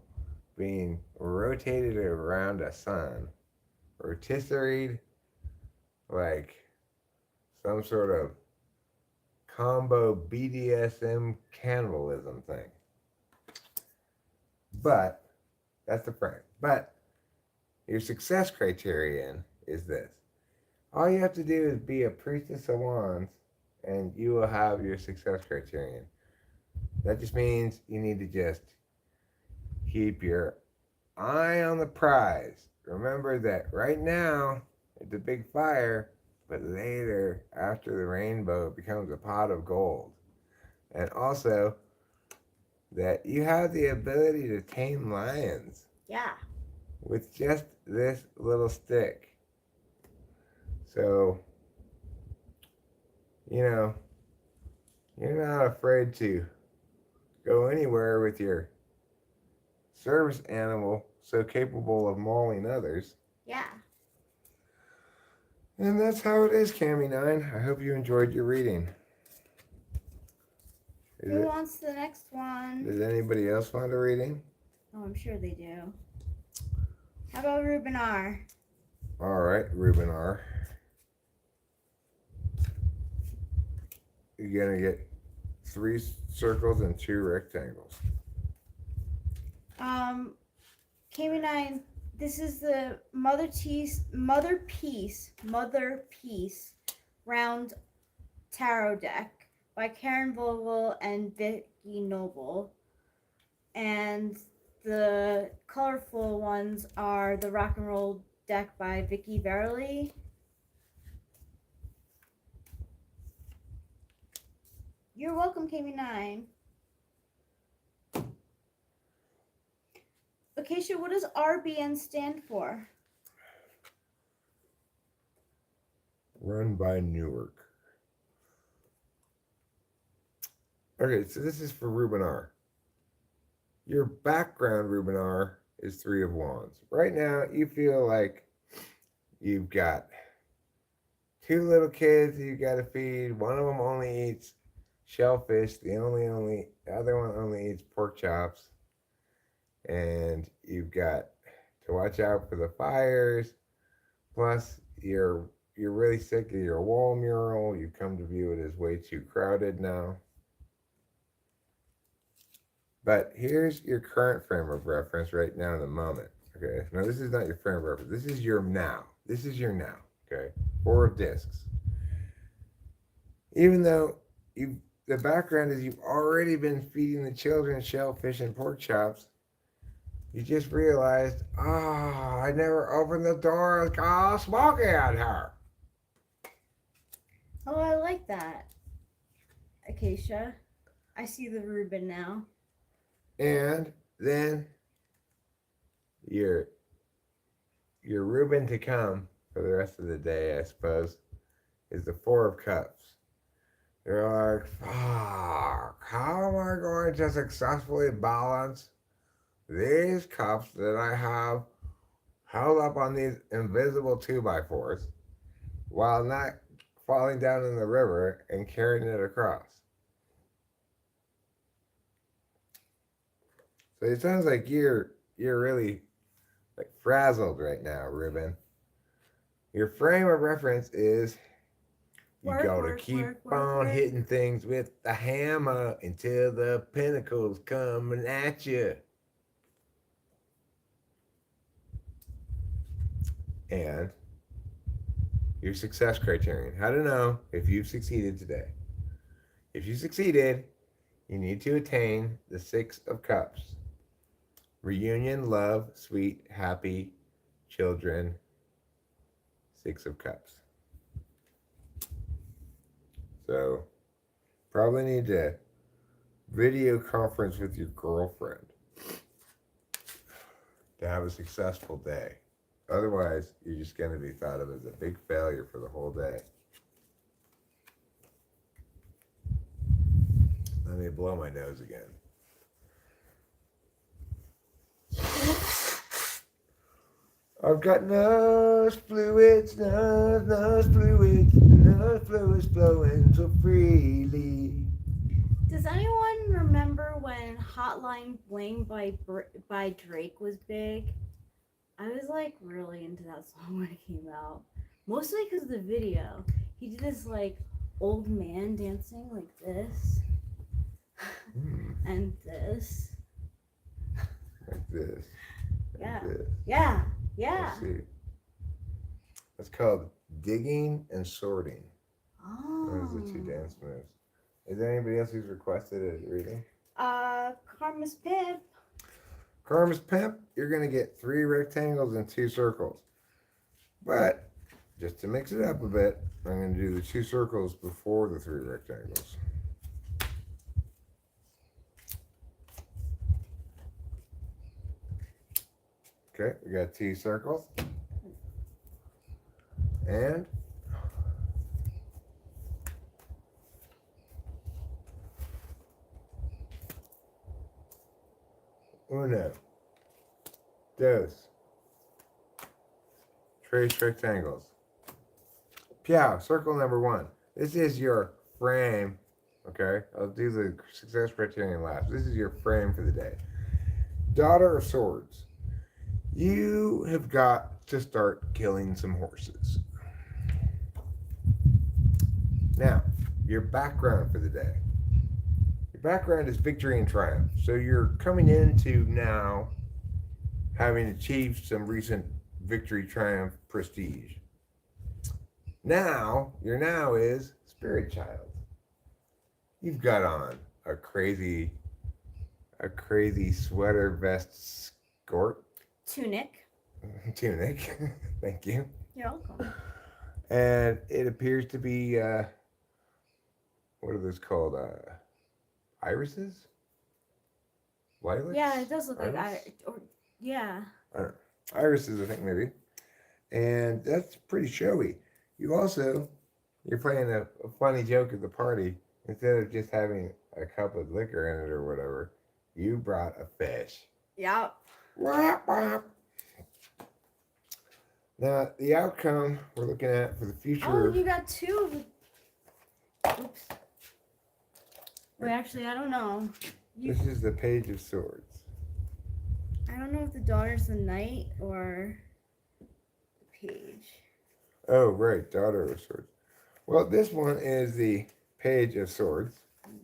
being rotated around a sun. Rotisseried like some sort of combo BDSM cannibalism thing. But that's the frame. But your success criterion is this. All you have to do is be a priestess of wands and you will have your success criterion. That just means you need to just keep your eye on the prize. Remember that right now it's a big fire, but later, after the rainbow, it becomes a pot of gold. And also, that you have the ability to tame lions Yeah. with just this little stick. So, you're not afraid to go anywhere with your service animal so capable of mauling others. Yeah. And that's how it is, Cami 9. I hope you enjoyed your reading. Who wants the next one? Does anybody else want a reading? Oh, I'm sure they do. How about Ruben R? All right, Ruben R. You're going to get 3 circles and 2 rectangles. K9, this is the Mother Peace Round Tarot deck by Karen Vogel and Vicky Noble. And the colorful ones are the Rock and Roll deck by Vicky Verily. You're welcome, K9. Acacia, what does RBN stand for? Run by Newark. Okay, so this is for Ruben R. Your background, Ruben R, is 3 of Wands. Right now, you feel like you've got 2 little kids that you got to feed. One of them only eats shellfish. The other one only eats pork chops. And you've got to watch out for the fires. Plus, you're really sick of your wall mural. You come to view it as way too crowded now. But here's your current frame of reference right now in the moment. Okay, now this is not your frame of reference. This is your now. This is your now. Okay, 4 of discs. Even though the background is you've already been feeding the children shellfish and pork chops. You just realized, I never opened the door. It's all smoky out here. Oh, I like that. Acacia. I see the Reuben now. And then your Reuben to come for the rest of the day, I suppose, is the Four of Cups. You're like, fuck, how am I going to successfully balance these cups that I have held up on these invisible 2x4s while not falling down in the river and carrying it across? So it sounds like you're really like frazzled right now, Ruben. Your frame of reference is you gotta keep on hitting things with the hammer until the pinnacle's coming at you. And your success criterion. How to know if you've succeeded today. If you succeeded, you need to attain the Six of Cups. Reunion, love, sweet, happy, children, Six of Cups. So, probably need to video conference with your girlfriend to have a successful day. Otherwise, you're just going to be thought of as a big failure for the whole day. Let me blow my nose again. I've got nose fluids flowing so freely. Does anyone remember when Hotline Bling by Drake was big? I was like really into that song when it came out. Mostly because of the video. He did this like old man dancing like this. And this. Like this. Yeah. Like this. Yeah. Yeah. Let's see. It's called digging and sorting. Oh. Those are the two dance moves. Is there anybody else who's requested a reading? Karma's Pimp. Karma's Pimp, you're going to get 3 rectangles and 2 circles. But, just to mix it up a bit, I'm going to do the 2 circles before the 3 rectangles. Okay, we got 2 circles. And uno, dos, 3 rectangles. Piao, circle number 1. This is your frame. Okay, I'll do the success criterion last. This is your frame for the day. Daughter of Swords. You have got to start killing some horses. Now, your background for the day. Your background is victory and triumph. So you're coming into now having achieved some recent victory, triumph, prestige. Now, your now is spirit child. You've got on a crazy sweater vest skirt. Tunic. Thank you. You're welcome. And it appears to be what are those called? Irises? Lilacs? Yeah, it does look like Iris? yeah. I don't know. Irises, I think maybe. And that's pretty showy. You're playing a funny joke at the party. Instead of just having a cup of liquor in it or whatever, you brought a fish. Yep. Now, the outcome we're looking at for the future. Oh, you got 2. Oops. Wait, actually, I don't know. This is the Page of Swords. I don't know if the daughter's the knight or the page. Oh, right, Daughter of Swords. Well, this one is the Page of Swords.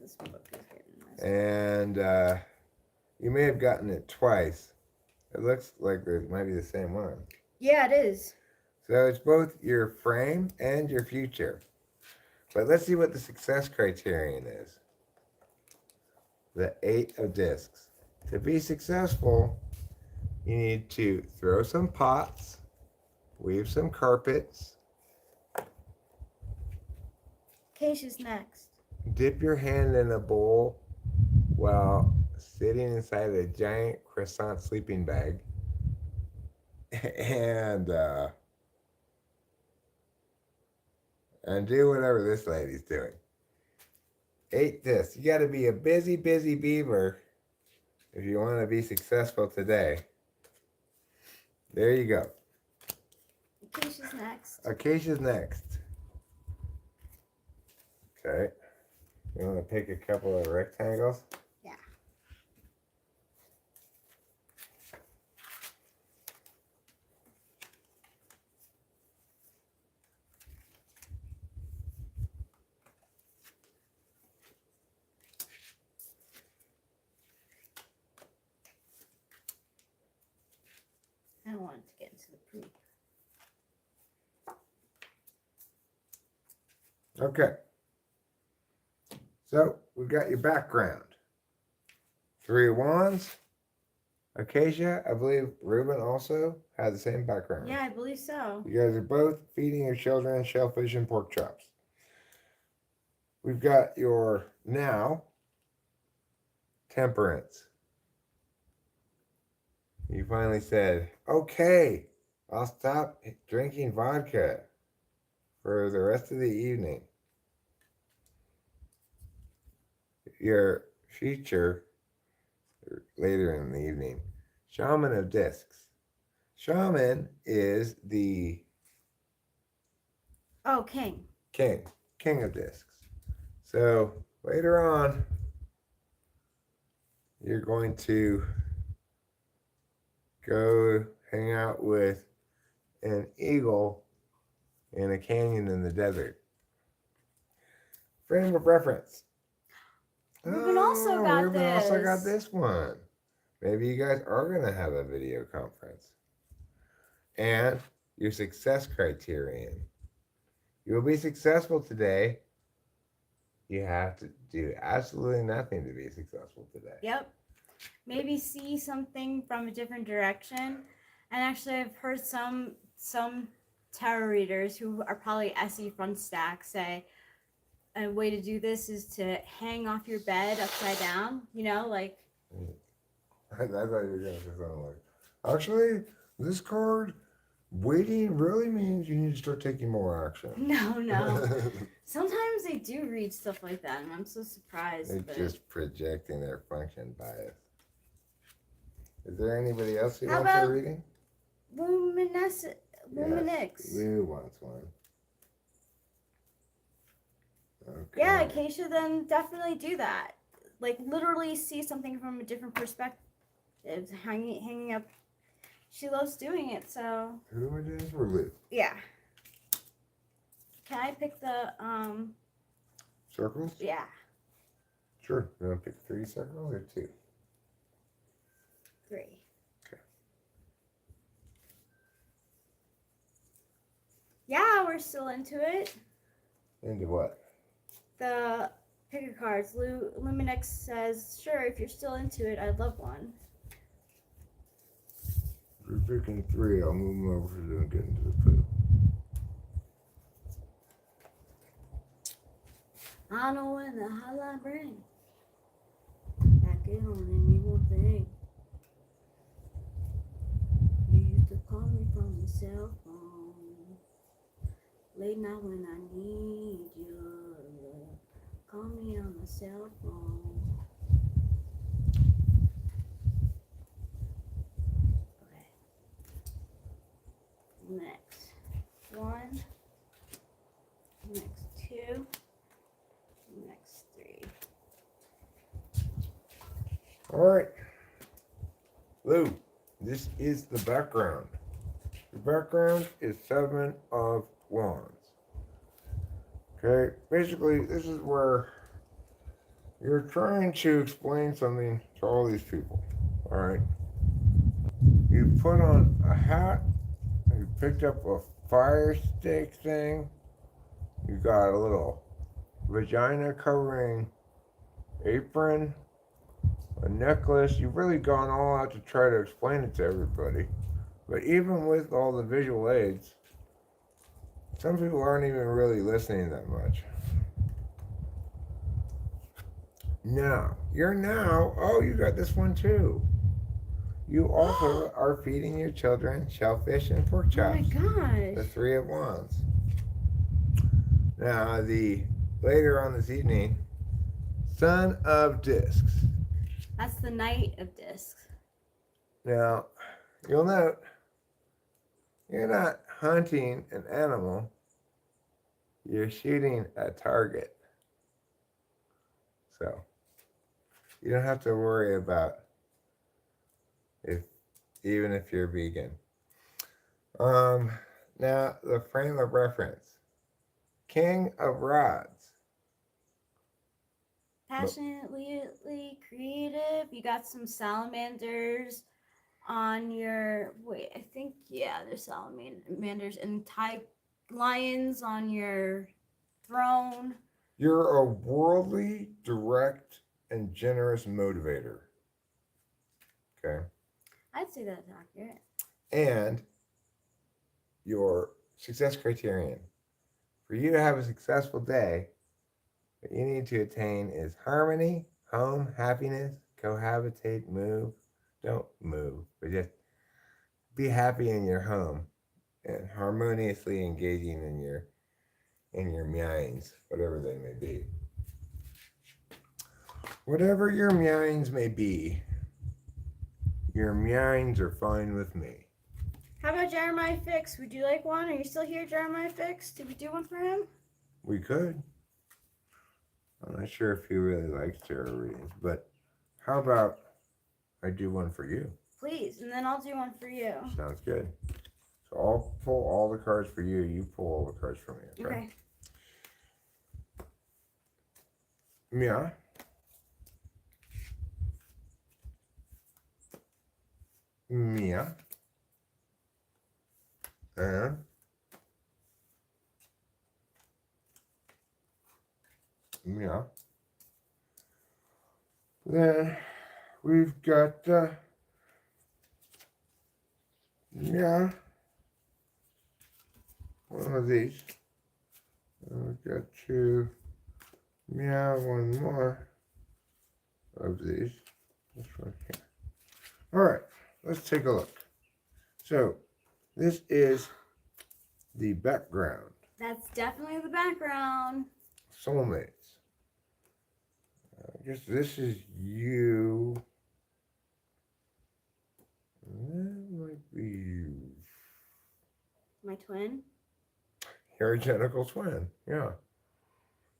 This book is getting messed up. And you may have gotten it twice. It looks like it might be the same one. Yeah, it is. So it's both your frame and your future. But let's see what the success criterion is. the 8 of discs. To be successful, you need to throw some pots, weave some carpets, Keisha's next. dip your hand in a bowl while sitting inside a giant croissant sleeping bag, and do whatever this lady's doing. 8 discs. You got to be a busy, busy beaver if you want to be successful today. There you go. Keisha's next. Acacia's next. Okay. You want to pick a couple of rectangles? Yeah. I don't want it to get into the poop. Okay. So we got your background. 3 of Wands. Acacia, I believe Reuben also had the same background. Yeah, I believe so. You guys are both feeding your children shellfish and pork chops. We've got your now Temperance. You finally said, okay, I'll stop drinking vodka for the rest of the evening. Your future, later in the evening, Shaman of Discs. Shaman is the King. king of discs. So later on, you're going to go hang out with an eagle in a canyon in the desert. Frame of reference. Reuben also got Reuben also got this. this one. Maybe you guys are going to have a video conference. And your success criterion. You will be successful today. You have to do absolutely nothing to be successful today. Yep. Maybe see something from a different direction. And actually, I've heard some tarot readers who are probably SE front stack say a way to do this is to hang off your bed upside down. You know, like. I thought you were going to say something like, actually, this card, waiting really means you need to start taking more action. No. Sometimes they do read stuff like that, and I'm so surprised. They're just projecting their function bias. Is there anybody else who How wants a about reading? Luminix. Yes, Lou wants one. Okay. Yeah, Acacia, then definitely do that. Like, literally see something from a different perspective. Hanging up. She loves doing it, so. Who it is for Lou? Yeah. Can I pick the, Circles? yeah. Sure. You want to pick 3 circles or 2? 3. Okay. Yeah, we're still into it. Into what? The picker cards. Luminix says, sure, if you're still into it, I'd love one. If you're picking 3, I'll move them over so they don't get into the poop. I know when the hotline bring. Back it on and you won't think. You used to call me from your cell phone. Late night when I need your love. Call me on my cell phone. Okay. Next 1. Next 2. Next 3. All right. Lou, this is the background. The background is 7 of Wands. Okay, basically, this is where you're trying to explain something to all these people. All right. You put on a hat, you picked up a fire stick thing, you got a little vagina covering apron a necklace. You've really gone all out to try to explain it to everybody. But even with all the visual aids, some people aren't even really listening that much. Now, oh, you got this one too. You also are feeding your children shellfish and pork Oh my chops. The gosh. Three of Wands. Now, later on this evening, Son of Discs. That's the Knight of Discs. Now, you'll note you're not hunting an animal, you're shooting a target. So, you don't have to worry about even if you're vegan. Now, the frame of reference. King of Rods. Passionately creative. You got some salamanders on your there's salamanders and lions on your throne. You're a worldly, direct, and generous motivator. Okay. I'd say that's accurate. And your success criterion. For you to have a successful day, what you need to attain is harmony, home, happiness, cohabitate, move. Don't move, but just be happy in your home and harmoniously engaging in your minds, whatever they may be. Whatever your minds may be, your minds are fine with me. How about Jeremiah Fix? Would you like one? Are you still here, Jeremiah Fix? Did we do one for him? We could. I'm not sure if he really likes tarot readings, but how about I do one for you? Please, and then I'll do one for you. Sounds good. So I'll pull all the cards for you. You pull all the cards for me. Okay. Mia. Mia. And Mia. Then we've got yeah, one of these. And we've got two. Yeah, one more of these. This one here. All right, let's take a look. So, this is the background. That's definitely the background. Soulmates. I guess this is you. That might be you. My twin. You're a identical twin. Yeah.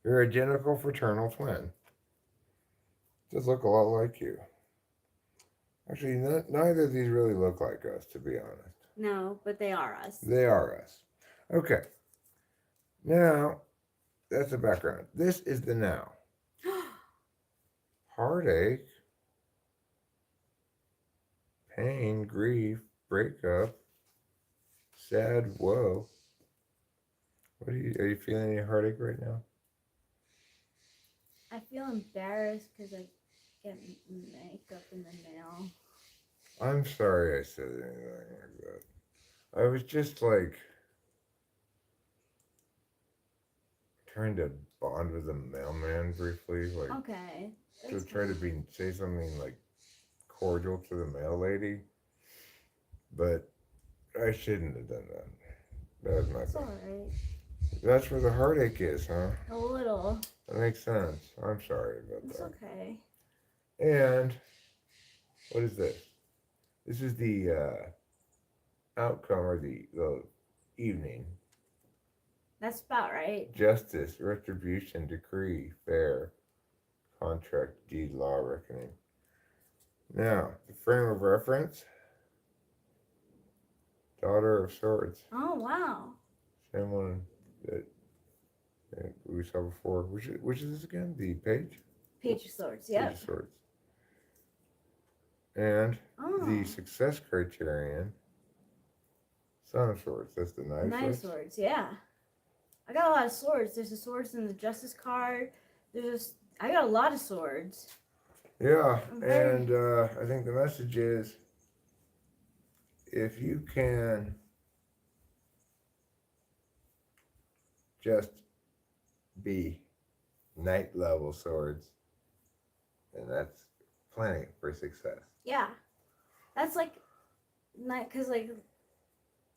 You're a identical fraternal twin. Does look a lot like you. Actually, neither of these really look like us, to be honest. No, but they are us. They are us. Okay. Now, that's the background. This is the now. Heartache, pain, grief, breakup, sad woe. Are you feeling any heartache right now? I feel embarrassed because I get makeup in the nail. I'm sorry I said anything like that. I was just like trying to bond with the mailman briefly, like Okay. to try to say something like cordial to the mail lady, but I shouldn't have done that. That was my It's fault. alright. That's where the heartache is, huh? A little. That makes sense. I'm sorry about It's that. okay. And what is this? This is the outcome or the evening. That's about right. Justice, retribution, decree, fair, contract, deed, law, reckoning. Now, the frame of reference. Daughter of Swords. Oh, wow. Same one that we saw before. Which is this again? The page? Page of Swords, Page yep. of Swords. And Oh. the success criterion. Son of Swords. That's the Knight of Nine of Swords. Swords, yeah. I got a lot of swords. There's the swords in the Justice card. I got a lot of swords. Yeah, Very- and I think the message is if you can just be knight level swords, then that's plenty for success. Yeah, that's like night because like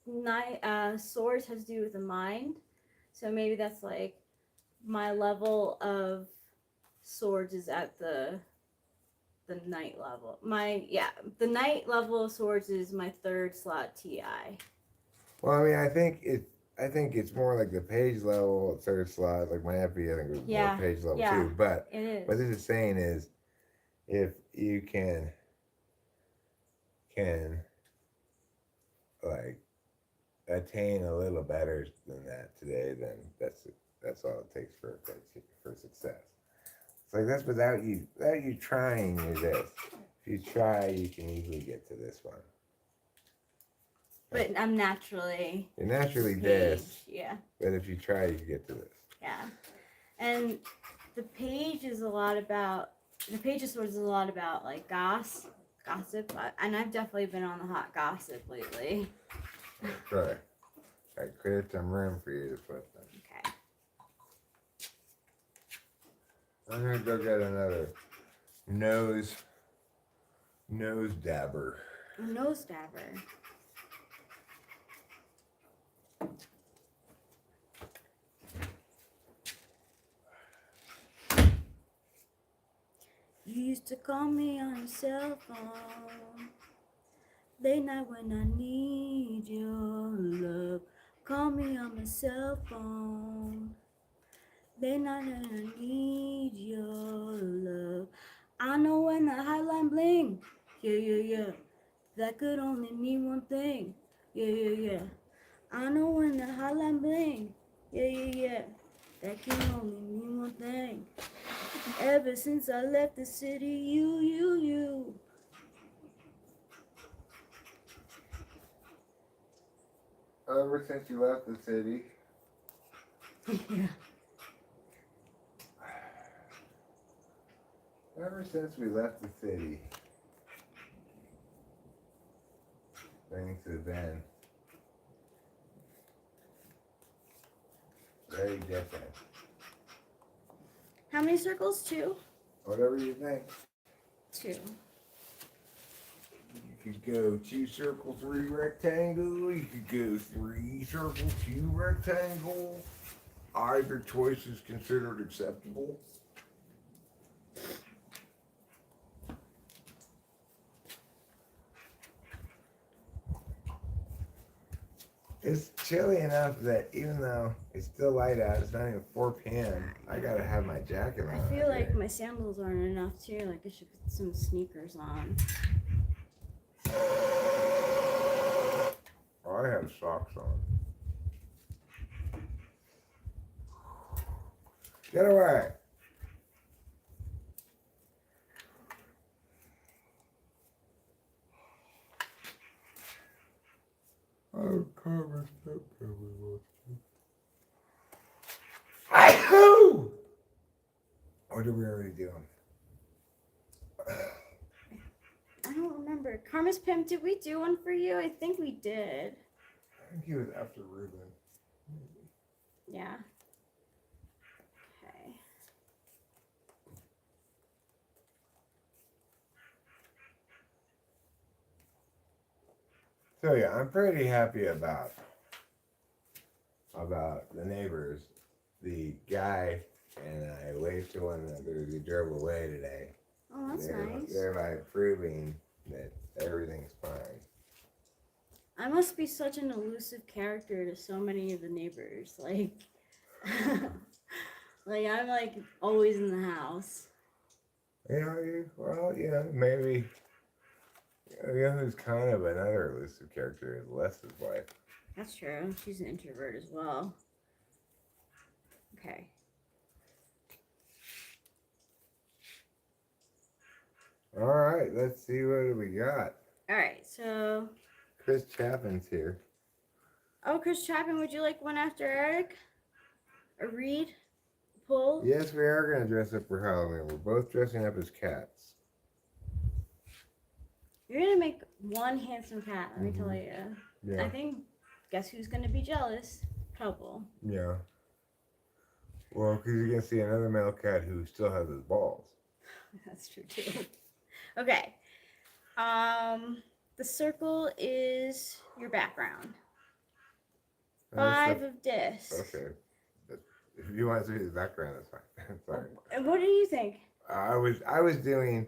night swords has to do with the mind, so maybe that's like my level of swords is at the knight level. The knight level of swords is my 3rd slot TI. Well, I mean, I think it's more like the page level, 3rd slot. Like my FP, I think was Yeah, more page level yeah. too. But It is. what this is saying is, if you can like attain a little better than that today, then that's all it takes for success. It's like that's without you trying your this. If you try, you can easily get to this one. But I'm naturally You're naturally page. this, Yeah. but if you try, you can get to this. Yeah. And the page is a lot about the page of swords is a lot about like gossip, and I've definitely been on the hot gossip lately. Right. I created some room for you to put them. Okay. I'm gonna go get another nose dabber. A nose dabber. You used to call me on your cell phone. Late night when I need your love. Call me on my cell phone. Late night when I need your love. I know when the hotline bling. Yeah. That could only mean one thing. Yeah. I know when the hotline bling. Yeah. That can only mean one thing. Ever since I left the city, you. Ever since you left the city, Yeah. ever since we left the city, things have been very different. How many circles? 2? Whatever you think. 2. You could go 2 circle, 3 rectangle. You could go 3 circle, 2 rectangle. Either choice is considered acceptable. It's chilly enough that even though it's still light out, it's not even 4 p.m. I gotta have my jacket on. I feel like my sandals aren't enough too. Like I should put some sneakers on. Oh, I have socks on. Get away! Oh, Carmen, stop coming. Ahoo! What are we already doing? I don't remember. Karma's Pimp, did we do one for you? I think we did. I think he was after Ruben. Yeah. Okay. So yeah, I'm pretty happy about the neighbors. The guy and I waved to one another as we drove away today. Oh, that's nice. Thereby proving that everything's fine. I must be such an elusive character to so many of the neighbors. Like, like I'm like always in the house. Maybe. You know who's kind of another elusive character is Les's wife. That's true. She's an introvert as well. Okay. All right, let's see what we got. All right. So. Chris Chapman's here. Oh, Chris Chapman, would you like one after Eric? A read? Pull? Yes, we are going to dress up for Halloween. We're both dressing up as cats. You're gonna make one handsome cat, let me tell you. Yeah. I think, guess who's gonna be jealous? Trouble. Yeah. Well, because you can see another male cat who still has his balls. That's true too. Okay. The circle is your background. That's 5 of discs. okay. If you want to see the background, that's fine. Sorry. And what do you think? I was doing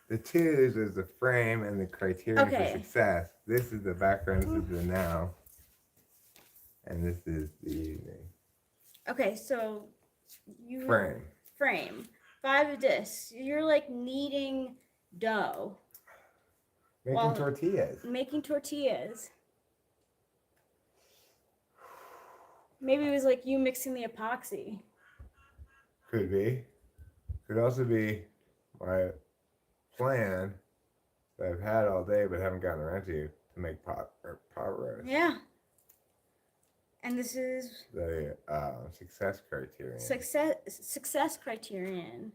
the twos as the frame and the criterion Okay. for success. This is the background. This is the now, and this is the evening. Okay, so you Frame. frame 5 of discs. You're like kneading dough, Making tortillas. making tortillas. Maybe it was like you mixing the epoxy. Could be. Could also be my plan that I've had all day but haven't gotten around to make pot roast. Yeah. And this is The success criterion. success criterion.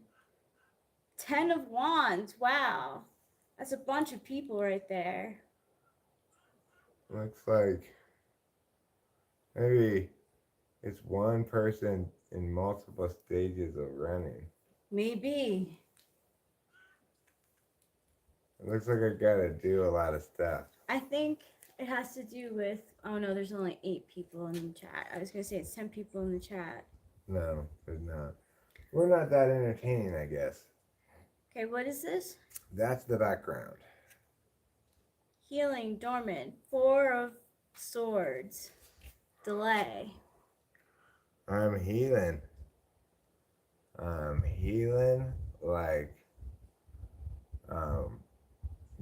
10 of wands. Wow. That's a bunch of people right there. Looks like maybe it's one person in multiple stages of running. Maybe. It looks like I gotta do a lot of stuff. I think it has to do with, oh no, there's only 8 people in the chat. I was going to say it's 10 people in the chat. No, there's not. We're not that entertaining, I guess. Okay, what is this? That's the background. Healing, dormant, 4 of swords, delay. I'm healing. I'm healing like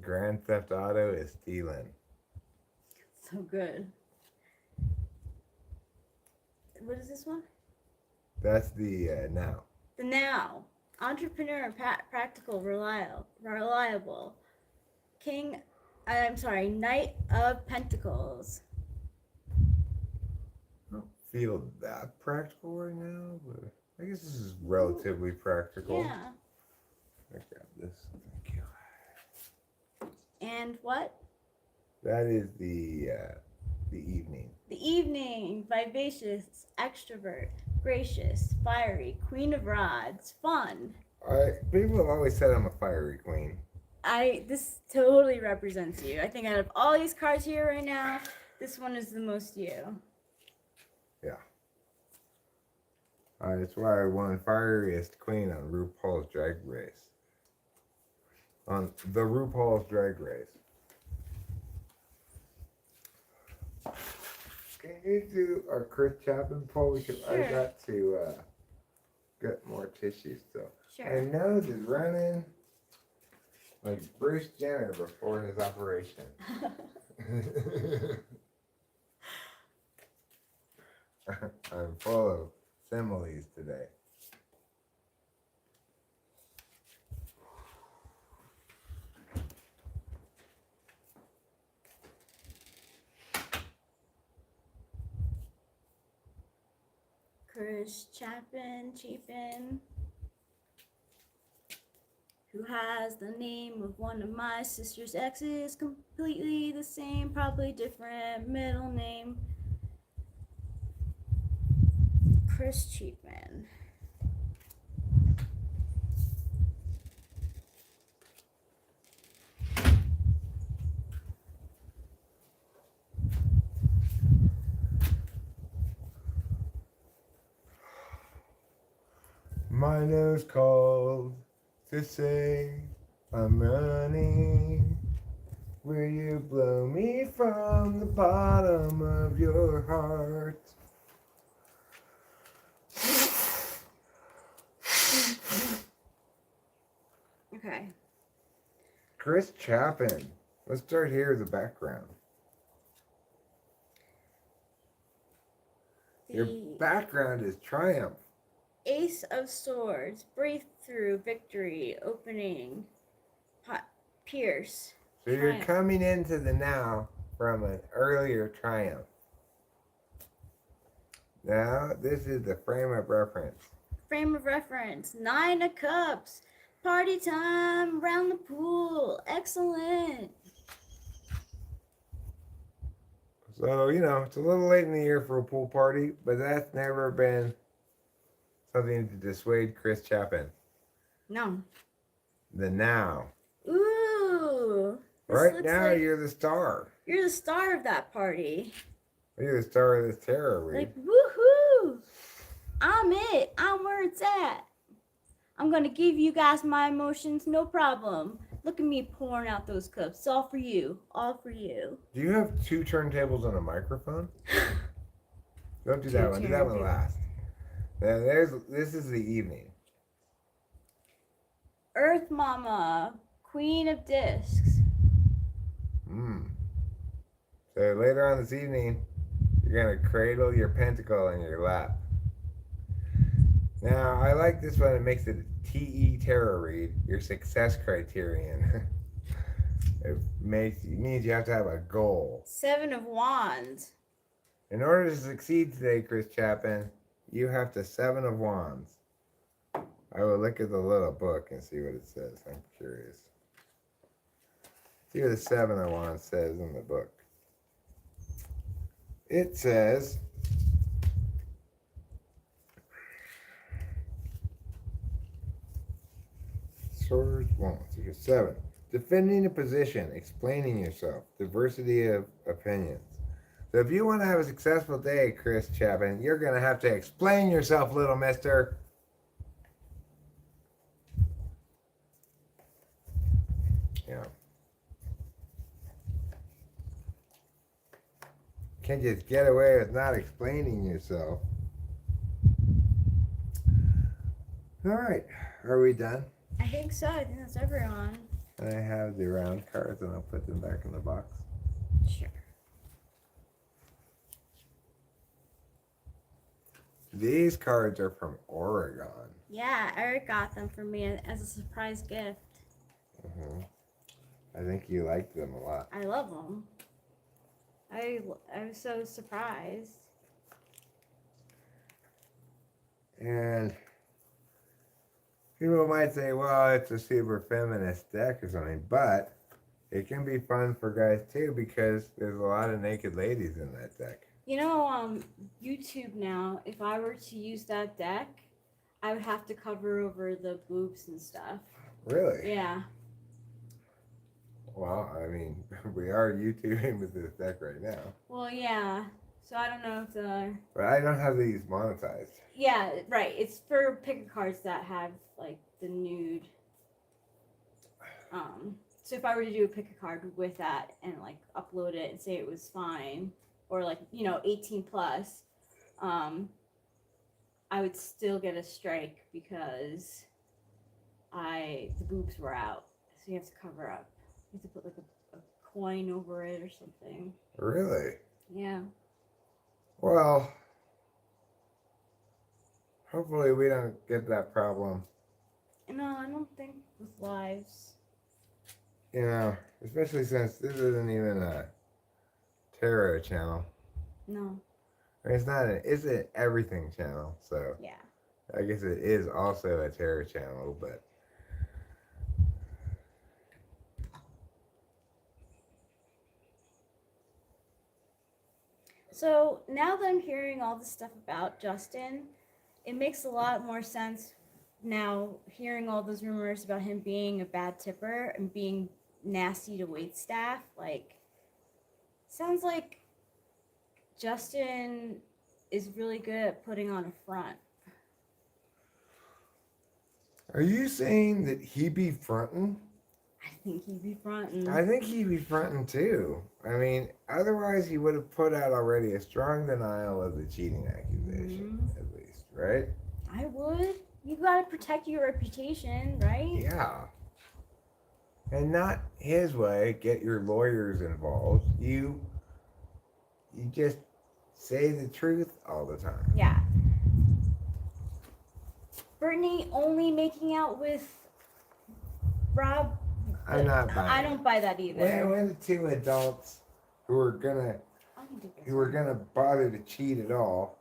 Grand Theft Auto is stealing. So good. What is this one? That's the now. The now. Entrepreneur, practical, reliable. Knight of Pentacles. I don't feel that practical right now, but I guess this is relatively practical. Yeah. I grab this. Thank you. And what? That is the evening. The evening, vivacious, extrovert, gracious, fiery, queen of rods, fun. People have always said I'm a fiery queen. This totally represents you. I think out of all these cards here right now, this one is the most you. Yeah. That's why I won Fieriest Queen on RuPaul's Drag Race. On the RuPaul's Drag Race. Can you do our Chris Chapman poll? Because Sure. I got to get more tissues still. My Sure. nose is running like Bruce Jenner before his operation. I'm full of similes today. Chris Chapin, who has the name of one of my sister's exes, completely the same, probably different middle name. Chris Chapin. My nose called to say I'm running. Will you blow me from the bottom of your heart? Okay. Chris Chapin. Let's start here as a background. Your background is triumph. Ace of Swords, breakthrough, victory, opening, pierce. So you're Triumph. coming into the now from an earlier triumph. Now, this is the frame of reference. Frame of reference, 9 of Cups, party time, round the pool, excellent. So, it's a little late in the year for a pool party, but that's never been something to dissuade Chris Chapin. No. The now. Ooh. This Right looks now, like you're the star. you're the star of that party. You're the star of this tarot read. Like, woohoo! I'm it. I'm where it's at. I'm gonna give you guys my emotions, no problem. Look at me pouring out those cups. It's all for you. All for you. Do you have 2 turntables and a microphone? Don't do that one. Do that one turntables. last. Then this is the evening. Earth Mama, Queen of Discs. So later on this evening, you're gonna cradle your pentacle in your lap. Now, I like this one. It makes it a TE tarot read, your success criterion. It means you have to have a goal. 7 of Wands. In order to succeed today, Chris Chapin, you have the 7 of Wands. I will look at the little book and see what it says. I'm curious. See what the 7 of Wands says in the book. It says, Swords, Wands, here's 7. Defending a position, explaining yourself, diversity of opinions. So if you want to have a successful day, Chris Chapin, you're going to have to explain yourself, little mister. Yeah. Can't just get away with not explaining yourself. All right. Are we done? I think so. I think that's everyone. I have the round cards and I'll put them back in the box. Sure. These cards are from Oregon. Yeah, Eric got them for me as a surprise gift. I think you liked them a lot. I love them. I was so surprised. And people might say, well, it's a super feminist deck or something, but it can be fun for guys too because there's a lot of naked ladies in that deck. You know, YouTube now, if I were to use that deck, I would have to cover over the boobs and stuff. Really? Yeah. Well, I mean, we are YouTubing with this deck right now. Well, yeah. So I don't know if the... But I don't have these monetized. Yeah, right. It's for picker cards that have, like, the nude. So if I were to do a picker card with that and, like, upload it and say it was fine, or, like, 18 plus, I would still get a strike because the boobs were out. So you have to cover up. You have to put, like, a coin over it or something. Really? Yeah. Well, hopefully we don't get that problem. No, I don't think with lives. Especially since this isn't even a tarot channel. No. It's an everything channel, so Yeah. I guess it is also a tarot channel, but So now that I'm hearing all this stuff about Justin, it makes a lot more sense now hearing all those rumors about him being a bad tipper and being nasty to wait staff. Like, sounds like Justin is really good at putting on a front. are you saying that he be fronting? I think he'd be fronting. I think he'd be fronting too. I mean, otherwise he would have put out already a strong denial of the cheating accusation, at least, right? I would. You gotta protect your reputation, right? Yeah. And not his way, get your lawyers involved. You just say the truth all the time. Yeah. Brittany only making out with Rob. I'm not buying I don't buy that either. When the 2 adults who are gonna bother to cheat at all,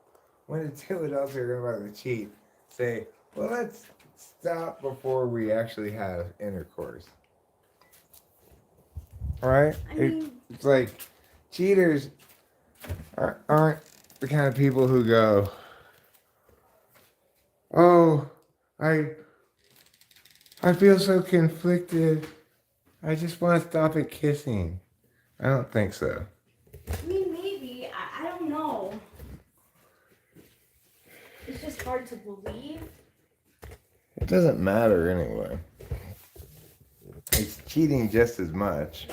when the 2 adults who are gonna bother to cheat say, well, let's stop before we actually have intercourse. All right? I mean, It's like cheaters aren't the kind of people who go, "Oh, I I feel so conflicted. I just want to stop at kissing." I don't think so. I mean, maybe. I don't know. It's just hard to believe. It doesn't matter anyway. It's cheating just as much.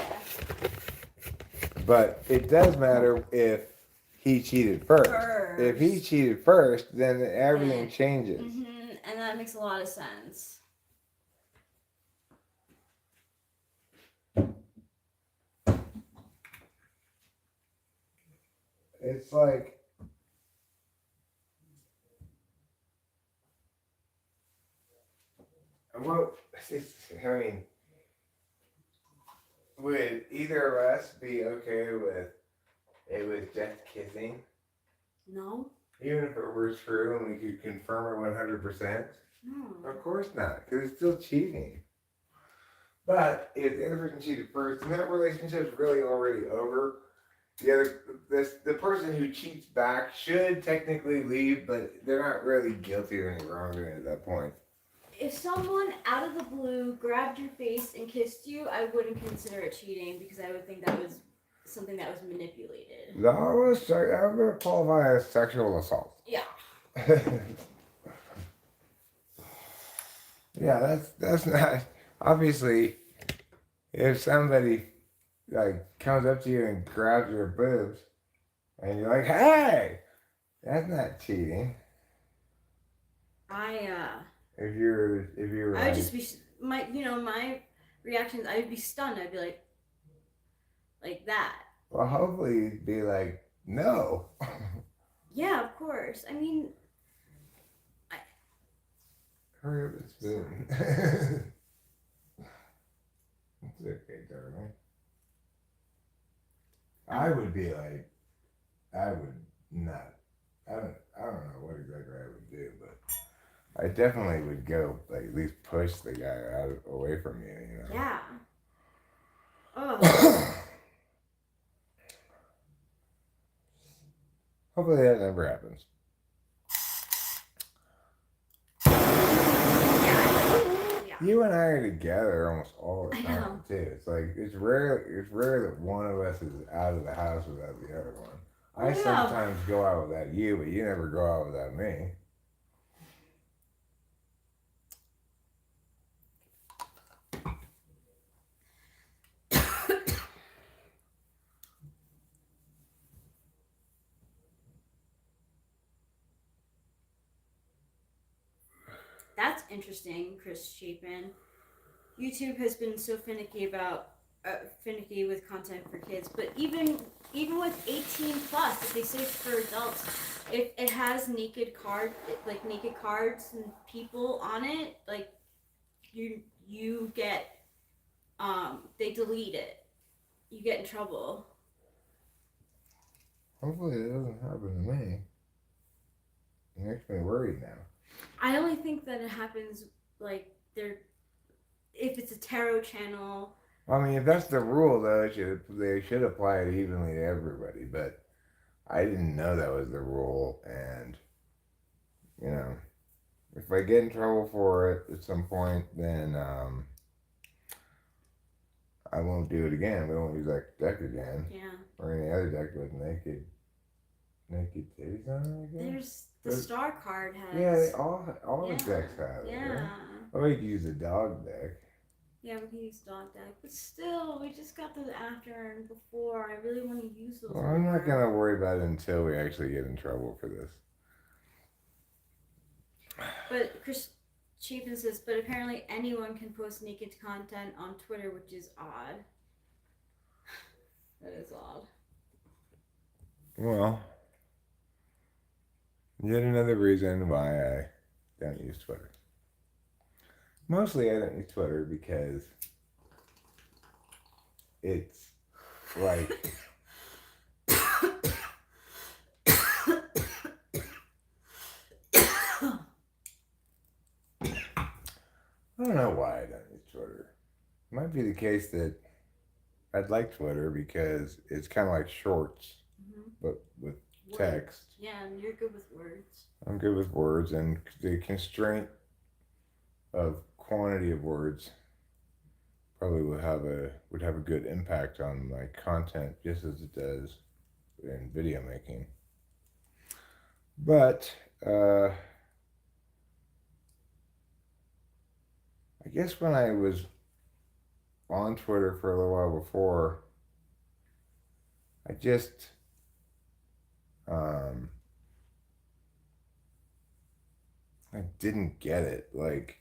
But it does matter if he cheated first. If he cheated first, then everything changes. Mm-hmm, and that makes a lot of sense. It's like, well, I mean, would either of us be okay with it was just kissing? No. Even if it were true and we could confirm it 100%? No. Of course not, because it's still cheating. But if the other person cheated first, and that relationship's really already over, the person who cheats back should technically leave, but they're not really guilty of any wrongdoing at that point. If someone out of the blue grabbed your face and kissed you, I wouldn't consider it cheating because I would think that was something that was manipulated. That would qualify as sexual assault. Yeah. Yeah, that's not obviously. If somebody like comes up to you and grabs your boobs, and you're like, "Hey," that's not cheating. If you're I would just be my reactions. I would be stunned. I'd be like that. Well, hopefully you'd be like, "No." Yeah, of course. I mean, Hurry up and spoon. It's okay, darling. I would be like, I would not. I don't know what exactly I would do, but I definitely would go like at least push the guy away from you. You know. yeah. Oh. Hopefully that never happens. Yeah. You and I are together almost all the I time know. too. It's like it's rare that one of us is out of the house without the other one. I Yeah. sometimes go out without you, but you never go out without me. That's interesting, Chris Chapin. YouTube has been so finicky with content for kids, but even with 18 plus, if they say it's for adults, if it has naked cards and people on it, like you get they delete it. You get in trouble. Hopefully it doesn't happen to me. It makes me worried now. I only think that it happens like if it's a tarot channel. I mean, if that's the rule, though, they should apply it evenly to everybody. But I didn't know that was the rule, and you know, if I get in trouble for it at some point, then I won't do it again. We won't use that deck again. Yeah. Or any other deck with naked titties on it again. There's the star card has. Yeah, all the decks have it. Yeah. Right? Or we could use a dog deck. Yeah, we can use dog deck, but still, we just got the after and before. I really want to use those. Well, I'm not gonna worry about it until we actually get in trouble for this. But Chris Chapin says, but apparently anyone can post naked content on Twitter, which is odd. That is odd. Well, yet another reason why I don't use Twitter. Mostly I don't use Twitter because it's like I don't know why I don't use Twitter. It might be the case that I'd like Twitter because it's kind of like shorts but with Words. text. Yeah, and you're good with words. I'm good with words, and the constraint of quantity of words probably would have a good impact on my content, just as it does in video making. But I guess when I was on Twitter for a little while before, I just I didn't get it. Like,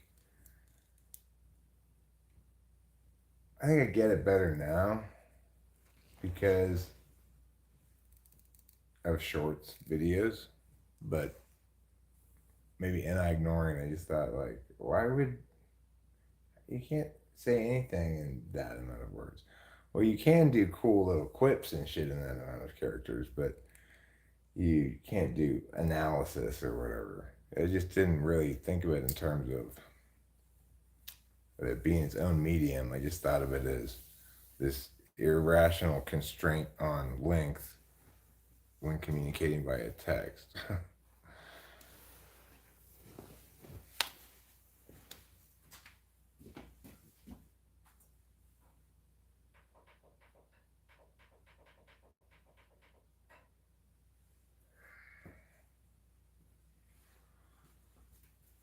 I think I get it better now because of shorts videos, but maybe I ignoring, I just thought, like, why would you can't say anything in that amount of words? Well, you can do cool little quips and shit in that amount of characters, but you can't do analysis or whatever. I just didn't really think of it in terms of it being its own medium. I just thought of it as this irrational constraint on length when communicating via text.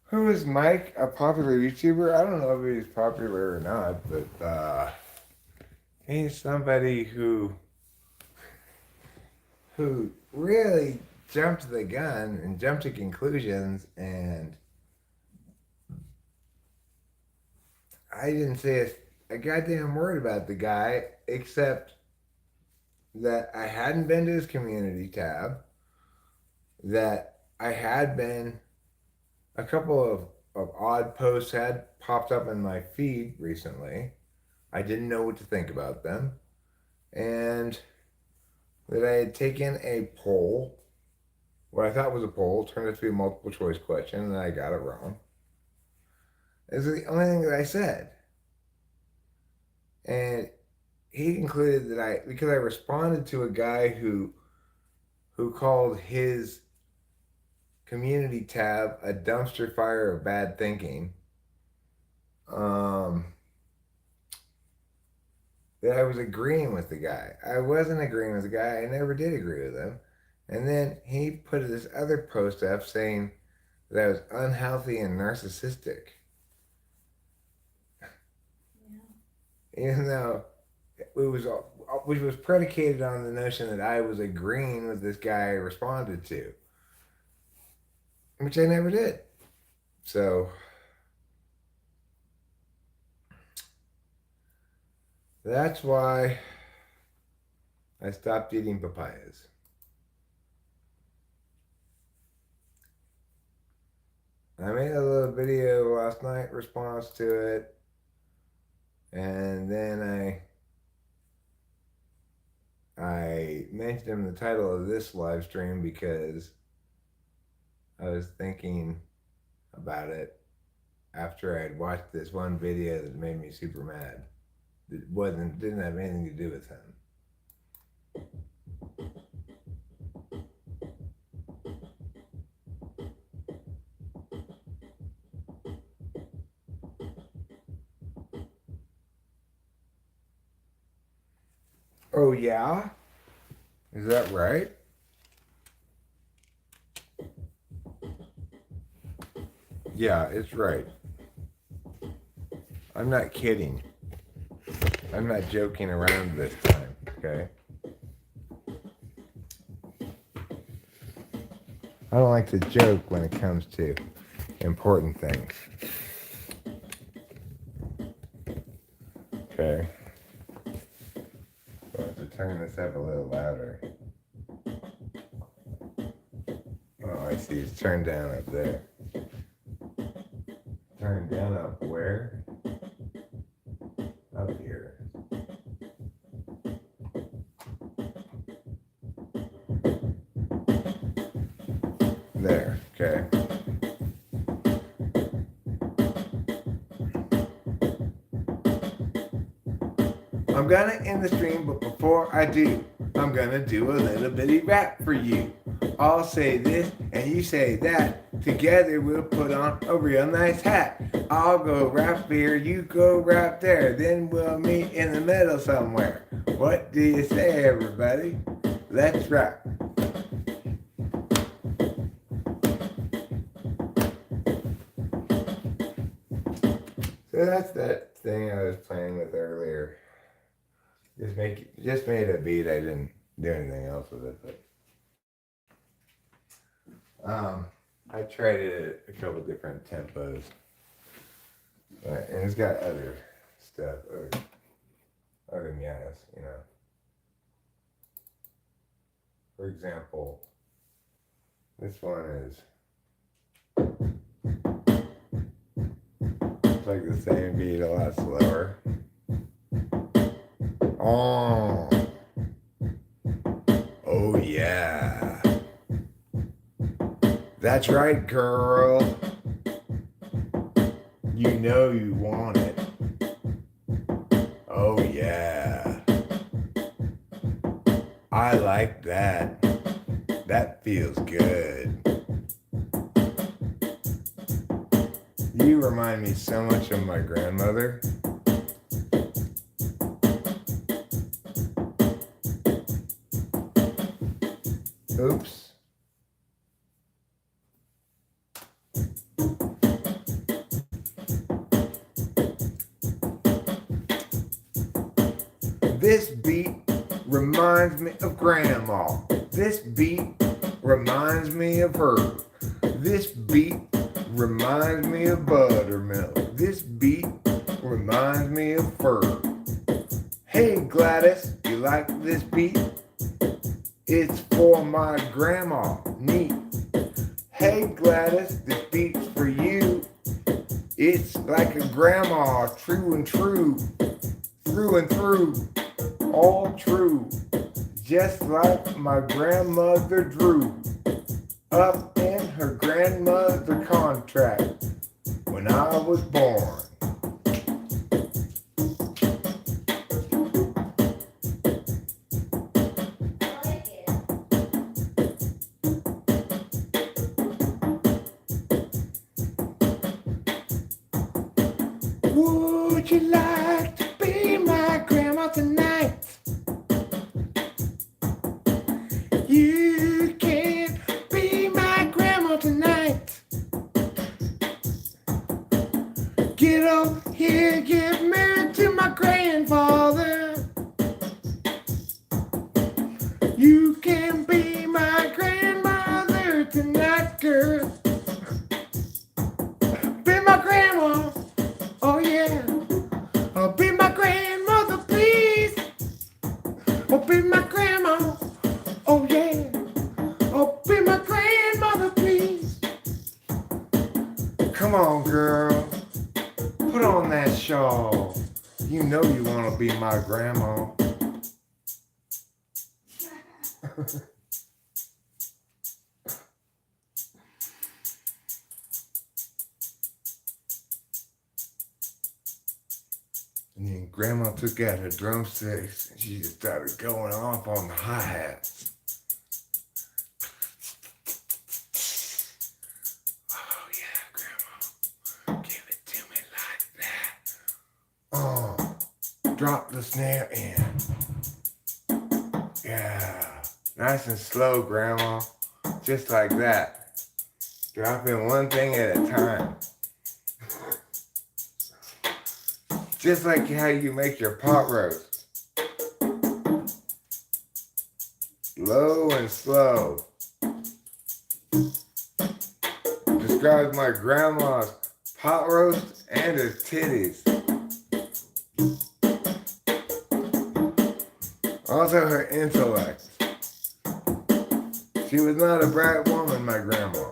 Who is Mike? A popular YouTuber? I don't know if he's popular or not, but he's somebody who really jumped the gun and jumped to conclusions, and I didn't say a goddamn word about the guy except that I hadn't been to his community tab, that I had been, a couple of odd posts had popped up in my feed recently. I didn't know what to think about them. And that I had taken a poll, what I thought was a poll, turned out to be a multiple choice question, and I got it wrong. This is the only thing that I said. And he concluded that because I responded to a guy who called his community tab a dumpster fire of bad thinking, that I was agreeing with the guy. I wasn't agreeing with the guy. I never did agree with him. And then he put this other post up saying that I was unhealthy and narcissistic. Yeah. Even though which was predicated on the notion that I was agreeing with this guy I responded to, which I never did. So that's why I stopped eating papayas. I made a little video last night in response to it, and then I mentioned him in the title of this live stream because I was thinking about it after I had watched this one video that made me super mad. It didn't have anything to do with him. Oh yeah? Is that right? Yeah, it's right. I'm not kidding. I'm not joking around this time, okay? I don't like to joke when it comes to important things. Okay. So I have to turn this up a little louder. Oh, I see. It's turned down up there. Turned down up where? Up here. There, okay. I'm gonna end the stream, but before I do, I'm gonna do a little bitty rap for you. I'll say this and you say that. Together we'll put on a real nice hat. I'll go rap here, you go rap there. Then we'll meet in the middle somewhere. What do you say, everybody? Let's rap. So that's that thing I was playing with earlier. Just made a beat. I didn't do anything else with it, but I tried it at a couple different tempos, and it's got other stuff, other miatas, you know. For example, this one is it's like the same beat, a lot slower. Oh yeah. That's right, girl. You know you want it. Oh yeah. I like that. That feels good. You remind me so much of my grandmother. Oops. This beat reminds me of Grandma. This beat reminds me of her. This beat reminds me of buttermilk. This beat reminds me of fur. Hey Gladys, you like this beat? It's for my grandma, neat. Hey Gladys, this beat's for you. It's like a grandma, true and true. Through and through, all true. Just like my grandmother drew up in her grandmother contract when I was born. Would you like to be my grandma tonight? You can be my grandma tonight. Get up here, get married to my grandfather. You can be my grandmother tonight, girl. Be my grandma. Oh yeah, oh be my grandmother, please. Oh be my grandma. Oh yeah, oh be my grandmother, please. Come on, girl, put on that shawl. You know you want to be my grandma. And then Grandma took out her drumsticks and she just started going off on the hi-hats. Oh yeah, Grandma, give it to me like that. Drop the snare in. Yeah, nice and slow, Grandma, just like that. Dropping one thing at a time. Just like how you make your pot roast. Low and slow. Describes my grandma's pot roast and her titties. Also her intellect. She was not a bright woman, my grandma.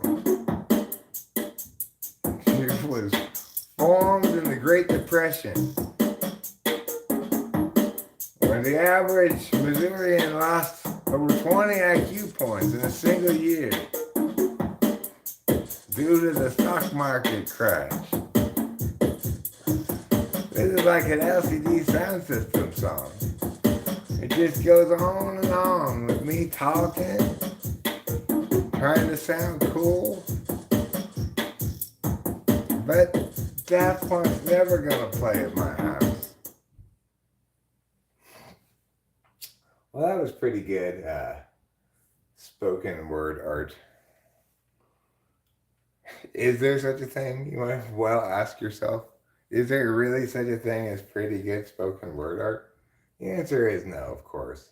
She was formed in the Great Depression, where the average Missourian lost over 20 IQ points in a single year due to the stock market crash. This is like an LCD sound system song. It just goes on and on with me talking, trying to sound cool. But Daft Punk's never gonna play at my house. Well, that was pretty good spoken word art. Is there such a thing? You might well ask yourself. Is there really such a thing as pretty good spoken word art? The answer is no, of course.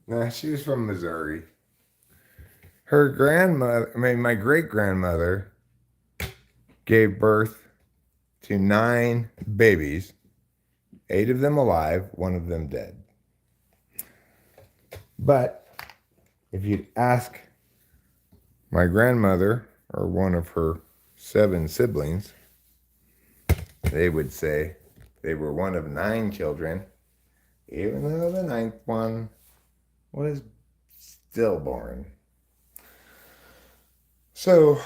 Nah, she was from Missouri. Her grandmother, my great grandmother, gave birth to 9 babies, 8 of them alive, 1 of them dead. But if you'd ask my grandmother or one of her 7 siblings, they would say they were one of 9 children, even though the 9th one was stillborn. So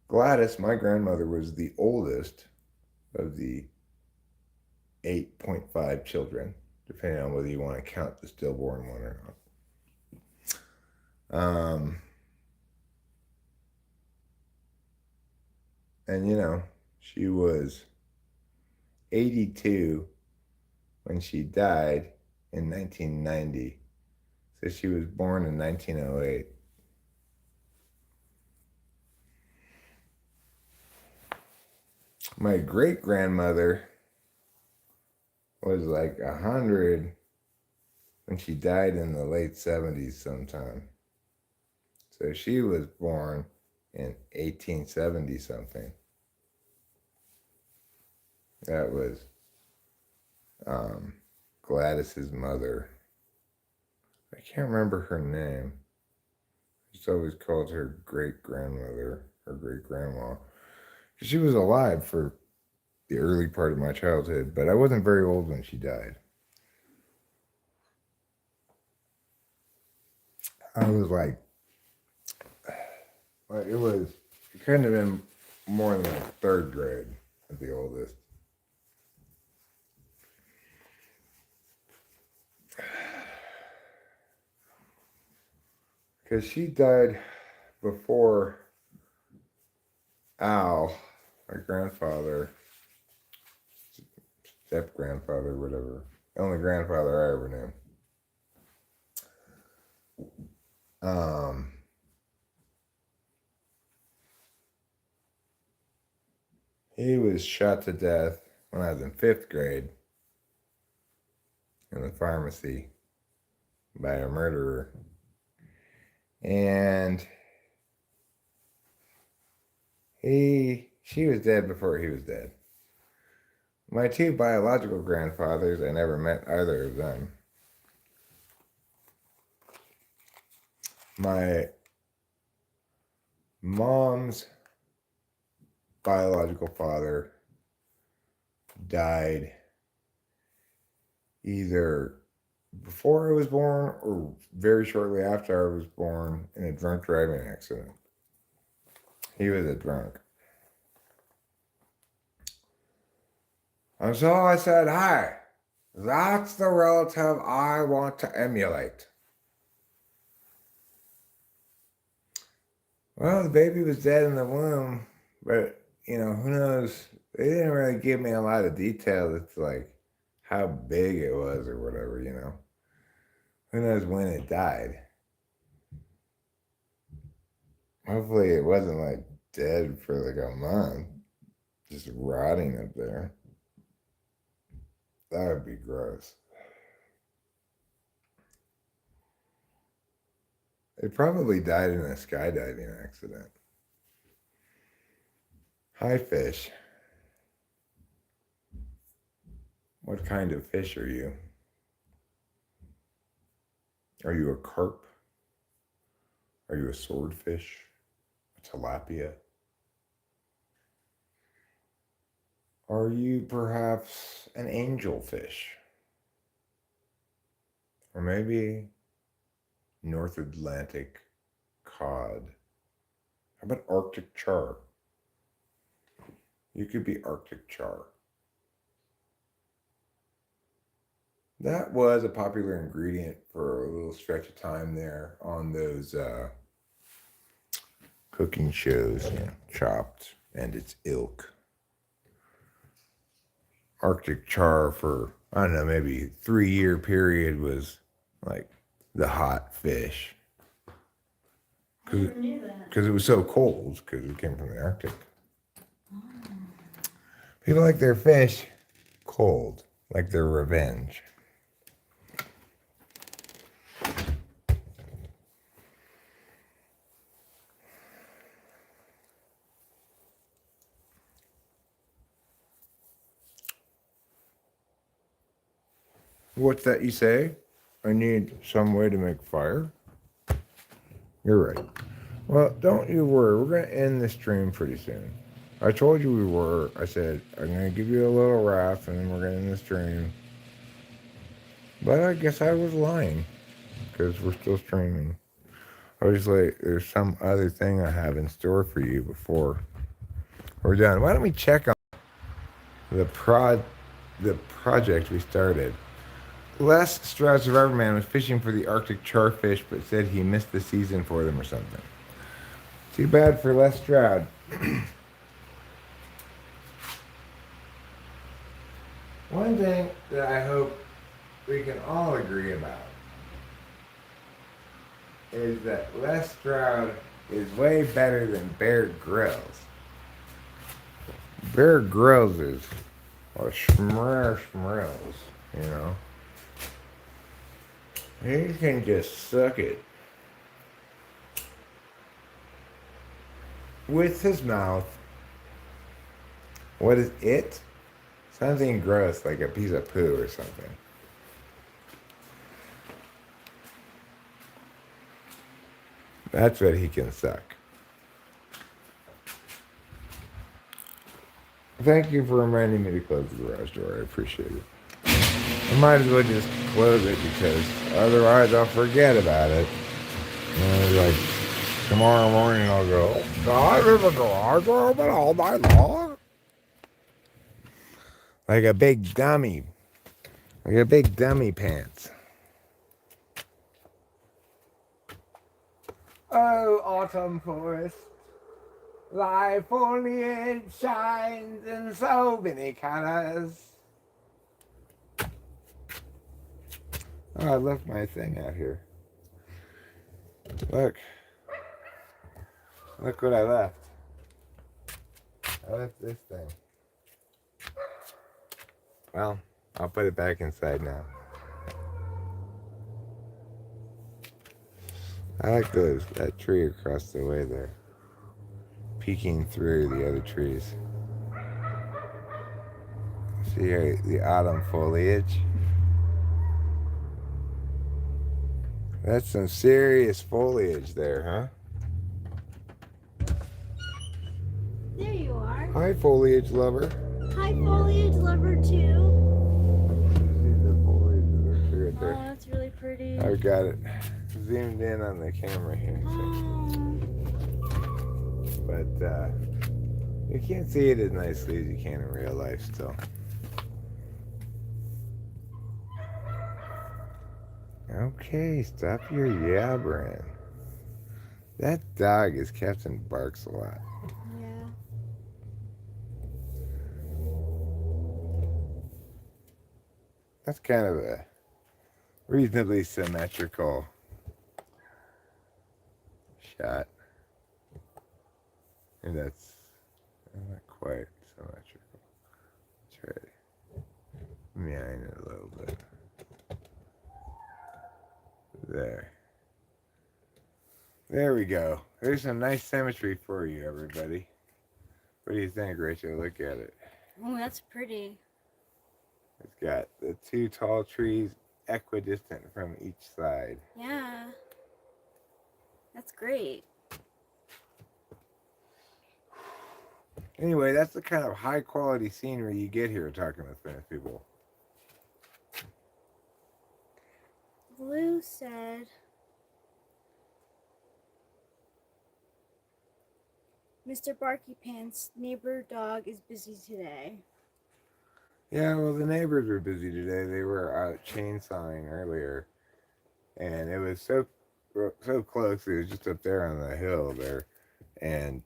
Gladys, my grandmother, was the oldest of the 8.5 children, depending on whether you want to count the stillborn one or not. And you know, she was 82 when she died in 1990. So she was born in 1908. My great grandmother was like 100 when she died in the late 70s sometime. So she was born in 1870 something. That was Gladys's mother. I can't remember her name. I just always called her great grandmother, her great grandma. She was alive for the early part of my childhood, but I wasn't very old when she died. I was like, it couldn't have been more than like 3rd grade at the oldest. Because she died before Al, my grandfather, step-grandfather, whatever, the only grandfather I ever knew. He was shot to death when I was in 5th grade in the pharmacy by a murderer. And she was dead before he was dead. My 2 biological grandfathers, I never met either of them. My mom's biological father died either before I was born or very shortly after I was born in a drunk driving accident. He was a drunk. And so I said, "Hi, that's the relative I want to emulate." Well, the baby was dead in the womb, but, you know, who knows? They didn't really give me a lot of detail as to, like, how big it was or whatever, you know? Who knows when it died? Hopefully it wasn't, like, dead for, like, a month, just rotting up there. That would be gross. It probably died in a skydiving accident. Hi, fish. What kind of fish are you? Are you a carp? Are you a swordfish? A tilapia? Are you perhaps an angelfish? Or maybe North Atlantic cod. How about Arctic char? You could be Arctic char. That was a popular ingredient for a little stretch of time there on those cooking shows, Chopped and its ilk. Arctic char for, I don't know, maybe 3-year period was like the hot fish. I never knew that. Because it was so cold, because it came from the Arctic. People like their fish cold, like their revenge. What's that you say? I need some way to make fire? You're right. Well, don't you worry. We're going to end this stream pretty soon. I told you we were. I said, I'm going to give you a little wrap and then we're going to end the stream. But I guess I was lying because we're still streaming. I was like, there's some other thing I have in store for you before we're done. Why don't we check on the project we started? Les Stroud Survivorman was fishing for the Arctic charfish, but said he missed the season for them or something. Too bad for Les Stroud. One thing that I hope we can all agree about is that Les Stroud is way better than Bear Grylls. Bear Grylls is a schmears, you know. He can just suck it with his mouth. What is it? Something gross, like a piece of poo or something. That's what he can suck. Thank you for reminding me to close the garage door. I appreciate it. I might as well just close it because otherwise I'll forget about it. And like tomorrow morning I'll go, God, there's a garage door open all night long. Like a big dummy. Like a big dummy pants. Oh, autumn forest. Thy foliage shines in so many colors. Oh, I left my thing out here. Look. Look what I left. I left this thing. Well, I'll put it back inside now. I like that tree across the way there. Peeking through the other trees. See here, the autumn foliage. That's some serious foliage there, huh? There you are. Hi, foliage lover. Hi, foliage lover too. See the foliage of the tree right there. Oh, that's really pretty. I've got it zoomed in on the camera here. Oh. But you can't see it as nicely as you can in real life still. Okay, stop your yabbering. That dog is Captain Barks a lot. Yeah. That's kind of a reasonably symmetrical shot. And that's not quite symmetrical. Try to mean it a little bit. There we go. There's some nice symmetry for you, everybody. What do you think, Rachel? Look at it. Oh, that's pretty. It's got the two tall trees equidistant from each side. Yeah. That's great. Anyway, that's the kind of high quality scenery you get here talking with Spanish people. Blue said, Mr. Barky Pants, neighbor dog is busy today. Yeah, well, the neighbors were busy today. They were out chainsawing earlier, and it was so close. It was just up there on the hill there, and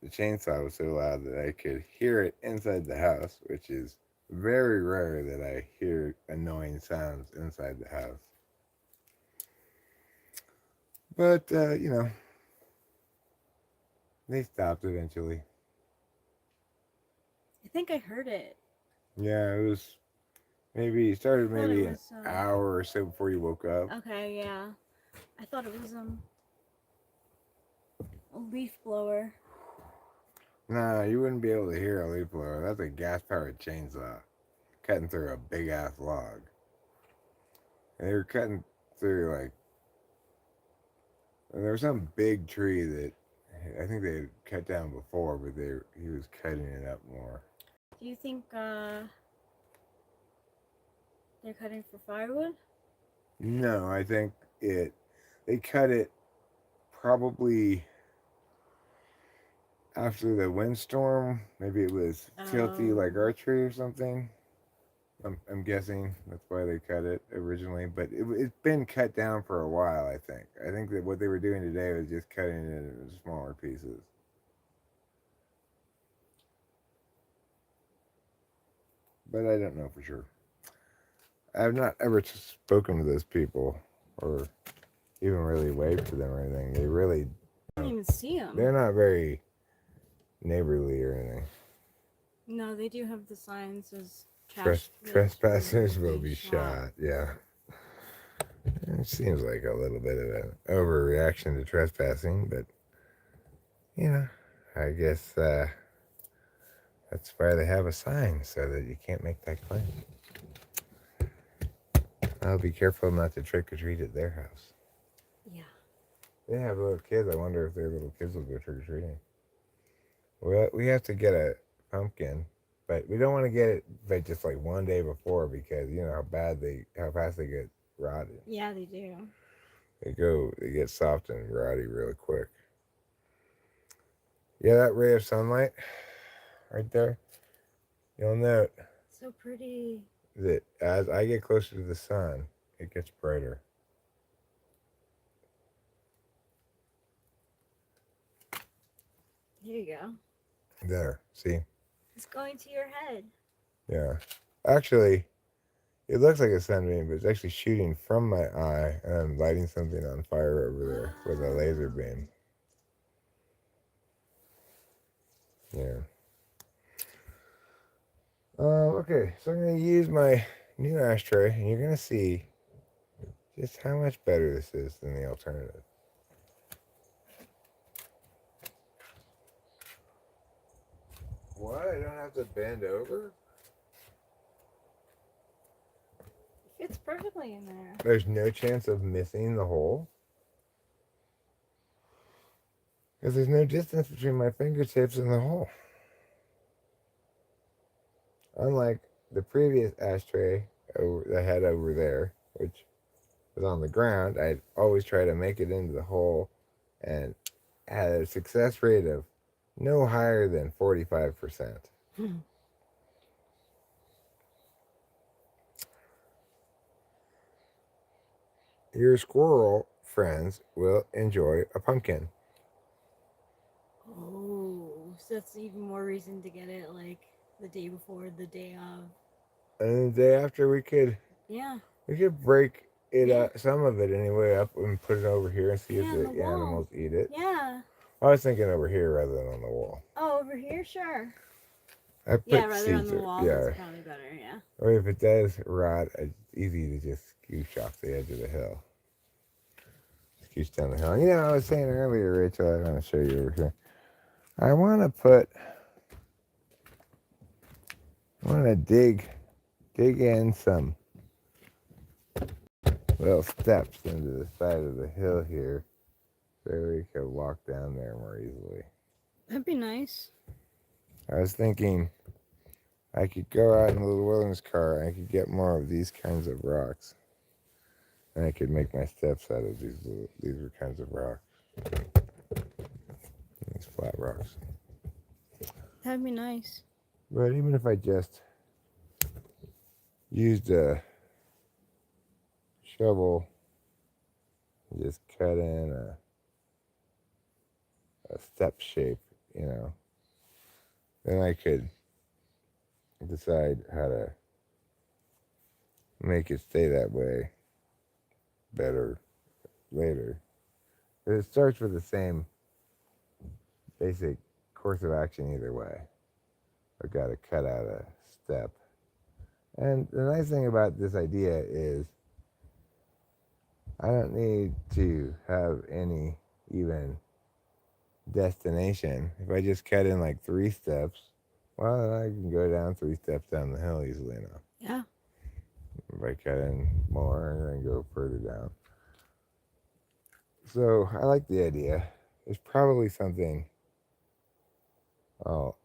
the chainsaw was so loud that I could hear it inside the house, which is very rare that I hear annoying sounds inside the house. But they stopped eventually. I think I heard it. Yeah, it was maybe it started I thought it maybe an was, hour or so before you woke up. Okay, yeah. I thought it was a leaf blower. Nah, you wouldn't be able to hear a leaf blower. That's a gas-powered chainsaw cutting through a big-ass log. And they were cutting through, like, there was some big tree that I think they had cut down before, but he was cutting it up more. Do you think they're cutting for firewood? No, I think they cut it probably after the windstorm. Maybe it was tilty like Oh. our tree or something. I'm guessing that's why they cut it originally, but it's been cut down for a while. I think that what they were doing today was just cutting it into smaller pieces. But I don't know for sure. I've not ever spoken to those people or even really waved to them or anything. They really I didn't even see them. they're not very neighborly or anything. No, they do have the signs as Trespassers will be shot. Yeah. It seems like a little bit of an overreaction to trespassing, but I guess that's why they have a sign so that you can't make that claim. I'll be careful not to trick or treat at their house. Yeah. They have little kids. I wonder if their little kids will go trick or treating. Well, we have to get a pumpkin, but we don't want to get it just like one day before because you know how fast they get rotted. Yeah, they do. They get soft and rotty really quick. Yeah, that ray of sunlight right there, you'll note So pretty. that as I get closer to the sun, it gets brighter. There you go. There, see? It's going to your head. Yeah. Actually, it looks like a sunbeam, but it's actually shooting from my eye, and I'm lighting something on fire over there with a laser beam. Yeah. Okay, so I'm going to use my new ashtray, and you're going to see just how much better this is than the alternative. What? I don't have to bend over? It fits perfectly in there. There's no chance of missing the hole? Because there's no distance between my fingertips and the hole. Unlike the previous ashtray I had over there, which was on the ground, I'd always try to make it into the hole and had a success rate of no higher than 45%. Your squirrel friends will enjoy a pumpkin. Oh, so that's even more reason to get it like the day before, the day of. And the day after we could break it up, some of it anyway, up and put it over here and see if the animals eat it. Yeah. I was thinking over here rather than on the wall. Oh, over here, sure. I put rather on the wall. Yeah. That's probably better. Yeah. Or if it does rot, it's easy to just scooch off the edge of the hill. Scooch down the hill. You know, I was saying earlier, Rachel, I want to show you over here. I want to dig in some little steps into the side of the hill here so we could walk down there more easily. That'd be nice. I was thinking I could go out in the little wilderness car and I could get more of these kinds of rocks. And I could make my steps out of these kinds of rocks. These flat rocks. That'd be nice. But even if I just used a shovel and just cut in a step shape, then I could decide how to make it stay that way better later. But it starts with the same basic course of action either way. I've got to cut out a step. And the nice thing about this idea is I don't need to have any even destination. If I just cut in like 3 steps, well, then I can go down 3 steps down the hill easily enough. Yeah. If I cut in more and then go further down. So I like the idea. There's probably something I'll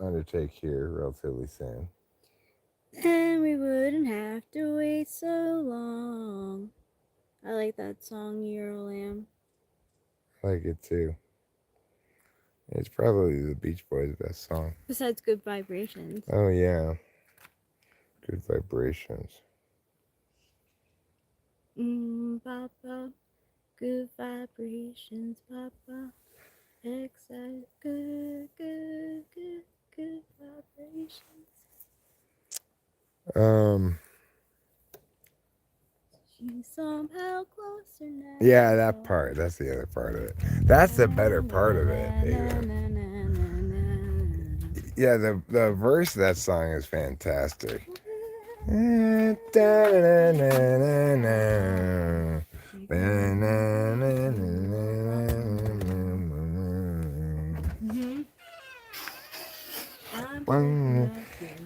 undertake here relatively soon. And we wouldn't have to wait so long. I like that song, Year Lamb. I like it too. It's probably the Beach Boys' best song. Besides Good Vibrations. Oh, yeah. Good Vibrations. Papa. Good vibrations, Papa. Excite. Good vibrations. She's somehow closer now. Yeah, that part. That's the other part of it. That's the better part of it, even. Yeah, the verse of that song is fantastic.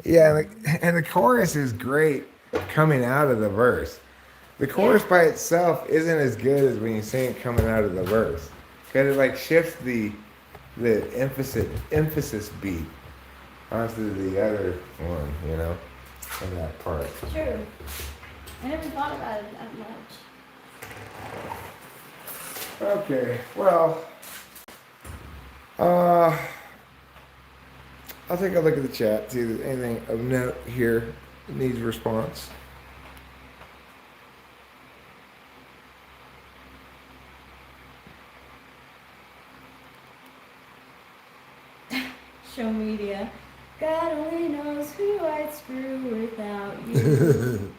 Yeah, and the chorus is great coming out of the verse. The chorus by itself isn't as good as when you sing it coming out of the verse, because it like shifts the emphasis beat onto the other one, in that part. True. I never thought about it that much. Okay, well, I'll take a look at the chat, see if there's anything of note here that needs a response. Show media. God only knows who I'd screw without you.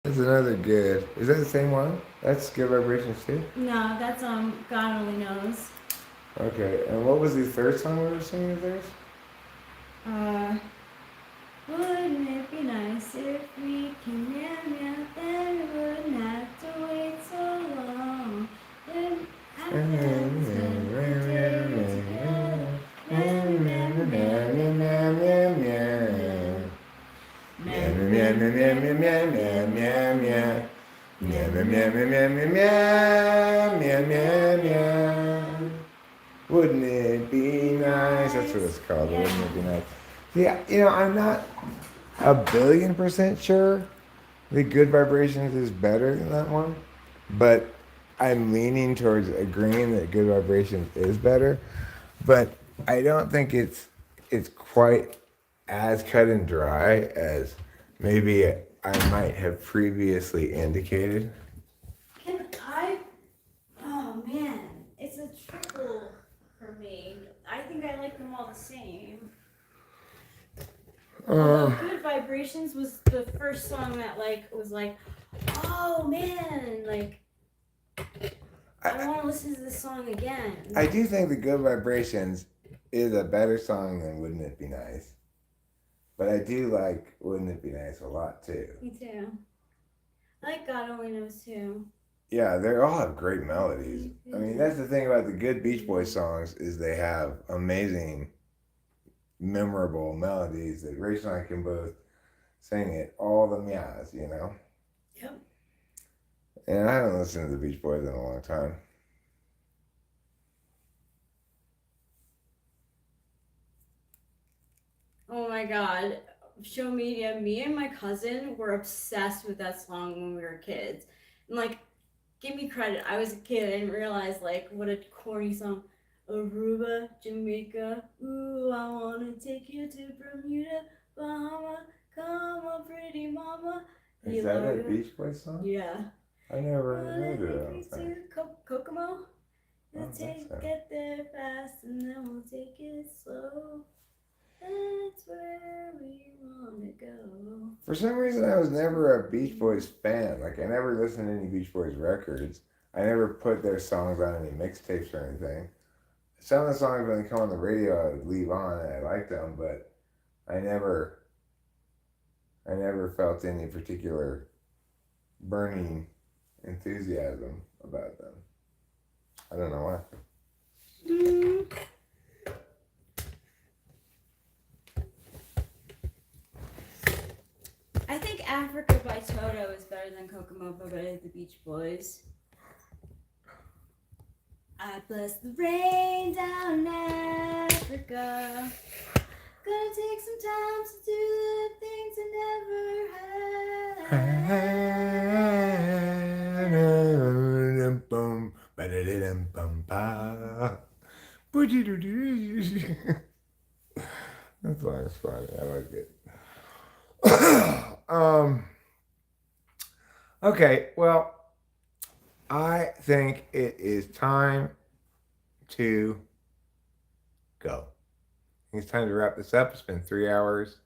That's another good. Is that the same one? That's Good Vibrations too? No, that's God only knows. Okay, and what was the third song we were singing of theirs? Wouldn't it be nice if we can meow, then we wouldn't have to wait so long. Then Wouldn't it be nice? That's what it's called. Yeah. Wouldn't it be nice? Yeah, I'm not 1,000,000,000% sure the Good Vibrations is better than that one, but I'm leaning towards agreeing that Good Vibrations is better. But I don't think it's quite as cut and dry as maybe I might have previously indicated. Oh man, it's a triple for me. I think I like them all the same. Although Good Vibrations was the first song that was like, oh man, like I want to listen to this song again. I do think the Good Vibrations is a better song than Wouldn't It Be Nice. But I do like Wouldn't It Be Nice a lot too. Me too. I like God Only Knows too. Yeah, they all have great melodies. I mean, that's the thing about the good Beach Boys songs is they have amazing, memorable melodies that Rachel and I can both sing it all the meows, Yep. And I haven't listened to the Beach Boys in a long time. Oh my god. Show media, me and my cousin were obsessed with that song when we were kids. And give me credit, I was a kid, I didn't realize what a corny song. Aruba, Jamaica. Ooh, I wanna take you to Bermuda, Bahama. Come on, pretty mama. Is that a Beach Boys song? Yeah. I never heard it. I don't think. Kokomo. I don't think so. Get there fast and then we'll take it slow. That's where we wanna go. For some reason, I was never a Beach Boys fan. Like, I never listened to any Beach Boys records. I never put their songs on any mixtapes or anything. Some of the songs, when they come on the radio, I would leave on and I liked them, but I never felt any particular burning enthusiasm about them. I don't know why. I think Africa by Toto is better than Kokomo by the Beach Boys. I bless the rain down in Africa. Gonna take some time to do the things I never had. That song's funny. I like it. Okay, well, I think it is time to go. It's time to wrap this up. It's been 3 hours.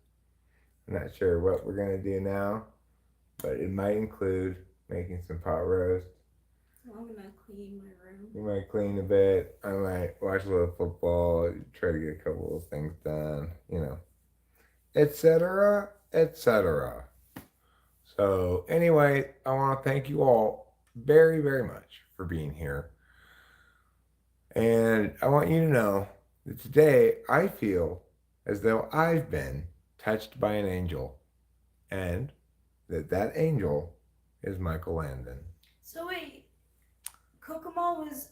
I'm not sure what we're going to do now, but it might include making some pot roast. I'm gonna clean my room. We might clean a bit. I might watch a little football, try to get a couple of things done, etc., etc. So anyway, I want to thank you all very, very much for being here. And I want you to know that today I feel as though I've been touched by an angel, and that angel is Michael Landon. So wait, Kokomo was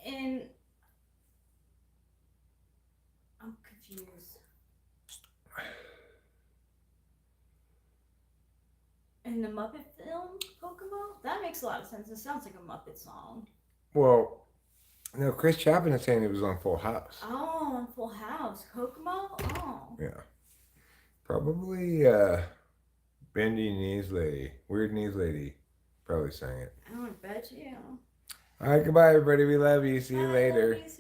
in... I'm confused. In the Muppet film, Kokomo? That makes a lot of sense. It sounds like a Muppet song. Well, no, Chris Chapin is saying it was on Full House. Oh, on Full House. Kokomo? Oh. Yeah. Probably Bendy Knees Lady. Weird Knees Lady probably sang it. I don't bet you. All right, goodbye, everybody. We love you. See you I later. love you,